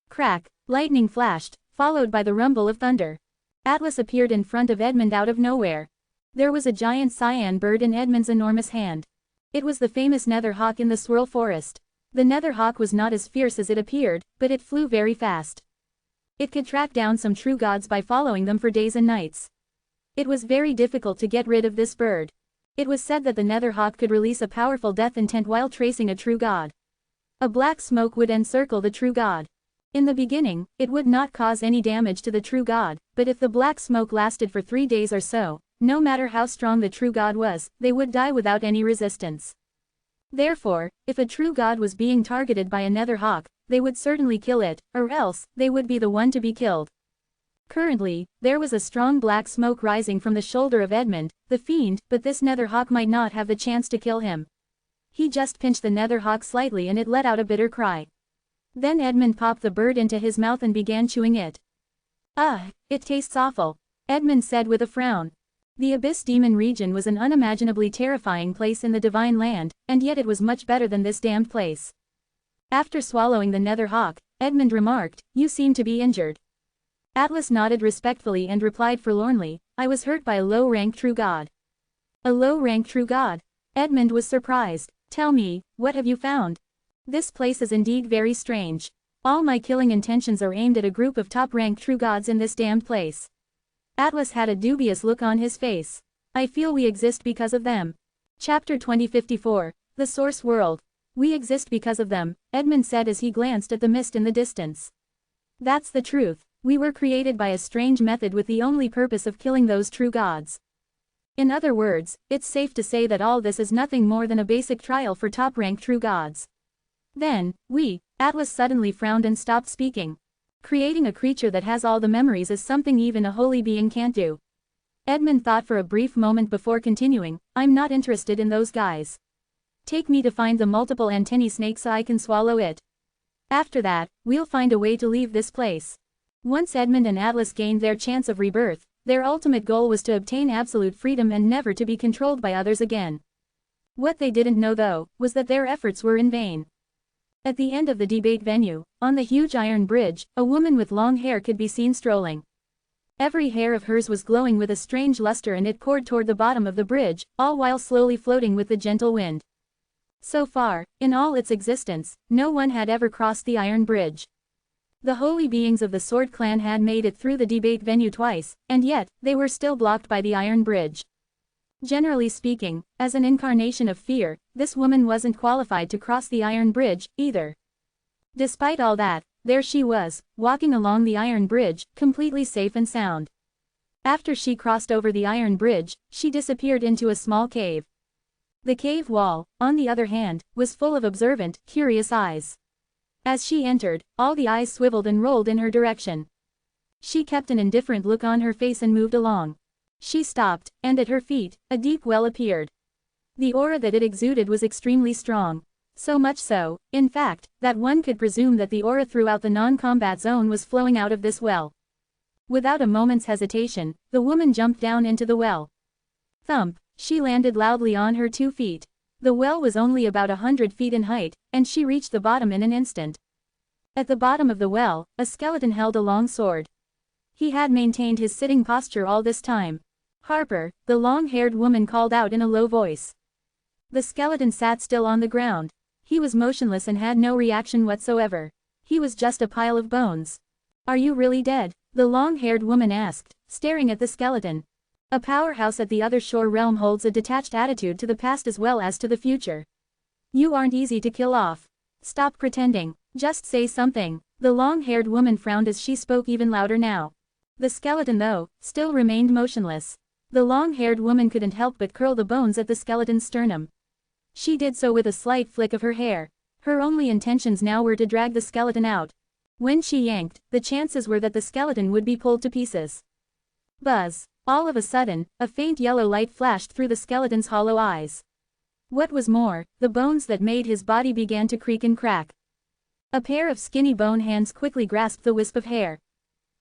Crack, lightning flashed, followed by the rumble of thunder. Atlas appeared in front of Edmund out of nowhere. There was a giant cyan bird in Edmund's enormous hand. It was the famous nether hawk in the swirl forest. The nether hawk was not as fierce as it appeared, but it flew very fast. It could track down some true gods by following them for days and nights. It was very difficult to get rid of this bird. It was said that the nether hawk could release a powerful death intent while tracing a true god. A black smoke would encircle the true god. In the beginning, it would not cause any damage to the true god, but if the black smoke lasted for 3 days or so, no matter how strong the true god was, they would die without any resistance. Therefore, if a true god was being targeted by a nether hawk, they would certainly kill it, or else, they would be the one to be killed. Currently, there was a strong black smoke rising from the shoulder of Edmund, the fiend, but this nether hawk might not have the chance to kill him. He just pinched the nether hawk slightly and it let out a bitter cry. Then Edmund popped the bird into his mouth and began chewing it. "Ah, it tastes awful," Edmund said with a frown. The Abyss Demon region was an unimaginably terrifying place in the Divine Land, and yet it was much better than this damned place. After swallowing the nether hawk, Edmund remarked, "You seem to be injured." Atlas nodded respectfully and replied forlornly, "I was hurt by a low-rank true god." "A low-rank true god?" Edmund was surprised. "Tell me, what have you found? This place is indeed very strange." All my killing intentions are aimed at a group of top-ranked true gods in this damned place. Atlas had a dubious look on his face. I feel we exist because of them. Chapter 2054, The Source World. We exist because of them, Edmund said as he glanced at the mist in the distance. That's the truth. We were created by a strange method with the only purpose of killing those true gods. In other words, it's safe to say that all this is nothing more than a basic trial for top-ranked true gods. Then, Atlas suddenly frowned and stopped speaking. Creating a creature that has all the memories is something even a holy being can't do. Edmund thought for a brief moment before continuing, I'm not interested in those guys. Take me to find the multiple antennae snake so I can swallow it. After that, we'll find a way to leave this place. Once Edmund and Atlas gained their chance of rebirth, their ultimate goal was to obtain absolute freedom and never to be controlled by others again. What they didn't know though, was that their efforts were in vain. At the end of the debate venue, on the huge iron bridge, a woman with long hair could be seen strolling. Every hair of hers was glowing with a strange luster and it poured toward the bottom of the bridge, all while slowly floating with the gentle wind. So far, in all its existence, no one had ever crossed the iron bridge. The holy beings of the Sword Clan had made it through the debate venue twice, and yet, they were still blocked by the iron bridge. Generally speaking, as an incarnation of fear, this woman wasn't qualified to cross the iron bridge, either. Despite all that, there she was, walking along the iron bridge, completely safe and sound. After she crossed over the iron bridge, she disappeared into a small cave. The cave wall, on the other hand, was full of observant, curious eyes. As she entered, all the eyes swiveled and rolled in her direction. She kept an indifferent look on her face and moved along. She stopped, and at her feet, a deep well appeared. The aura that it exuded was extremely strong. So much so, in fact, that one could presume that the aura throughout the non-combat zone was flowing out of this well. Without a moment's hesitation, the woman jumped down into the well. Thump, she landed loudly on her 2 feet. The well was only about 100 feet in height, and she reached the bottom in an instant. At the bottom of the well, a skeleton held a long sword. He had maintained his sitting posture all this time. Harper, the long-haired woman called out in a low voice. The skeleton sat still on the ground. He was motionless and had no reaction whatsoever. He was just a pile of bones. Are you really dead? The long-haired woman asked, staring at the skeleton. A powerhouse at the other shore realm holds a detached attitude to the past as well as to the future. You aren't easy to kill off. Stop pretending. Just say something. The long-haired woman frowned as she spoke even louder now. The skeleton though, still remained motionless. The long-haired woman couldn't help but curl the bones at the skeleton's sternum. She did so with a slight flick of her hair. Her only intentions now were to drag the skeleton out. When she yanked, the chances were that the skeleton would be pulled to pieces. Buzz. All of a sudden, a faint yellow light flashed through the skeleton's hollow eyes. What was more, the bones that made his body began to creak and crack. A pair of skinny bone hands quickly grasped the wisp of hair.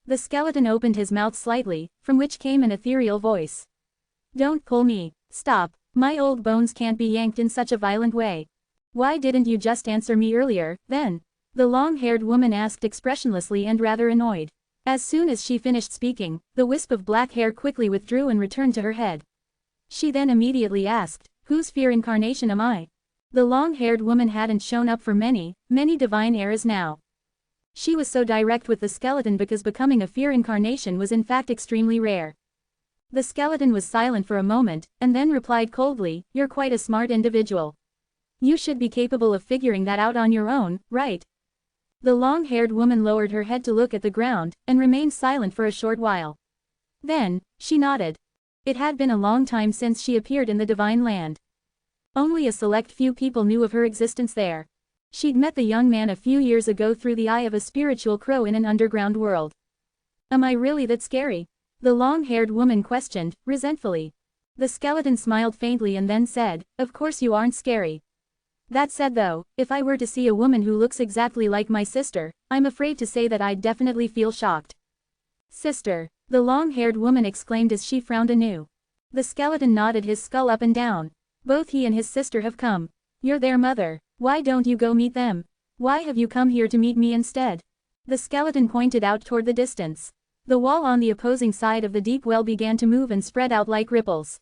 The skeleton opened his mouth slightly, from which came an ethereal voice. Don't pull me. Stop. My old bones can't be yanked in such a violent way. Why didn't you just answer me earlier, then? The long-haired woman asked expressionlessly and rather annoyed. As soon as she finished speaking, the wisp of black hair quickly withdrew and returned to her head. She then immediately asked, whose fear incarnation am I? The long-haired woman hadn't shown up for many divine eras now. She was so direct with the skeleton because becoming a fear incarnation was in fact extremely rare. The skeleton was silent for a moment, and then replied coldly, you're quite a smart individual. You should be capable of figuring that out on your own, right? The long-haired woman lowered her head to look at the ground, and remained silent for a short while. Then, she nodded. It had been a long time since she appeared in the Divine Land. Only a select few people knew of her existence there. She'd met the young man a few years ago through the eye of a spiritual crow in an underground world. Am I really that scary? The long-haired woman questioned, resentfully. The skeleton smiled faintly and then said, of course you aren't scary. That said though, if I were to see a woman who looks exactly like my sister, I'm afraid to say that I'd definitely feel shocked. Sister, the long-haired woman exclaimed as she frowned anew. The skeleton nodded his skull up and down. Both he and his sister have come. You're their mother. Why don't you go meet them? Why have you come here to meet me instead? The skeleton pointed out toward the distance. The wall on the opposing side of the deep well began to move and spread out like ripples.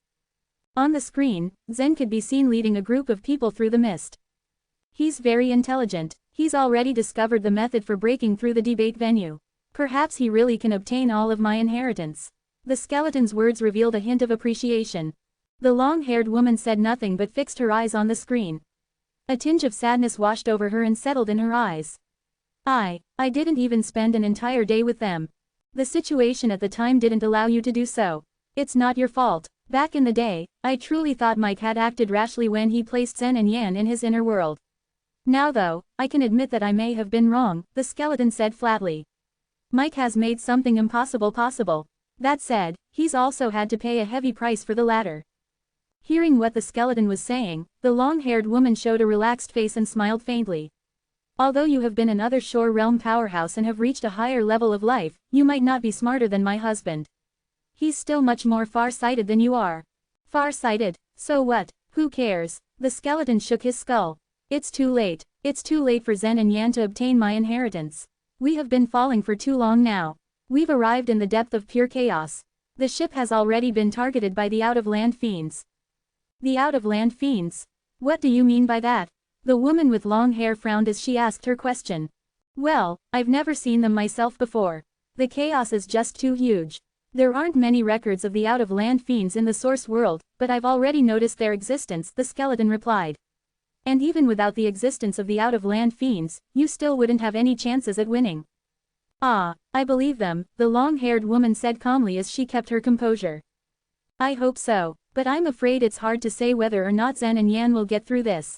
On the screen, Zen could be seen leading a group of people through the mist. He's very intelligent. He's already discovered the method for breaking through the debate venue. Perhaps he really can obtain all of my inheritance. The skeleton's words revealed a hint of appreciation. The long-haired woman said nothing but fixed her eyes on the screen. A tinge of sadness washed over her and settled in her eyes. I didn't even spend an entire day with them. The situation at the time didn't allow you to do so. It's not your fault. Back in the day, I truly thought Mike had acted rashly when he placed Zen and Yan in his inner world. Now though, I can admit that I may have been wrong, the skeleton said flatly. Mike has made something impossible possible. That said, he's also had to pay a heavy price for the latter. Hearing what the skeleton was saying, the long-haired woman showed a relaxed face and smiled faintly. Although you have been another Shore Realm powerhouse and have reached a higher level of life, you might not be smarter than my husband. He's still much more far-sighted than you are. Far-sighted? So what? Who cares? The skeleton shook his skull. It's too late. It's too late for Zen and Yan to obtain my inheritance. We have been falling for too long now. We've arrived in the depth of pure chaos. The ship has already been targeted by the out-of-land fiends. The out-of-land fiends? What do you mean by that? The woman with long hair frowned as she asked her question. Well, I've never seen them myself before. The chaos is just too huge. There aren't many records of the out-of-land fiends in the source world, but I've already noticed their existence, the skeleton replied. And even without the existence of the out-of-land fiends, you still wouldn't have any chances at winning. Ah, I believe them, the long-haired woman said calmly as she kept her composure. I hope so, but I'm afraid it's hard to say whether or not Zen and Yan will get through this.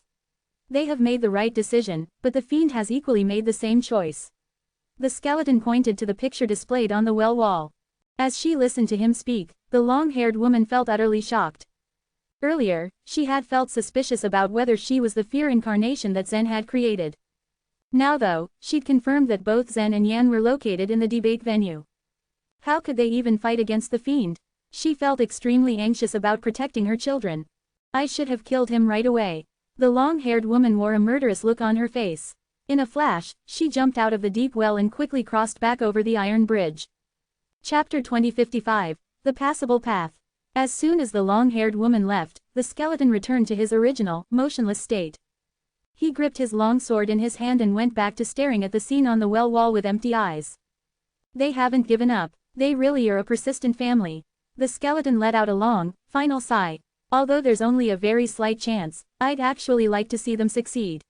They have made the right decision, but the fiend has equally made the same choice. The skeleton pointed to the picture displayed on the well wall. As she listened to him speak, the long-haired woman felt utterly shocked. Earlier, she had felt suspicious about whether she was the fear incarnation that Zen had created. Now though, she'd confirmed that both Zen and Yan were located in the debate venue. How could they even fight against the fiend? She felt extremely anxious about protecting her children. I should have killed him right away. The long-haired woman wore a murderous look on her face. In a flash, she jumped out of the deep well and quickly crossed back over the iron bridge. Chapter 2055, The Passable Path. As soon as the long-haired woman left, the skeleton returned to his original, motionless state. He gripped his long sword in his hand and went back to staring at the scene on the well wall with empty eyes. They haven't given up. They really are a persistent family. The skeleton let out a long, final sigh. Although there's only a very slight chance, I'd actually like to see them succeed.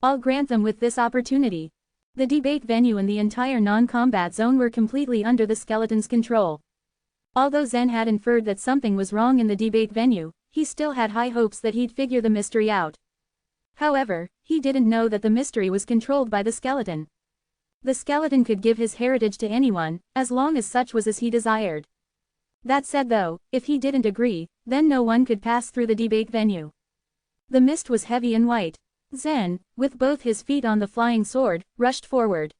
I'll grant them with this opportunity. The debate venue and the entire non-combat zone were completely under the skeleton's control. Although Zen had inferred that something was wrong in the debate venue, he still had high hopes that he'd figure the mystery out. However, he didn't know that the mystery was controlled by the skeleton. The skeleton could give his heritage to anyone, as long as such was as he desired. That said though, if he didn't agree, then no one could pass through the debate venue. The mist was heavy and white. Zen, with both his feet on the flying sword, rushed forward.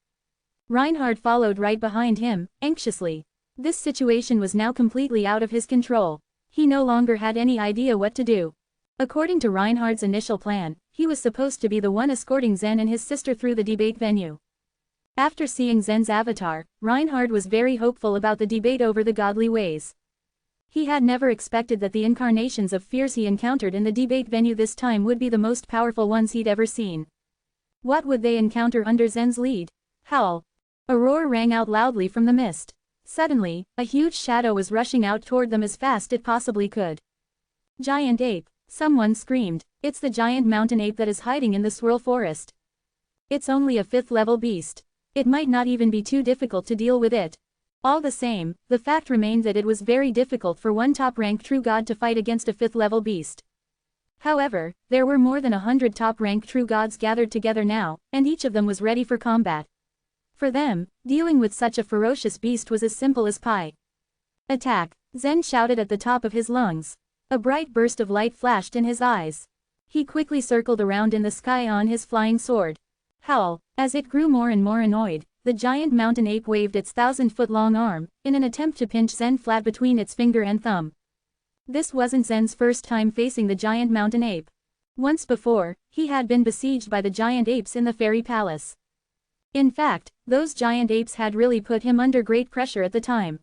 Reinhard followed right behind him, anxiously. This situation was now completely out of his control. He no longer had any idea what to do. According to Reinhard's initial plan, he was supposed to be the one escorting Zen and his sister through the debate venue. After seeing Zen's avatar, Reinhard was very hopeful about the debate over the godly ways. He had never expected that the incarnations of fears he encountered in the debate venue this time would be the most powerful ones he'd ever seen. What would they encounter under Zen's lead? Howl! A roar rang out loudly from the mist. Suddenly, a huge shadow was rushing out toward them as fast it possibly could. Giant ape! Someone screamed. It's the giant mountain ape that is hiding in the swirl forest. It's only a 5th-level beast. It might not even be too difficult to deal with it. All the same, the fact remained that it was very difficult for one top-ranked true god to fight against a 5th-level beast. However, there were more than 100 top-ranked true gods gathered together now, and each of them was ready for combat. For them, dealing with such a ferocious beast was as simple as pie. Attack! Zen shouted at the top of his lungs. A bright burst of light flashed in his eyes. He quickly circled around in the sky on his flying sword. Howl! As it grew more and more annoyed, the giant mountain ape waved its 1,000-foot-long arm, in an attempt to pinch Zen flat between its finger and thumb. This wasn't Zen's first time facing the giant mountain ape. Once before, he had been besieged by the giant apes in the fairy palace. In fact, those giant apes had really put him under great pressure at the time.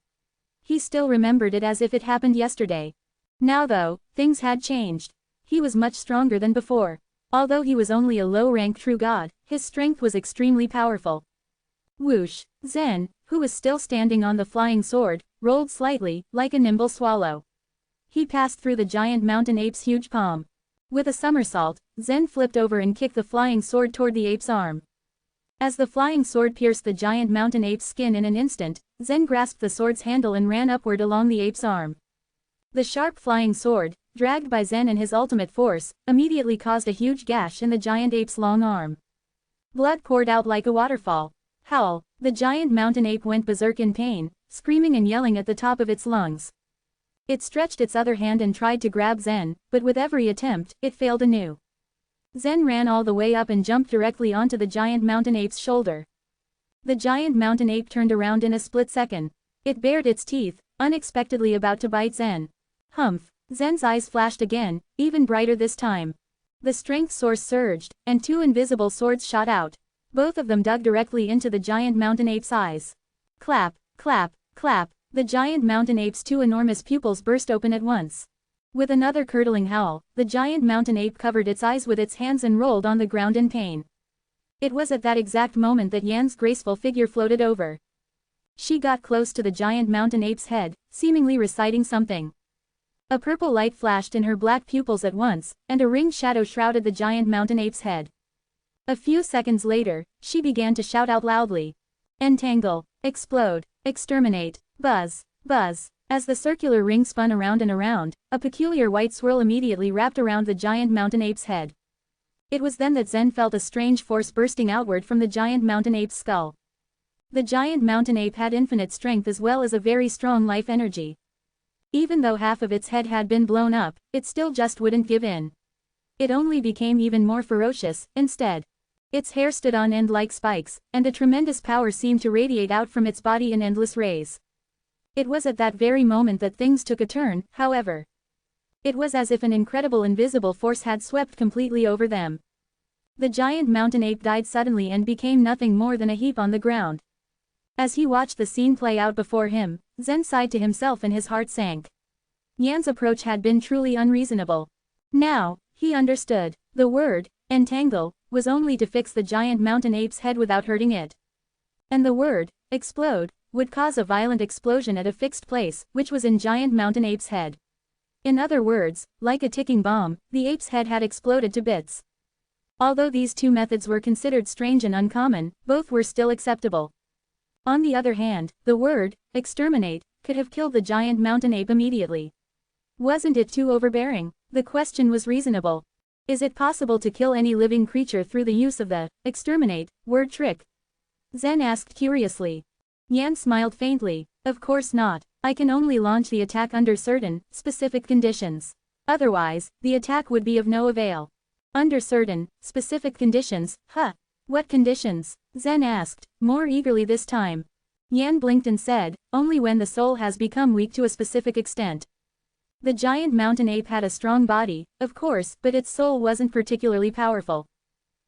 He still remembered it as if it happened yesterday. Now though, things had changed. He was much stronger than before. Although he was only a low-rank true god, His strength was extremely powerful. Whoosh! Zen, who was still standing on the flying sword, rolled slightly, like a nimble swallow. He passed through the giant mountain ape's huge palm. With a somersault, Zen flipped over and kicked the flying sword toward the ape's arm. As the flying sword pierced the giant mountain ape's skin in an instant, Zen grasped the sword's handle and ran upward along the ape's arm. The sharp flying sword, dragged by Zen and his ultimate force, immediately caused a huge gash in the giant ape's long arm. Blood poured out like a waterfall. Howl! The giant mountain ape went berserk in pain, screaming and yelling at the top of its lungs. It stretched its other hand and tried to grab Zen, but with every attempt, it failed anew. Zen ran all the way up and jumped directly onto the giant mountain ape's shoulder. The giant mountain ape turned around in a split second. It bared its teeth, unexpectedly about to bite Zen. Humph! Zen's eyes flashed again, even brighter this time. The strength source surged, and two invisible swords shot out. Both of them dug directly into the giant mountain ape's eyes. Clap, clap, clap, the giant mountain ape's two enormous pupils burst open at once. With another curdling howl, the giant mountain ape covered its eyes with its hands and rolled on the ground in pain. It was at that exact moment that Yan's graceful figure floated over. She got close to the giant mountain ape's head, seemingly reciting something. A purple light flashed in her black pupils at once, and a ringed shadow shrouded the giant mountain ape's head. A few seconds later, she began to shout out loudly. Entangle, explode, exterminate, buzz, buzz. As the circular ring spun around and around, a peculiar white swirl immediately wrapped around the giant mountain ape's head. It was then that Zen felt a strange force bursting outward from the giant mountain ape's skull. The giant mountain ape had infinite strength as well as a very strong life energy. Even though half of its head had been blown up, it still just wouldn't give in. It only became even more ferocious, instead. Its hair stood on end like spikes, and a tremendous power seemed to radiate out from its body in endless rays. It was at that very moment that things took a turn, however. It was as if an incredible invisible force had swept completely over them. The giant mountain ape died suddenly and became nothing more than a heap on the ground. As he watched the scene play out before him, Zen sighed to himself and his heart sank. Yan's approach had been truly unreasonable. Now, he understood. The word, entangle, was only to fix the giant mountain ape's head without hurting it. And the word, explode, would cause a violent explosion at a fixed place, which was in giant mountain ape's head. In other words, like a ticking bomb, the ape's head had exploded to bits. Although these two methods were considered strange and uncommon, both were still acceptable. On the other hand, the word, exterminate, could have killed the giant mountain ape immediately. Wasn't it too overbearing? The question was reasonable. Is it possible to kill any living creature through the use of the exterminate word trick? Zen asked curiously. Yan smiled faintly. Of course not. I can only launch the attack under certain, specific conditions. Otherwise, the attack would be of no avail. Under certain, specific conditions, huh? What conditions? Zen asked, more eagerly this time. Yan blinked and said, only when the soul has become weak to a specific extent. The giant mountain ape had a strong body, of course, but its soul wasn't particularly powerful.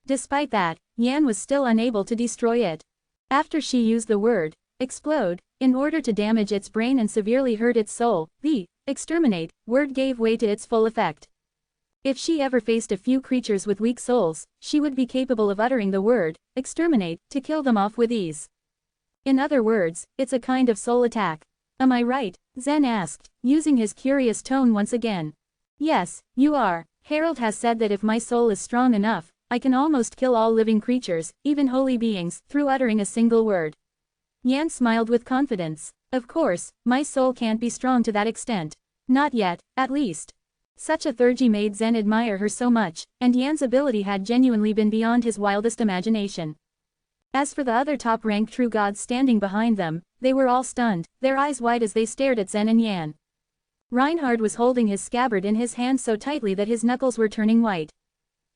Despite that, Yan was still unable to destroy it. After she used the word, explode, in order to damage its brain and severely hurt its soul, the exterminate word gave way to its full effect. If she ever faced a few creatures with weak souls, she would be capable of uttering the word, exterminate, to kill them off with ease. In other words, it's a kind of soul attack. Am I right? Zen asked, using his curious tone once again. Yes, you are. Harold has said that if my soul is strong enough, I can almost kill all living creatures, even holy beings, through uttering a single word. Yan smiled with confidence. Of course, my soul can't be strong to that extent. Not yet, at least. Such a theurgy made Zen admire her so much, and Yan's ability had genuinely been beyond his wildest imagination. As for the other top-ranked true gods standing behind them, they were all stunned, their eyes wide as they stared at Zen and Yan. Reinhard was holding his scabbard in his hand so tightly that his knuckles were turning white.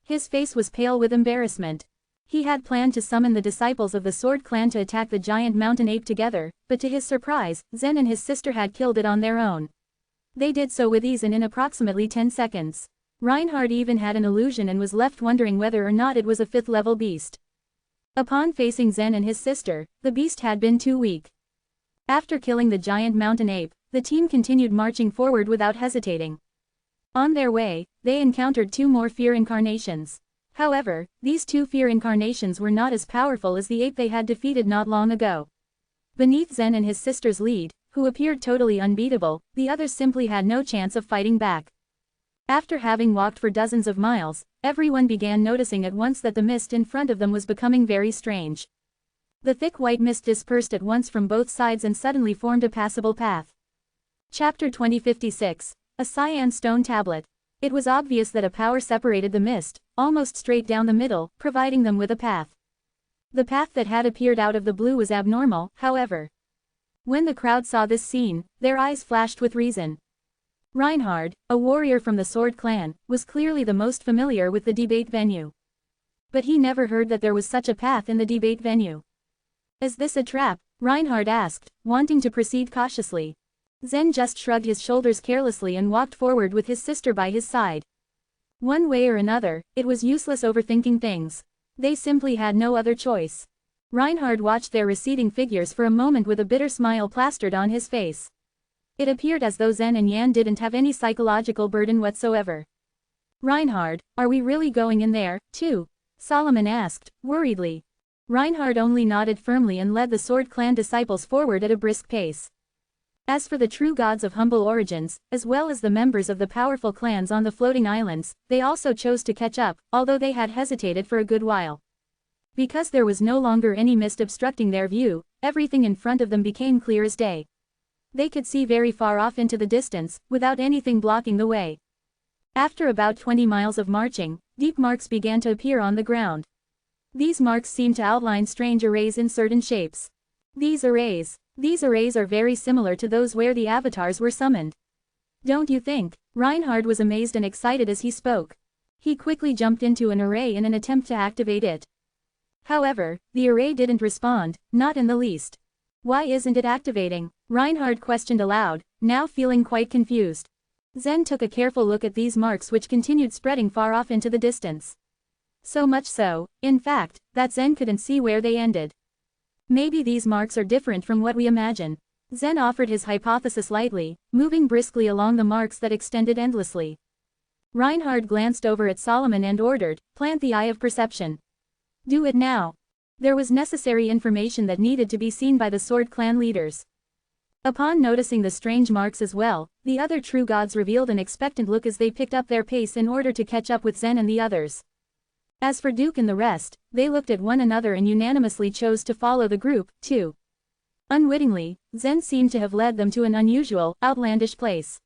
His face was pale with embarrassment. He had planned to summon the disciples of the Sword Clan to attack the giant mountain ape together, but to his surprise, Zen and his sister had killed it on their own. They did so with ease and in approximately 10 seconds. Reinhard even had an illusion and was left wondering whether or not it was a 5th-level beast. Upon facing Zen and his sister, the beast had been too weak. After killing the giant mountain ape, the team continued marching forward without hesitating. On their way, they encountered 2 more fear incarnations. However, these two fear incarnations were not as powerful as the ape they had defeated not long ago. Beneath Zen and his sister's lead, who appeared totally unbeatable, the others simply had no chance of fighting back. After having walked for dozens of miles, everyone began noticing at once that the mist in front of them was becoming very strange. The thick white mist dispersed at once from both sides and suddenly formed a passable path. Chapter 2056. A cyan stone tablet. It was obvious that a power separated the mist, almost straight down the middle, providing them with a path. The path that had appeared out of the blue was abnormal, however. When the crowd saw this scene, their eyes flashed with reason. Reinhard, a warrior from the Sword Clan, was clearly the most familiar with the debate venue. But he never heard that there was such a path in the debate venue. Is this a trap? Reinhard asked, wanting to proceed cautiously. Zen just shrugged his shoulders carelessly and walked forward with his sister by his side. One way or another, it was useless overthinking things. They simply had no other choice. Reinhard watched their receding figures for a moment with a bitter smile plastered on his face. It appeared as though Zen and Yan didn't have any psychological burden whatsoever. Reinhard, are we really going in there, too? Solomon asked, worriedly. Reinhard only nodded firmly and led the Sword Clan disciples forward at a brisk pace. As for the true gods of humble origins, as well as the members of the powerful clans on the floating islands, they also chose to catch up, although they had hesitated for a good while. Because there was no longer any mist obstructing their view, everything in front of them became clear as day. They could see very far off into the distance, without anything blocking the way. After about 20 miles of marching, deep marks began to appear on the ground. These marks seemed to outline strange arrays in certain shapes. These arrays are very similar to those where the avatars were summoned. Don't you think? Reinhard was amazed and excited as he spoke. He quickly jumped into an array in an attempt to activate it. However, the array didn't respond, not in the least. Why isn't it activating? Reinhard questioned aloud, now feeling quite confused. Zen took a careful look at these marks which continued spreading far off into the distance. So much so, in fact, that Zen couldn't see where they ended. Maybe these marks are different from what we imagine. Zen offered his hypothesis lightly, moving briskly along the marks that extended endlessly. Reinhard glanced over at Solomon and ordered, plant the eye of perception. Do it now. There was necessary information that needed to be seen by the Sword Clan leaders. Upon noticing the strange marks as well, the other true gods revealed an expectant look as they picked up their pace in order to catch up with Zen and the others. As for Duke and the rest, they looked at one another and unanimously chose to follow the group, too. Unwittingly, Zen seemed to have led them to an unusual, outlandish place.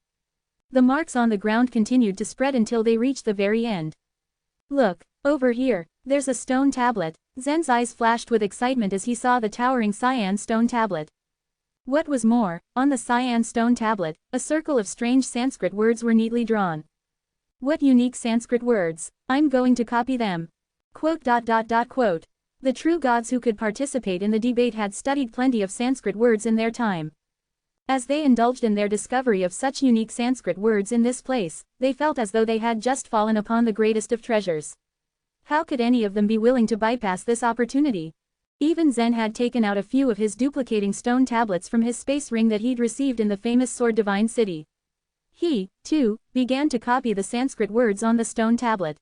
The marks on the ground continued to spread until they reached the very end. Look, over here, there's a stone tablet. Zen's eyes flashed with excitement as he saw the towering cyan stone tablet. What was more, on the cyan stone tablet, a circle of strange Sanskrit words were neatly drawn. What unique Sanskrit words, I'm going to copy them. Quote. The true gods who could participate in the debate had studied plenty of Sanskrit words in their time. As they indulged in their discovery of such unique Sanskrit words in this place, they felt as though they had just fallen upon the greatest of treasures. How could any of them be willing to bypass this opportunity? Even Zen had taken out a few of his duplicating stone tablets from his space ring that he'd received in the famous Sword Divine City. He, too, began to copy the Sanskrit words on the stone tablet.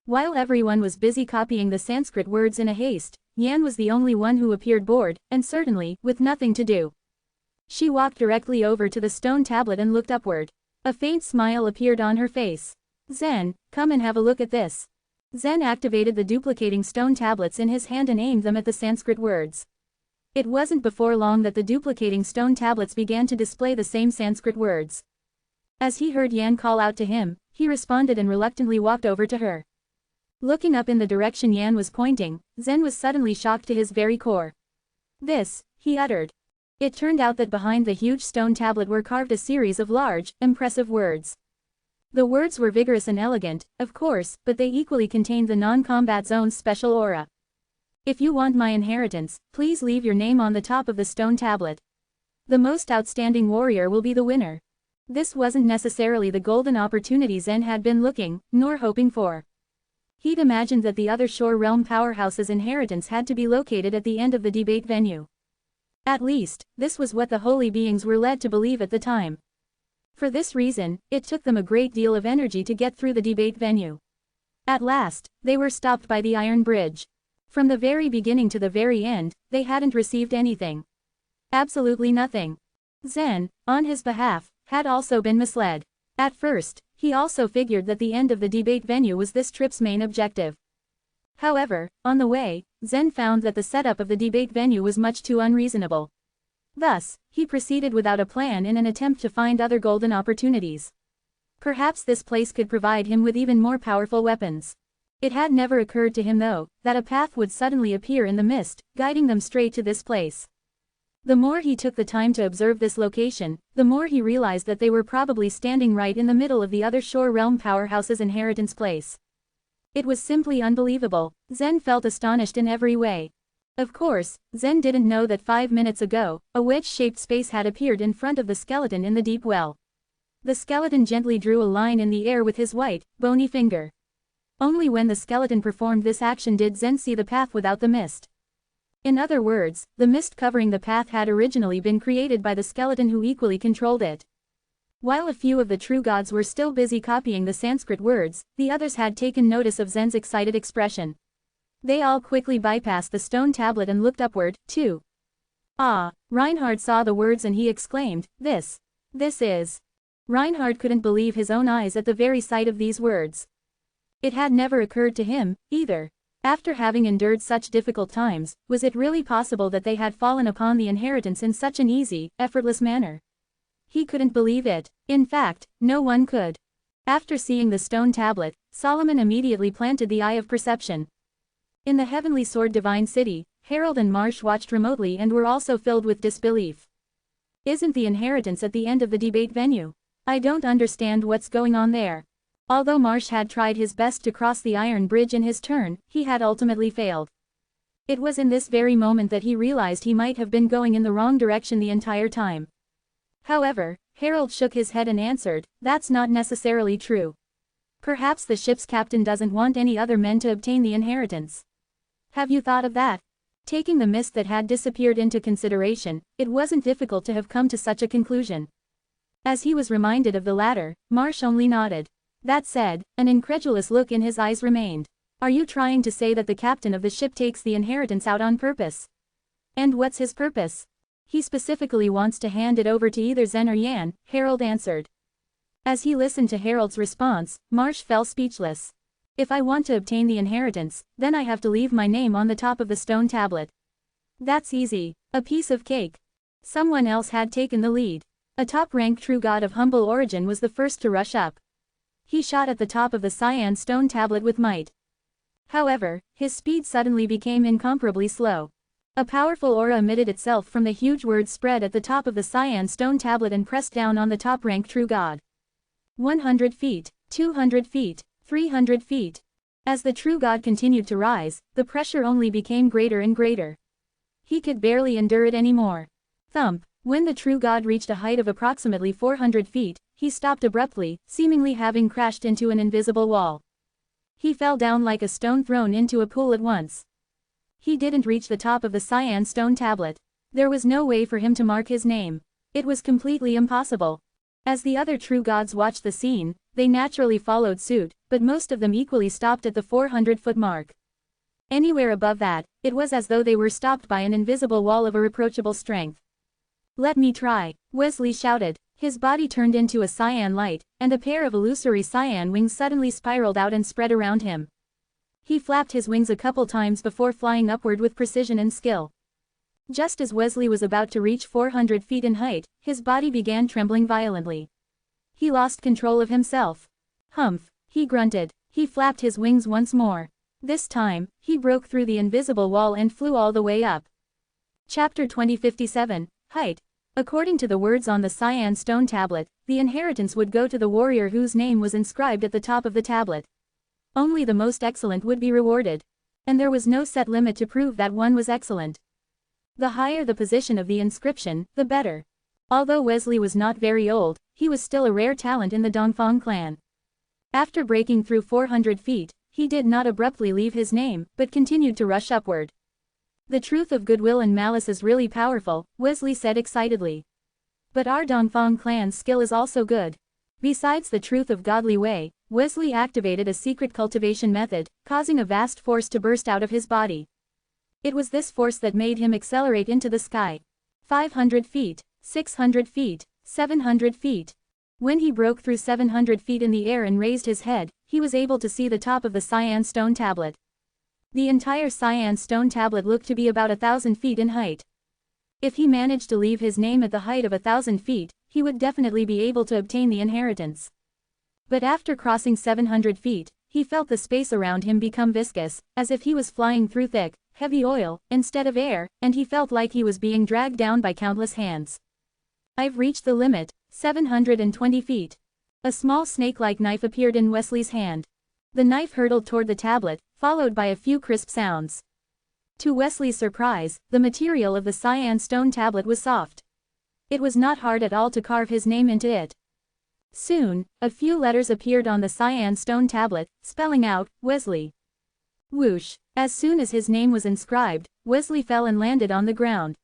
While everyone was busy copying the Sanskrit words in a haste, Yan was the only one who appeared bored, and certainly, with nothing to do. She walked directly over to the stone tablet and looked upward. A faint smile appeared on her face. Zen, come and have a look at this. Zen activated the duplicating stone tablets in his hand and aimed them at the Sanskrit words. It wasn't before long that the duplicating stone tablets began to display the same Sanskrit words. As he heard Yan call out to him, he responded and reluctantly walked over to her. Looking up in the direction Yan was pointing, Zen was suddenly shocked to his very core. This, he uttered. It turned out that behind the huge stone tablet were carved a series of large, impressive words. The words were vigorous and elegant, of course, but they equally contained the non-combat zone's special aura. If you want my inheritance, please leave your name on the top of the stone tablet. The most outstanding warrior will be the winner. This wasn't necessarily the golden opportunity Zen had been looking, nor hoping for. He'd imagined that the other Shore Realm powerhouse's inheritance had to be located at the end of the debate venue. At least, this was what the holy beings were led to believe at the time. For this reason, it took them a great deal of energy to get through the debate venue. At last, they were stopped by the iron bridge. From the very beginning to the very end, they hadn't received anything. Absolutely nothing. Zen, on his behalf, had also been misled. At first, he also figured that the end of the debate venue was this trip's main objective. However, on the way, Zen found that the setup of the debate venue was much too unreasonable. Thus, he proceeded without a plan in an attempt to find other golden opportunities. Perhaps this place could provide him with even more powerful weapons. It had never occurred to him though, that a path would suddenly appear in the mist, guiding them straight to this place. The more he took the time to observe this location, the more he realized that they were probably standing right in the middle of the other Shore Realm powerhouse's inheritance place. It was simply unbelievable. Zen felt astonished in every way. Of course, Zen didn't know that 5 minutes ago, a wedge-shaped space had appeared in front of the skeleton in the deep well. The skeleton gently drew a line in the air with his white, bony finger. Only when the skeleton performed this action did Zen see the path without the mist. In other words, the mist covering the path had originally been created by the skeleton who equally controlled it. While a few of the true gods were still busy copying the Sanskrit words, the others had taken notice of Zen's excited expression. They all quickly bypassed the stone tablet and looked upward, too. Ah, Reinhard saw the words and he exclaimed, this is. Reinhard couldn't believe his own eyes at the very sight of these words. It had never occurred to him, either. After having endured such difficult times, was it really possible that they had fallen upon the inheritance in such an easy, effortless manner? He couldn't believe it. In fact, no one could. After seeing the stone tablet, Solomon immediately planted the eye of perception. In the heavenly sword divine city, Harold and Marsh watched remotely and were also filled with disbelief. Isn't the inheritance at the end of the debate venue? I don't understand what's going on there. Although Marsh had tried his best to cross the iron bridge in his turn, he had ultimately failed. It was in this very moment that he realized he might have been going in the wrong direction the entire time. However, Harold shook his head and answered, that's not necessarily true. Perhaps the ship's captain doesn't want any other men to obtain the inheritance. Have you thought of that? Taking the mist that had disappeared into consideration, it wasn't difficult to have come to such a conclusion. As he was reminded of the latter, Marsh only nodded. That said, an incredulous look in his eyes remained. Are you trying to say that the captain of the ship takes the inheritance out on purpose? And what's his purpose? He specifically wants to hand it over to either Zen or Yan, Harold answered. As he listened to Harold's response, Marsh fell speechless. If I want to obtain the inheritance, then I have to leave my name on the top of the stone tablet. That's easy. A piece of cake. Someone else had taken the lead. A top-rank true god of humble origin was the first to rush up. He shot at the top of the cyan stone tablet with might. However, his speed suddenly became incomparably slow. A powerful aura emitted itself from the huge words spread at the top of the cyan stone tablet and pressed down on the top-rank true god. 100 feet, 200 feet, 300 feet. As the true god continued to rise, the pressure only became greater and greater. He could barely endure it anymore. Thump. When the true god reached a height of approximately 400 feet, he stopped abruptly, seemingly having crashed into an invisible wall. He fell down like a stone thrown into a pool at once. He didn't reach the top of the cyan stone tablet. There was no way for him to mark his name. It was completely impossible. As the other true gods watched the scene, they naturally followed suit, but most of them equally stopped at the 400-foot mark. Anywhere above that, it was as though they were stopped by an invisible wall of irreproachable strength. Let me try, Wesley shouted. His body turned into a cyan light, and a pair of illusory cyan wings suddenly spiraled out and spread around him. He flapped his wings a couple times before flying upward with precision and skill. Just as Wesley was about to reach 400 feet in height, his body began trembling violently. He lost control of himself. Humph, he grunted. He flapped his wings once more. This time, he broke through the invisible wall and flew all the way up. Chapter 2057, Height. According to the words on the cyan stone tablet, the inheritance would go to the warrior whose name was inscribed at the top of the tablet. Only the most excellent would be rewarded. And there was no set limit to prove that one was excellent. The higher the position of the inscription, the better. Although Wesley was not very old, he was still a rare talent in the Dongfang clan. After breaking through 400 feet, he did not abruptly leave his name, but continued to rush upward. The truth of goodwill and malice is really powerful, Wesley said excitedly. But our Dongfang clan's skill is also good. Besides the truth of godly way, Wesley activated a secret cultivation method, causing a vast force to burst out of his body. It was this force that made him accelerate into the sky. 500 feet, 600 feet, 700 feet. When he broke through 700 feet in the air and raised his head, he was able to see the top of the cyan stone tablet. The entire cyan stone tablet looked to be about 1,000 feet in height. If he managed to leave his name at the height of 1,000 feet, he would definitely be able to obtain the inheritance. But after crossing 700 feet, he felt the space around him become viscous, as if he was flying through thick, heavy oil, instead of air, and he felt like he was being dragged down by countless hands. I've reached the limit, 720 feet. A small snake-like knife appeared in Wesley's hand. The knife hurtled toward the tablet, followed by a few crisp sounds. To Wesley's surprise, the material of the cyan stone tablet was soft. It was not hard at all to carve his name into it. Soon, a few letters appeared on the cyan stone tablet, spelling out, Wesley. Whoosh! As soon as his name was inscribed, Wesley fell and landed on the ground.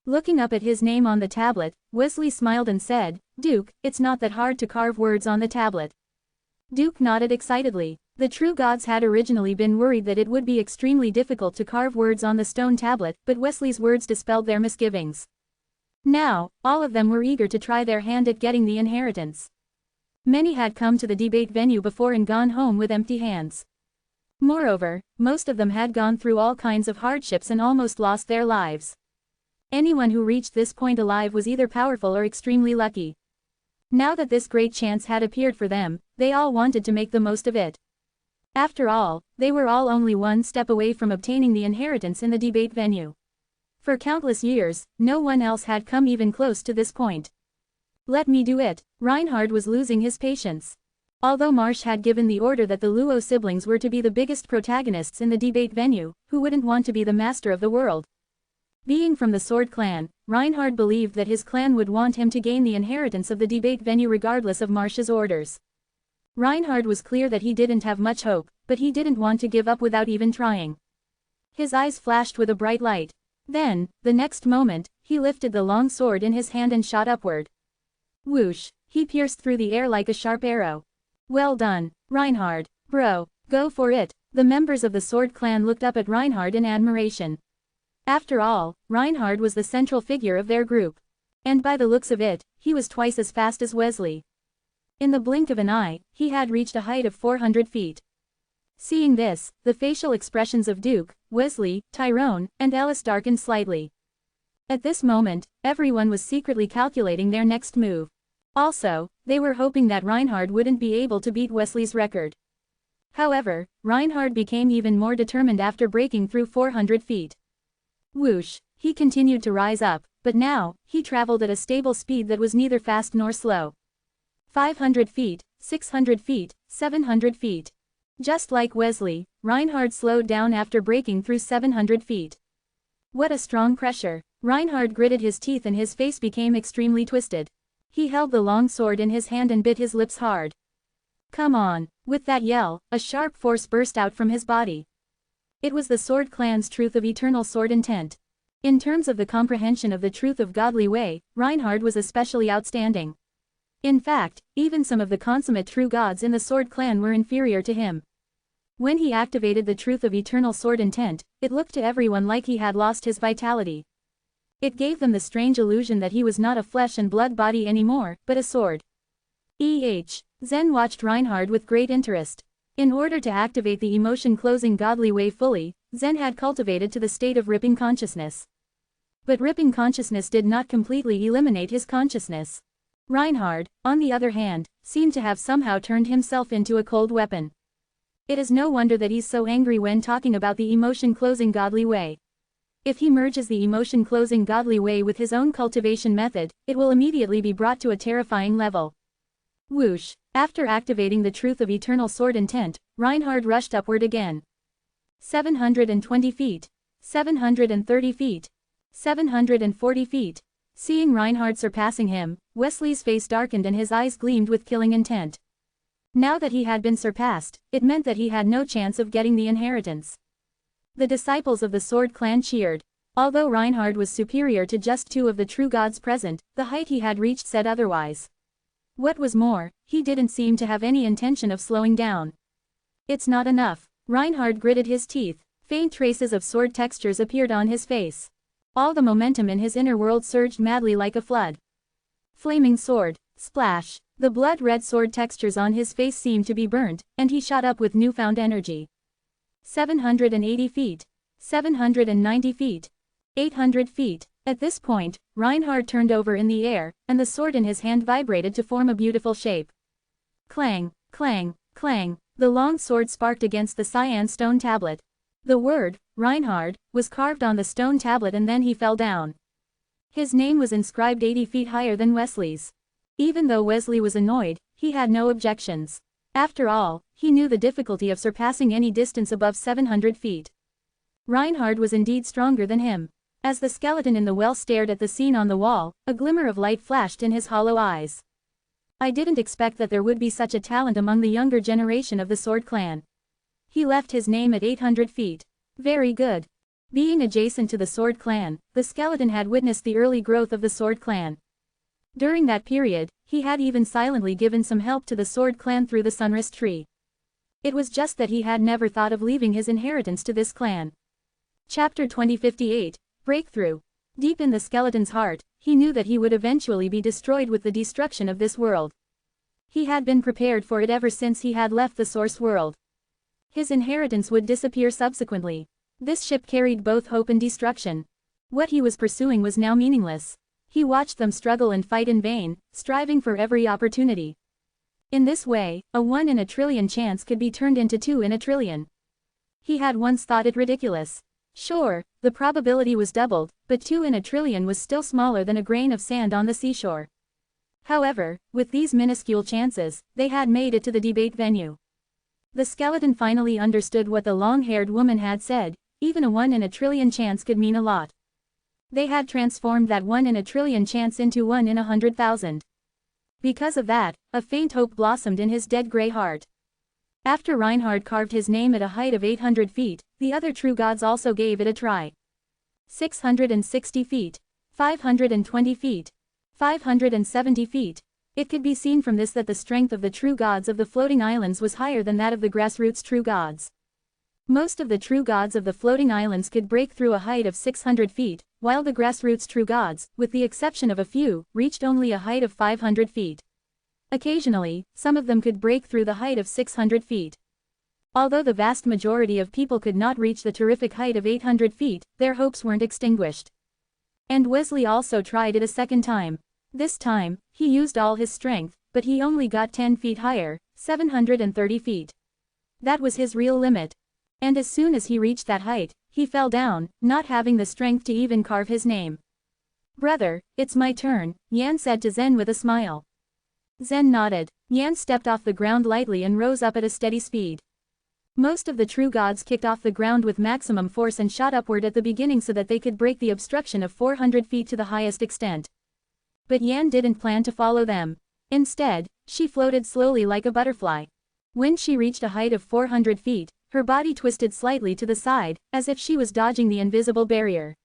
Looking up at his name on the tablet, Wesley smiled and said, Duke, it's not that hard to carve words on the tablet. Duke nodded excitedly. The true gods had originally been worried that it would be extremely difficult to carve words on the stone tablet, but Wesley's words dispelled their misgivings. Now, all of them were eager to try their hand at getting the inheritance. Many had come to the debate venue before and gone home with empty hands. Moreover, most of them had gone through all kinds of hardships and almost lost their lives. Anyone who reached this point alive was either powerful or extremely lucky. Now that this great chance had appeared for them, they all wanted to make the most of it. After all, they were all only one step away from obtaining the inheritance in the debate venue. For countless years, no one else had come even close to this point. Let me do it. Reinhard was losing his patience. Although Marsh had given the order that the Luo siblings were to be the biggest protagonists in the debate venue, who wouldn't want to be the master of the world? Being from the Sword clan, Reinhard believed that his clan would want him to gain the inheritance of the debate venue regardless of Marsh's orders. Reinhard was clear that he didn't have much hope, but he didn't want to give up without even trying. His eyes flashed with a bright light. Then, the next moment, he lifted the long sword in his hand and shot upward. Whoosh! He pierced through the air like a sharp arrow. Well done, Reinhard. Bro, go for it. The members of the Sword clan looked up at Reinhard in admiration. After all, Reinhard was the central figure of their group. And by the looks of it, he was twice as fast as Wesley. In the blink of an eye, he had reached a height of 400 feet. Seeing this, the facial expressions of Duke, Wesley, Tyrone, and Ellis darkened slightly. At this moment, everyone was secretly calculating their next move. Also, they were hoping that Reinhard wouldn't be able to beat Wesley's record. However, Reinhard became even more determined after breaking through 400 feet. Whoosh! He continued to rise up, but now, he traveled at a stable speed that was neither fast nor slow. 500 feet, 600 feet, 700 feet. Just like Wesley, Reinhard slowed down after breaking through 700 feet. What a strong pressure! Reinhard gritted his teeth and his face became extremely twisted. He held the long sword in his hand and bit his lips hard. Come on! With that yell, a sharp force burst out from his body. It was the Sword clan's truth of eternal sword intent. In terms of the comprehension of the truth of godly way, Reinhard was especially outstanding. In fact, even some of the consummate true gods in the Sword clan were inferior to him. When he activated the truth of eternal sword intent, it looked to everyone like he had lost his vitality. It gave them the strange illusion that he was not a flesh and blood body anymore, but a sword. Zen watched Reinhard with great interest. In order to activate the emotion-closing godly way fully, Zen had cultivated to the state of ripping consciousness. But ripping consciousness did not completely eliminate his consciousness. Reinhard, on the other hand, seemed to have somehow turned himself into a cold weapon. It is no wonder that he's so angry when talking about the emotion-closing godly way. If he merges the emotion-closing godly way with his own cultivation method, it will immediately be brought to a terrifying level. Whoosh! After activating the truth of eternal sword intent, Reinhard rushed upward again. 720 feet. 730 feet. 740 feet. Seeing Reinhard surpassing him, Wesley's face darkened and his eyes gleamed with killing intent. Now that he had been surpassed, it meant that he had no chance of getting the inheritance. The disciples of the Sword clan cheered. Although Reinhard was superior to just two of the true gods present, the height he had reached said otherwise. What was more, he didn't seem to have any intention of slowing down. It's not enough. Reinhard gritted his teeth. Faint traces of sword textures appeared on his face. All the momentum in his inner world surged madly like a flood. Flaming sword. Splash. The blood-red sword textures on his face seemed to be burnt, and he shot up with newfound energy. 780 feet. 790 feet. 800 feet. At this point, Reinhard turned over in the air, and the sword in his hand vibrated to form a beautiful shape. Clang, clang, clang. The long sword sparked against the cyan stone tablet. The word, Reinhard, was carved on the stone tablet and then he fell down. His name was inscribed 80 feet higher than Wesley's. Even though Wesley was annoyed, he had no objections. After all, he knew the difficulty of surpassing any distance above 700 feet. Reinhard was indeed stronger than him. As the skeleton in the well stared at the scene on the wall, a glimmer of light flashed in his hollow eyes. I didn't expect that there would be such a talent among the younger generation of the Sword Clan. He left his name at 800 feet. Very good. Being adjacent to the Sword Clan, the skeleton had witnessed the early growth of the Sword Clan. During that period, he had even silently given some help to the Sword Clan through the Sunrise Tree. It was just that he had never thought of leaving his inheritance to this clan. Chapter 2058, Breakthrough. Deep in the skeleton's heart, he knew that he would eventually be destroyed with the destruction of this world. He had been prepared for it ever since he had left the Source World. His inheritance would disappear subsequently. This ship carried both hope and destruction. What he was pursuing was now meaningless. He watched them struggle and fight in vain, striving for every opportunity. In this way, a 1 in a trillion chance could be turned into 2 in a trillion. He had once thought it ridiculous. Sure, the probability was doubled, but 2 in a trillion was still smaller than a grain of sand on the seashore. However, with these minuscule chances, they had made it to the debate venue. The skeleton finally understood what the long-haired woman had said. Even a 1 in a trillion chance could mean a lot. They had transformed that 1 in a trillion chance into 1 in 100,000. Because of that, a faint hope blossomed in his dead gray heart. After Reinhard carved his name at a height of 800 feet, the other true gods also gave it a try. 660 feet. 520 feet. 570 feet. It could be seen from this that the strength of the true gods of the floating islands was higher than that of the grassroots true gods. Most of the true gods of the floating islands could break through a height of 600 feet, while the grassroots true gods, with the exception of a few, reached only a height of 500 feet. Occasionally, some of them could break through the height of 600 feet. Although the vast majority of people could not reach the terrific height of 800 feet, their hopes weren't extinguished. And Wesley also tried it a second time. This time, he used all his strength, but he only got 10 feet higher, 730 feet. That was his real limit. And as soon as he reached that height, he fell down, not having the strength to even carve his name. "Brother, it's my turn," Yan said to Zen with a smile. Zen nodded. Yan stepped off the ground lightly and rose up at a steady speed. Most of the true gods kicked off the ground with maximum force and shot upward at the beginning so that they could break the obstruction of 400 feet to the highest extent. But Yan didn't plan to follow them. Instead, she floated slowly like a butterfly. When she reached a height of 400 feet, her body twisted slightly to the side, as if she was dodging the invisible barrier.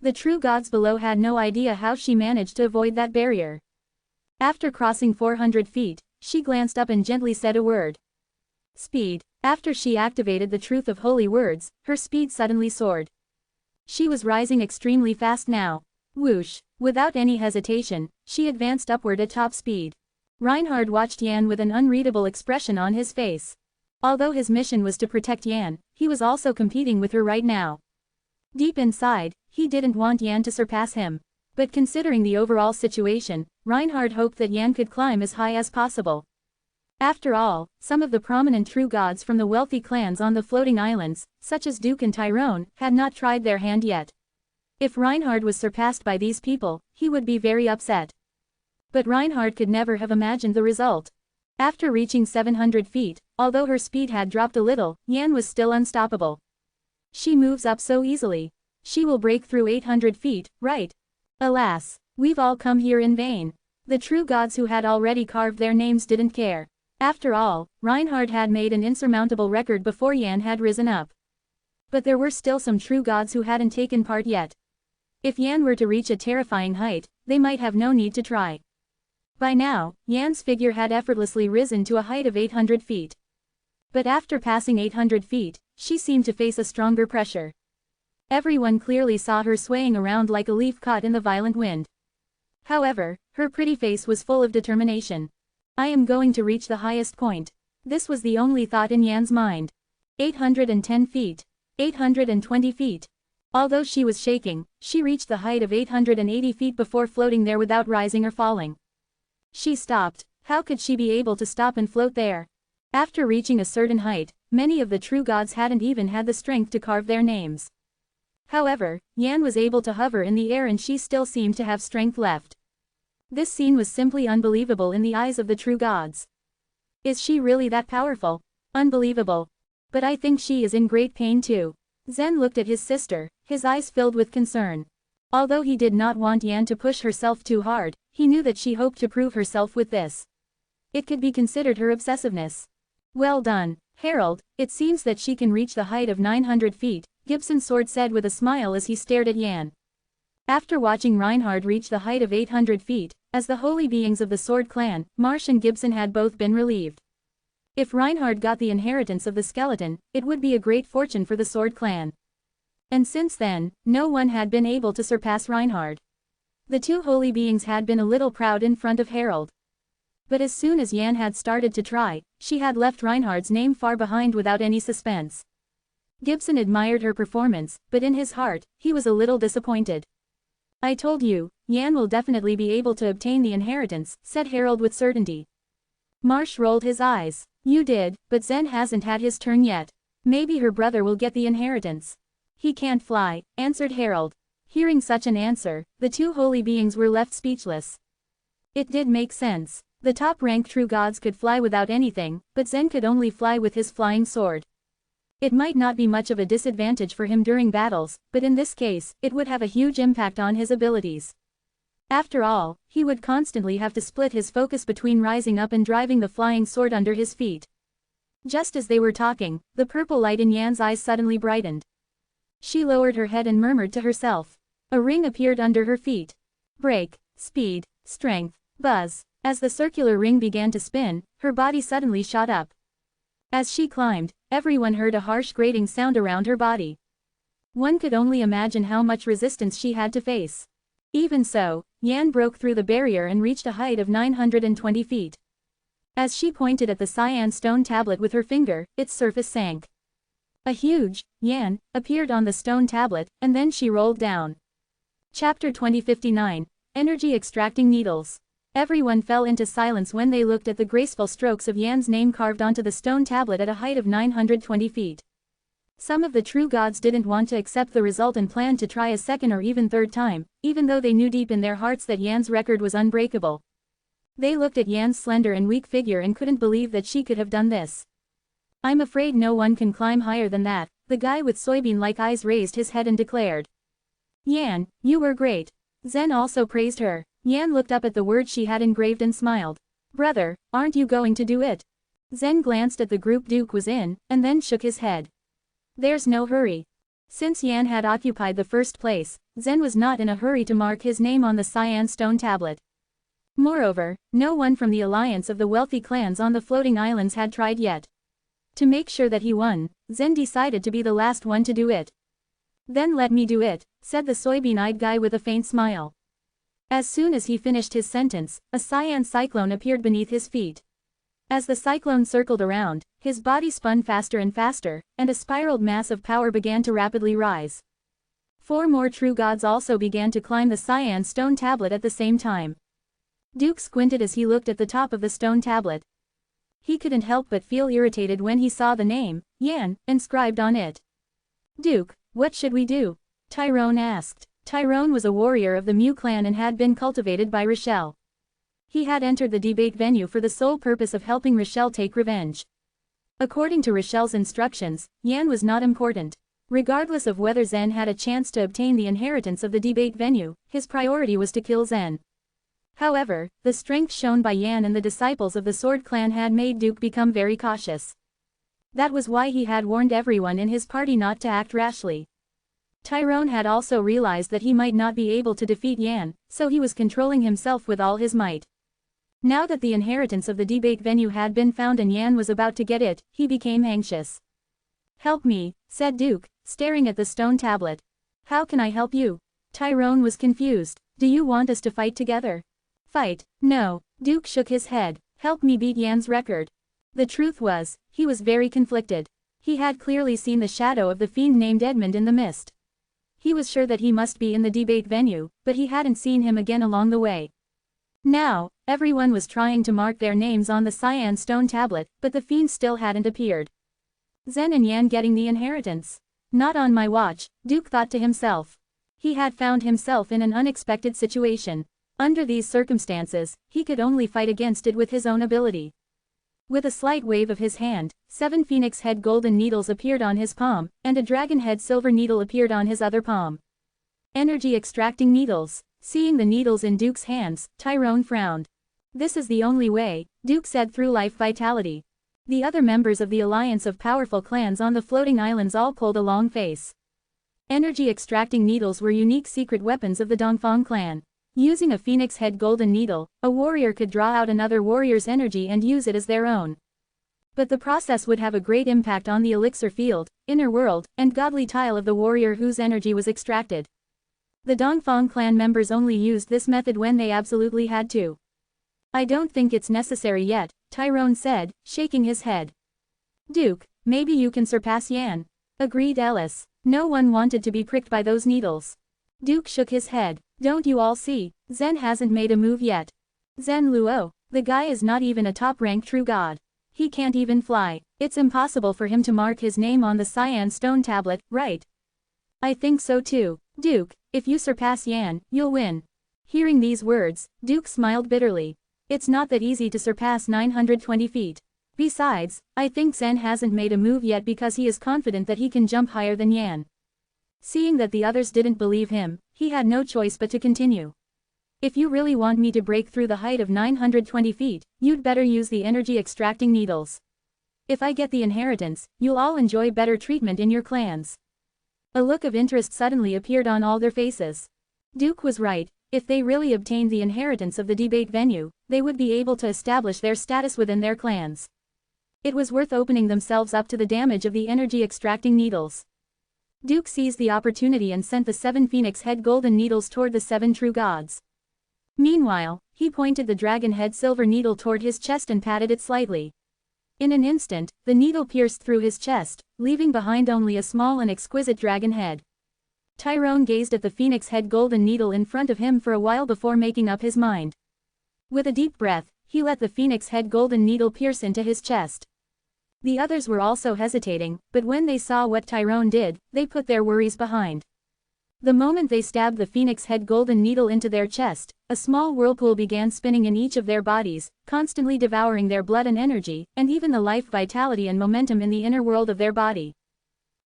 The true gods below had no idea how she managed to avoid that barrier. After crossing 400 feet, she glanced up and gently said a word. Speed. After she activated the truth of holy words, her speed suddenly soared. She was rising extremely fast now. Whoosh. Without any hesitation, she advanced upward at top speed. Reinhard watched Yan with an unreadable expression on his face. Although his mission was to protect Yan, he was also competing with her right now. Deep inside, he didn't want Yan to surpass him. But considering the overall situation, Reinhard hoped that Yan could climb as high as possible. After all, some of the prominent true gods from the wealthy clans on the floating islands, such as Duke and Tyrone, had not tried their hand yet. If Reinhard was surpassed by these people, he would be very upset. But Reinhard could never have imagined the result. After reaching 700 feet, although her speed had dropped a little, Yan was still unstoppable. She moves up so easily. She will break through 800 feet, right? Alas, we've all come here in vain. The true gods who had already carved their names didn't care. After all, Reinhard had made an insurmountable record before Yan had risen up. But there were still some true gods who hadn't taken part yet. If Yan were to reach a terrifying height, they might have no need to try. By now, Yan's figure had effortlessly risen to a height of 800 feet. But after passing 800 feet, she seemed to face a stronger pressure. Everyone clearly saw her swaying around like a leaf caught in the violent wind. However, her pretty face was full of determination. I am going to reach the highest point. This was the only thought in Yan's mind. 810 feet. 820 feet. Although she was shaking, she reached the height of 880 feet before floating there without rising or falling. She stopped. How could she be able to stop and float there? After reaching a certain height, many of the true gods hadn't even had the strength to carve their names. However, Yan was able to hover in the air and she still seemed to have strength left. This scene was simply unbelievable in the eyes of the true gods. Is she really that powerful? Unbelievable. But I think she is in great pain too. Zen looked at his sister, his eyes filled with concern. Although he did not want Yan to push herself too hard, he knew that she hoped to prove herself with this. It could be considered her obsessiveness. Well done, Harold, it seems that she can reach the height of 900 feet, Gibson's sword said with a smile as he stared at Yan. After watching Reinhard reach the height of 800 feet, as the holy beings of the Sword Clan, Marsh and Gibson had both been relieved. If Reinhard got the inheritance of the skeleton, it would be a great fortune for the Sword Clan. And since then, no one had been able to surpass Reinhard. The two holy beings had been a little proud in front of Harold. But as soon as Yan had started to try, she had left Reinhard's name far behind without any suspense. Gibson admired her performance, but in his heart, he was a little disappointed. I told you, Yan will definitely be able to obtain the inheritance, said Harold with certainty. Marsh rolled his eyes. You did, but Zen hasn't had his turn yet. Maybe her brother will get the inheritance. He can't fly, answered Harold. Hearing such an answer, the two holy beings were left speechless. It did make sense. The top-ranked true gods could fly without anything, but Zen could only fly with his flying sword. It might not be much of a disadvantage for him during battles, but in this case, it would have a huge impact on his abilities. After all, he would constantly have to split his focus between rising up and driving the flying sword under his feet. Just as they were talking, the purple light in Yan's eyes suddenly brightened. She lowered her head and murmured to herself. A ring appeared under her feet. Break, speed, strength, buzz. As the circular ring began to spin, her body suddenly shot up. As she climbed, everyone heard a harsh grating sound around her body. One could only imagine how much resistance she had to face. Even so, Yan broke through the barrier and reached a height of 920 feet. As she pointed at the cyan stone tablet with her finger, its surface sank. A huge, Yan, appeared on the stone tablet, and then she rolled down. Chapter 2059, Energy Extracting Needles. Everyone fell into silence when they looked at the graceful strokes of Yan's name carved onto the stone tablet at a height of 920 feet. Some of the true gods didn't want to accept the result and planned to try a second or even third time, even though they knew deep in their hearts that Yan's record was unbreakable. They looked at Yan's slender and weak figure and couldn't believe that she could have done this. I'm afraid no one can climb higher than that, the guy with soybean-like eyes raised his head and declared. Yan, you were great. Zen also praised her. Yan looked up at the words she had engraved and smiled. Brother, aren't you going to do it? Zen glanced at the group Duke was in, and then shook his head. There's no hurry. Since Yan had occupied the first place, Zen was not in a hurry to mark his name on the cyan stone tablet. Moreover, no one from the alliance of the wealthy clans on the floating islands had tried yet. To make sure that he won, Zen decided to be the last one to do it. Then let me do it, said the soybean-eyed guy with a faint smile. As soon as he finished his sentence, a cyan cyclone appeared beneath his feet. As the cyclone circled around, his body spun faster and faster, and a spiraled mass of power began to rapidly rise. 4 more true gods also began to climb the cyan stone tablet at the same time. Duke squinted as he looked at the top of the stone tablet. He couldn't help but feel irritated when he saw the name, Yan, inscribed on it. Duke, what should we do? Tyrone asked. Tyrone was a warrior of the Mew clan and had been cultivated by Rochelle. He had entered the debate venue for the sole purpose of helping Rochelle take revenge. According to Rochelle's instructions, Yan was not important. Regardless of whether Zen had a chance to obtain the inheritance of the debate venue, his priority was to kill Zen. However, the strength shown by Yan and the disciples of the Sword Clan had made Duke become very cautious. That was why he had warned everyone in his party not to act rashly. Tyrone had also realized that he might not be able to defeat Yan, so he was controlling himself with all his might. Now that the inheritance of the debate venue had been found and Yan was about to get it, he became anxious. "Help me," said Duke, staring at the stone tablet. "How can I help you?" Tyrone was confused. "Do you want us to fight together?" "Fight? No." Duke shook his head. "Help me beat Yan's record." The truth was, he was very conflicted. He had clearly seen the shadow of the fiend named Edmund in the mist. He was sure that he must be in the debate venue, but he hadn't seen him again along the way. Now, everyone was trying to mark their names on the cyan stone tablet, but the fiend still hadn't appeared. Zen and Yan getting the inheritance. Not on my watch, Duke thought to himself. He had found himself in an unexpected situation. Under these circumstances, he could only fight against it with his own ability. With a slight wave of his hand, 7 phoenix head golden needles appeared on his palm, and a dragon head silver needle appeared on his other palm. Energy extracting needles. Seeing the needles in Duke's hands, Tyrone frowned. "This is the only way," Duke said through life vitality. The other members of the alliance of powerful clans on the floating islands all pulled a long face. Energy extracting needles were unique secret weapons of the Dongfang clan. Using a phoenix head golden needle, a warrior could draw out another warrior's energy and use it as their own. But the process would have a great impact on the elixir field, inner world, and godly tile of the warrior whose energy was extracted. The Dongfang clan members only used this method when they absolutely had to. "I don't think it's necessary yet," Tyrone said, shaking his head. "Duke, maybe you can surpass Yan," agreed Ellis. No one wanted to be pricked by those needles. Duke shook his head. "Don't you all see, Zen hasn't made a move yet. Zen Luo, the guy is not even a top-ranked true god. He can't even fly. It's impossible for him to mark his name on the cyan stone tablet, right?" "I think so too. Duke, if you surpass Yan, you'll win." Hearing these words, Duke smiled bitterly. "It's not that easy to surpass 920 feet. Besides, I think Zen hasn't made a move yet because he is confident that he can jump higher than Yan." Seeing that the others didn't believe him, he had no choice but to continue. "If you really want me to break through the height of 920 feet, you'd better use the energy extracting needles. If I get the inheritance, you'll all enjoy better treatment in your clans." A look of interest suddenly appeared on all their faces. Duke was right. If they really obtained the inheritance of the debate venue, they would be able to establish their status within their clans. It was worth opening themselves up to the damage of the energy extracting needles. Duke seized the opportunity and sent the 7 phoenix head golden needles toward the 7 true gods. Meanwhile, he pointed the dragon head silver needle toward his chest and patted it slightly. In an instant, the needle pierced through his chest, leaving behind only a small and exquisite dragon head. Tyrone gazed at the phoenix head golden needle in front of him for a while before making up his mind. With a deep breath, he let the phoenix head golden needle pierce into his chest. The others were also hesitating, but when they saw what Tyrone did, they put their worries behind. The moment they stabbed the phoenix head golden needle into their chest, a small whirlpool began spinning in each of their bodies, constantly devouring their blood and energy, and even the life vitality and momentum in the inner world of their body.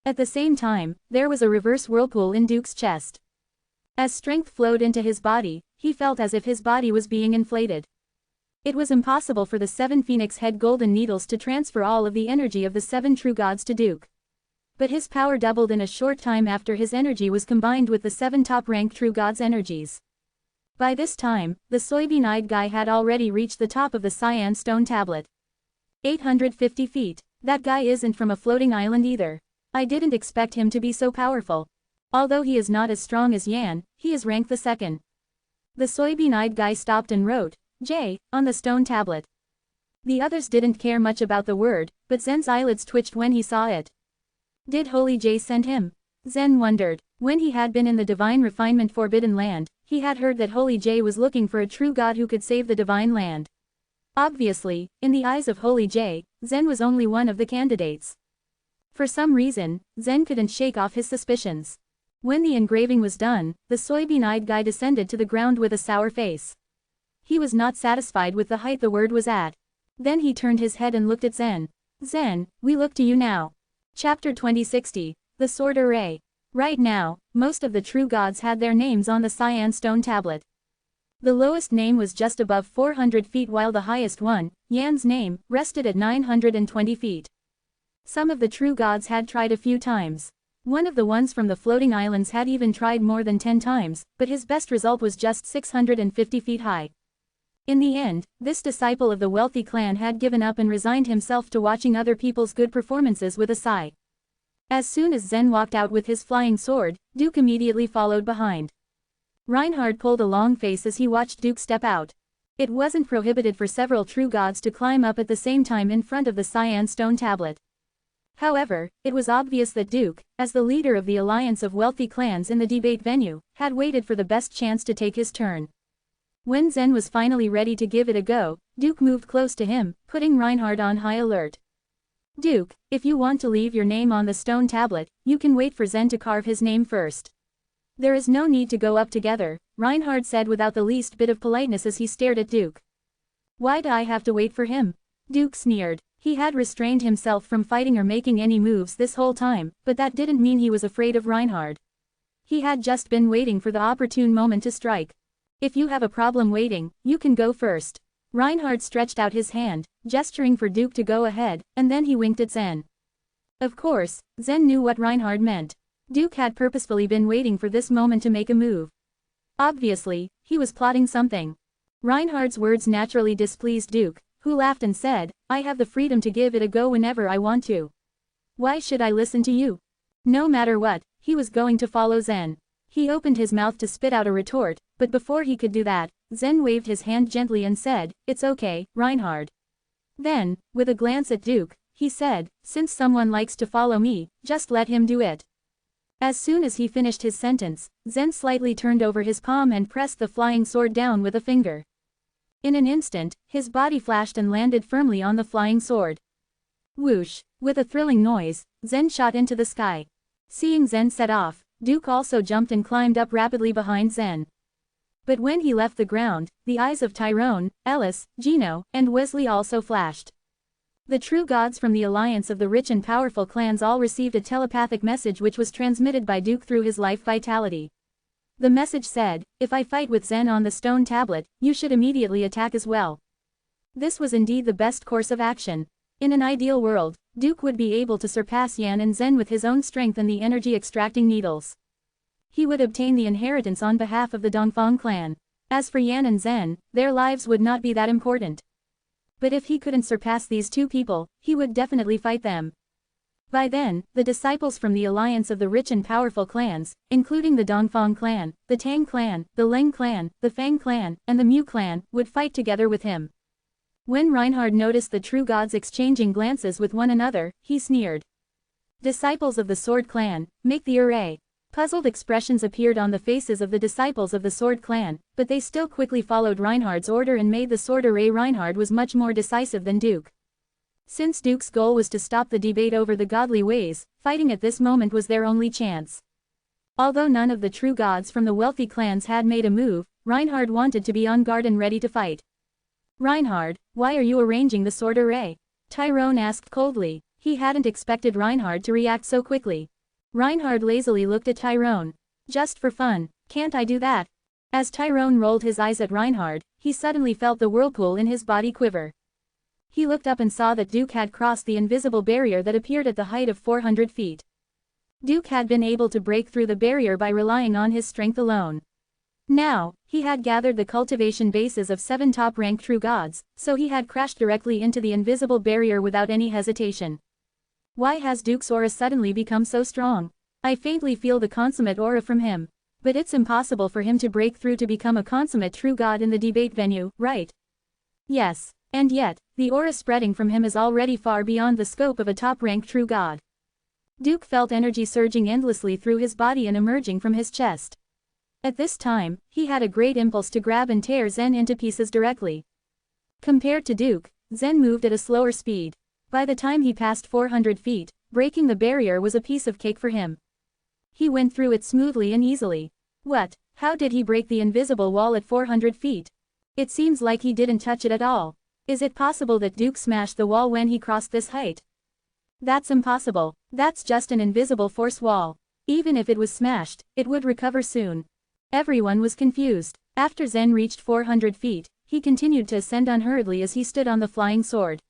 At the same time, there was a reverse whirlpool in Duke's chest. As strength flowed into his body, he felt as if his body was being inflated. It was impossible for the 7 phoenix head golden needles to transfer all of the energy of the 7 true gods to Duke. But his power doubled in a short time after his energy was combined with the 7 top-ranked true gods' energies. By this time, the soybean-eyed guy had already reached the top of the cyan stone tablet. 850 feet. That guy isn't from a floating island either. I didn't expect him to be so powerful. Although he is not as strong as Yan, he is ranked the 2nd. The soybean-eyed guy stopped and wrote, J, on the stone tablet. The others didn't care much about the word, but Zen's eyelids twitched when he saw it. Did Holy J send him? Zen wondered. When he had been in the Divine Refinement Forbidden Land, he had heard that Holy J was looking for a true god who could save the Divine Land. Obviously, in the eyes of Holy J, Zen was only one of the candidates. For some reason, Zen couldn't shake off his suspicions. When the engraving was done, the soybean-eyed guy descended to the ground with a sour face. He was not satisfied with the height the word was at. Then he turned his head and looked at Zen. Zen, we look to you now. Chapter 2060, The Sword Array. Right now, most of the true gods had their names on the cyan stone tablet. The lowest name was just above 400 feet while the highest one, Yan's name, rested at 920 feet. Some of the true gods had tried a few times. One of the ones from the floating islands had even tried more than 10 times, but his best result was just 650 feet high. In the end, this disciple of the wealthy clan had given up and resigned himself to watching other people's good performances with a sigh. As soon as Zen walked out with his flying sword, Duke immediately followed behind. Reinhard pulled a long face as he watched Duke step out. It wasn't prohibited for several true gods to climb up at the same time in front of the cyan stone tablet. However, it was obvious that Duke, as the leader of the alliance of wealthy clans in the debate venue, had waited for the best chance to take his turn. When Zen was finally ready to give it a go, Duke moved close to him, putting Reinhard on high alert. Duke, if you want to leave your name on the stone tablet, you can wait for Zen to carve his name first. There is no need to go up together, Reinhard said without the least bit of politeness as he stared at Duke. Why do I have to wait for him? Duke sneered. He had restrained himself from fighting or making any moves this whole time, but that didn't mean he was afraid of Reinhard. He had just been waiting for the opportune moment to strike. If you have a problem waiting, you can go first. Reinhard stretched out his hand, gesturing for Duke to go ahead, and then he winked at Zen. Of course, Zen knew what Reinhard meant. Duke had purposefully been waiting for this moment to make a move. Obviously, he was plotting something. Reinhard's words naturally displeased Duke, who laughed and said, I have the freedom to give it a go whenever I want to. Why should I listen to you? No matter what, he was going to follow Zen. He opened his mouth to spit out a retort, but before he could do that, Zen waved his hand gently and said, It's okay, Reinhard. Then, with a glance at Duke, he said, Since someone likes to follow me, just let him do it. As soon as he finished his sentence, Zen slightly turned over his palm and pressed the flying sword down with a finger. In an instant, his body flashed and landed firmly on the flying sword. Whoosh! With a thrilling noise, Zen shot into the sky. Seeing Zen set off, Duke also jumped and climbed up rapidly behind Zen. But when he left the ground, the eyes of Tyrone, Ellis, Gino, and Wesley also flashed. The true gods from the alliance of the rich and powerful clans all received a telepathic message which was transmitted by Duke through his life vitality. The message said, If I fight with Zen on the stone tablet, you should immediately attack as well. This was indeed the best course of action. In an ideal world, Duke would be able to surpass Yan and Zen with his own strength and the energy-extracting needles. He would obtain the inheritance on behalf of the Dongfang clan. As for Yan and Zen, their lives would not be that important. But if he couldn't surpass these two people, he would definitely fight them. By then, the disciples from the alliance of the rich and powerful clans, including the Dongfang clan, the Tang clan, the Leng clan, the Fang clan, and the Mu clan, would fight together with him. When Reinhard noticed the true gods exchanging glances with one another, he sneered. Disciples of the Sword Clan, make the array. Puzzled expressions appeared on the faces of the disciples of the Sword Clan, but they still quickly followed Reinhard's order and made the sword array. Reinhard was much more decisive than Duke. Since Duke's goal was to stop the debate over the godly ways, fighting at this moment was their only chance. Although none of the true gods from the wealthy clans had made a move, Reinhard wanted to be on guard and ready to fight. Reinhard, why are you arranging the sword array? Tyrone asked coldly. He hadn't expected Reinhard to react so quickly. Reinhard lazily looked at Tyrone. Just for fun, can't I do that? As Tyrone rolled his eyes at Reinhard, he suddenly felt the whirlpool in his body quiver. He looked up and saw that Duke had crossed the invisible barrier that appeared at the height of 400 feet. Duke had been able to break through the barrier by relying on his strength alone. Now, he had gathered the cultivation bases of 7 top-ranked true gods, so he had crashed directly into the invisible barrier without any hesitation. Why has Duke's aura suddenly become so strong? I faintly feel the consummate aura from him. But it's impossible for him to break through to become a consummate true god in the debate venue, right? Yes, and yet, the aura spreading from him is already far beyond the scope of a top-ranked true god. Duke felt energy surging endlessly through his body and emerging from his chest. At this time, he had a great impulse to grab and tear Zen into pieces directly. Compared to Duke, Zen moved at a slower speed. By the time he passed 400 feet, breaking the barrier was a piece of cake for him. He went through it smoothly and easily. What? How did he break the invisible wall at 400 feet? It seems like he didn't touch it at all. Is it possible that Duke smashed the wall when he crossed this height? That's impossible. That's just an invisible force wall. Even if it was smashed, it would recover soon. Everyone was confused. After Zen reached 400 feet, he continued to ascend unhurriedly as he stood on the flying sword.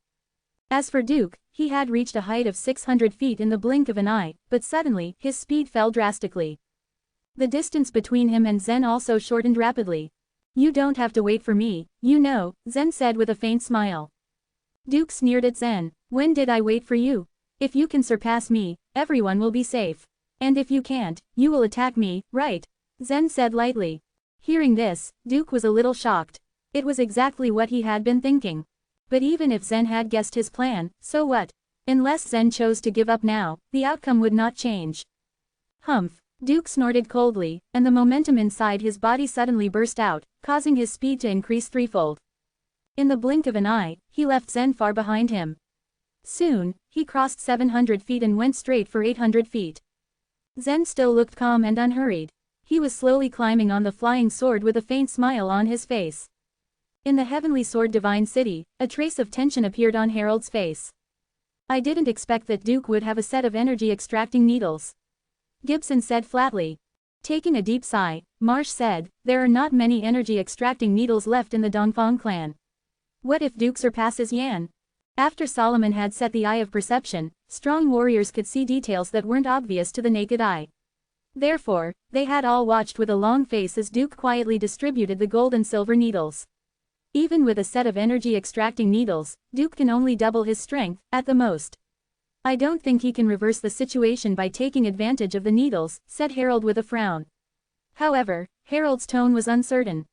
As for Duke, he had reached a height of 600 feet in the blink of an eye, but suddenly, his speed fell drastically. The distance between him and Zen also shortened rapidly. You don't have to wait for me, you know, Zen said with a faint smile. Duke sneered at Zen. When did I wait for you? If you can surpass me, everyone will be safe. And if you can't, you will attack me, right? Zen said lightly. Hearing this, Duke was a little shocked. It was exactly what he had been thinking. But even if Zen had guessed his plan, so what? Unless Zen chose to give up now, the outcome would not change. Humph. Duke snorted coldly, and the momentum inside his body suddenly burst out, causing his speed to increase threefold. In the blink of an eye, he left Zen far behind him. Soon, he crossed 700 feet and went straight for 800 feet. Zen still looked calm and unhurried. He was slowly climbing on the flying sword with a faint smile on his face. In the heavenly sword divine city, a trace of tension appeared on Harold's face. I didn't expect that Duke would have a set of energy-extracting needles, Gibson said flatly. Taking a deep sigh, Marsh said, there are not many energy-extracting needles left in the Dongfang clan. What if Duke surpasses Yan? After Solomon had set the eye of perception, strong warriors could see details that weren't obvious to the naked eye. Therefore, they had all watched with a long face as Duke quietly distributed the gold and silver needles. Even with a set of energy-extracting needles, Duke can only double his strength, at the most. I don't think he can reverse the situation by taking advantage of the needles, said Harold with a frown. However, Harold's tone was uncertain.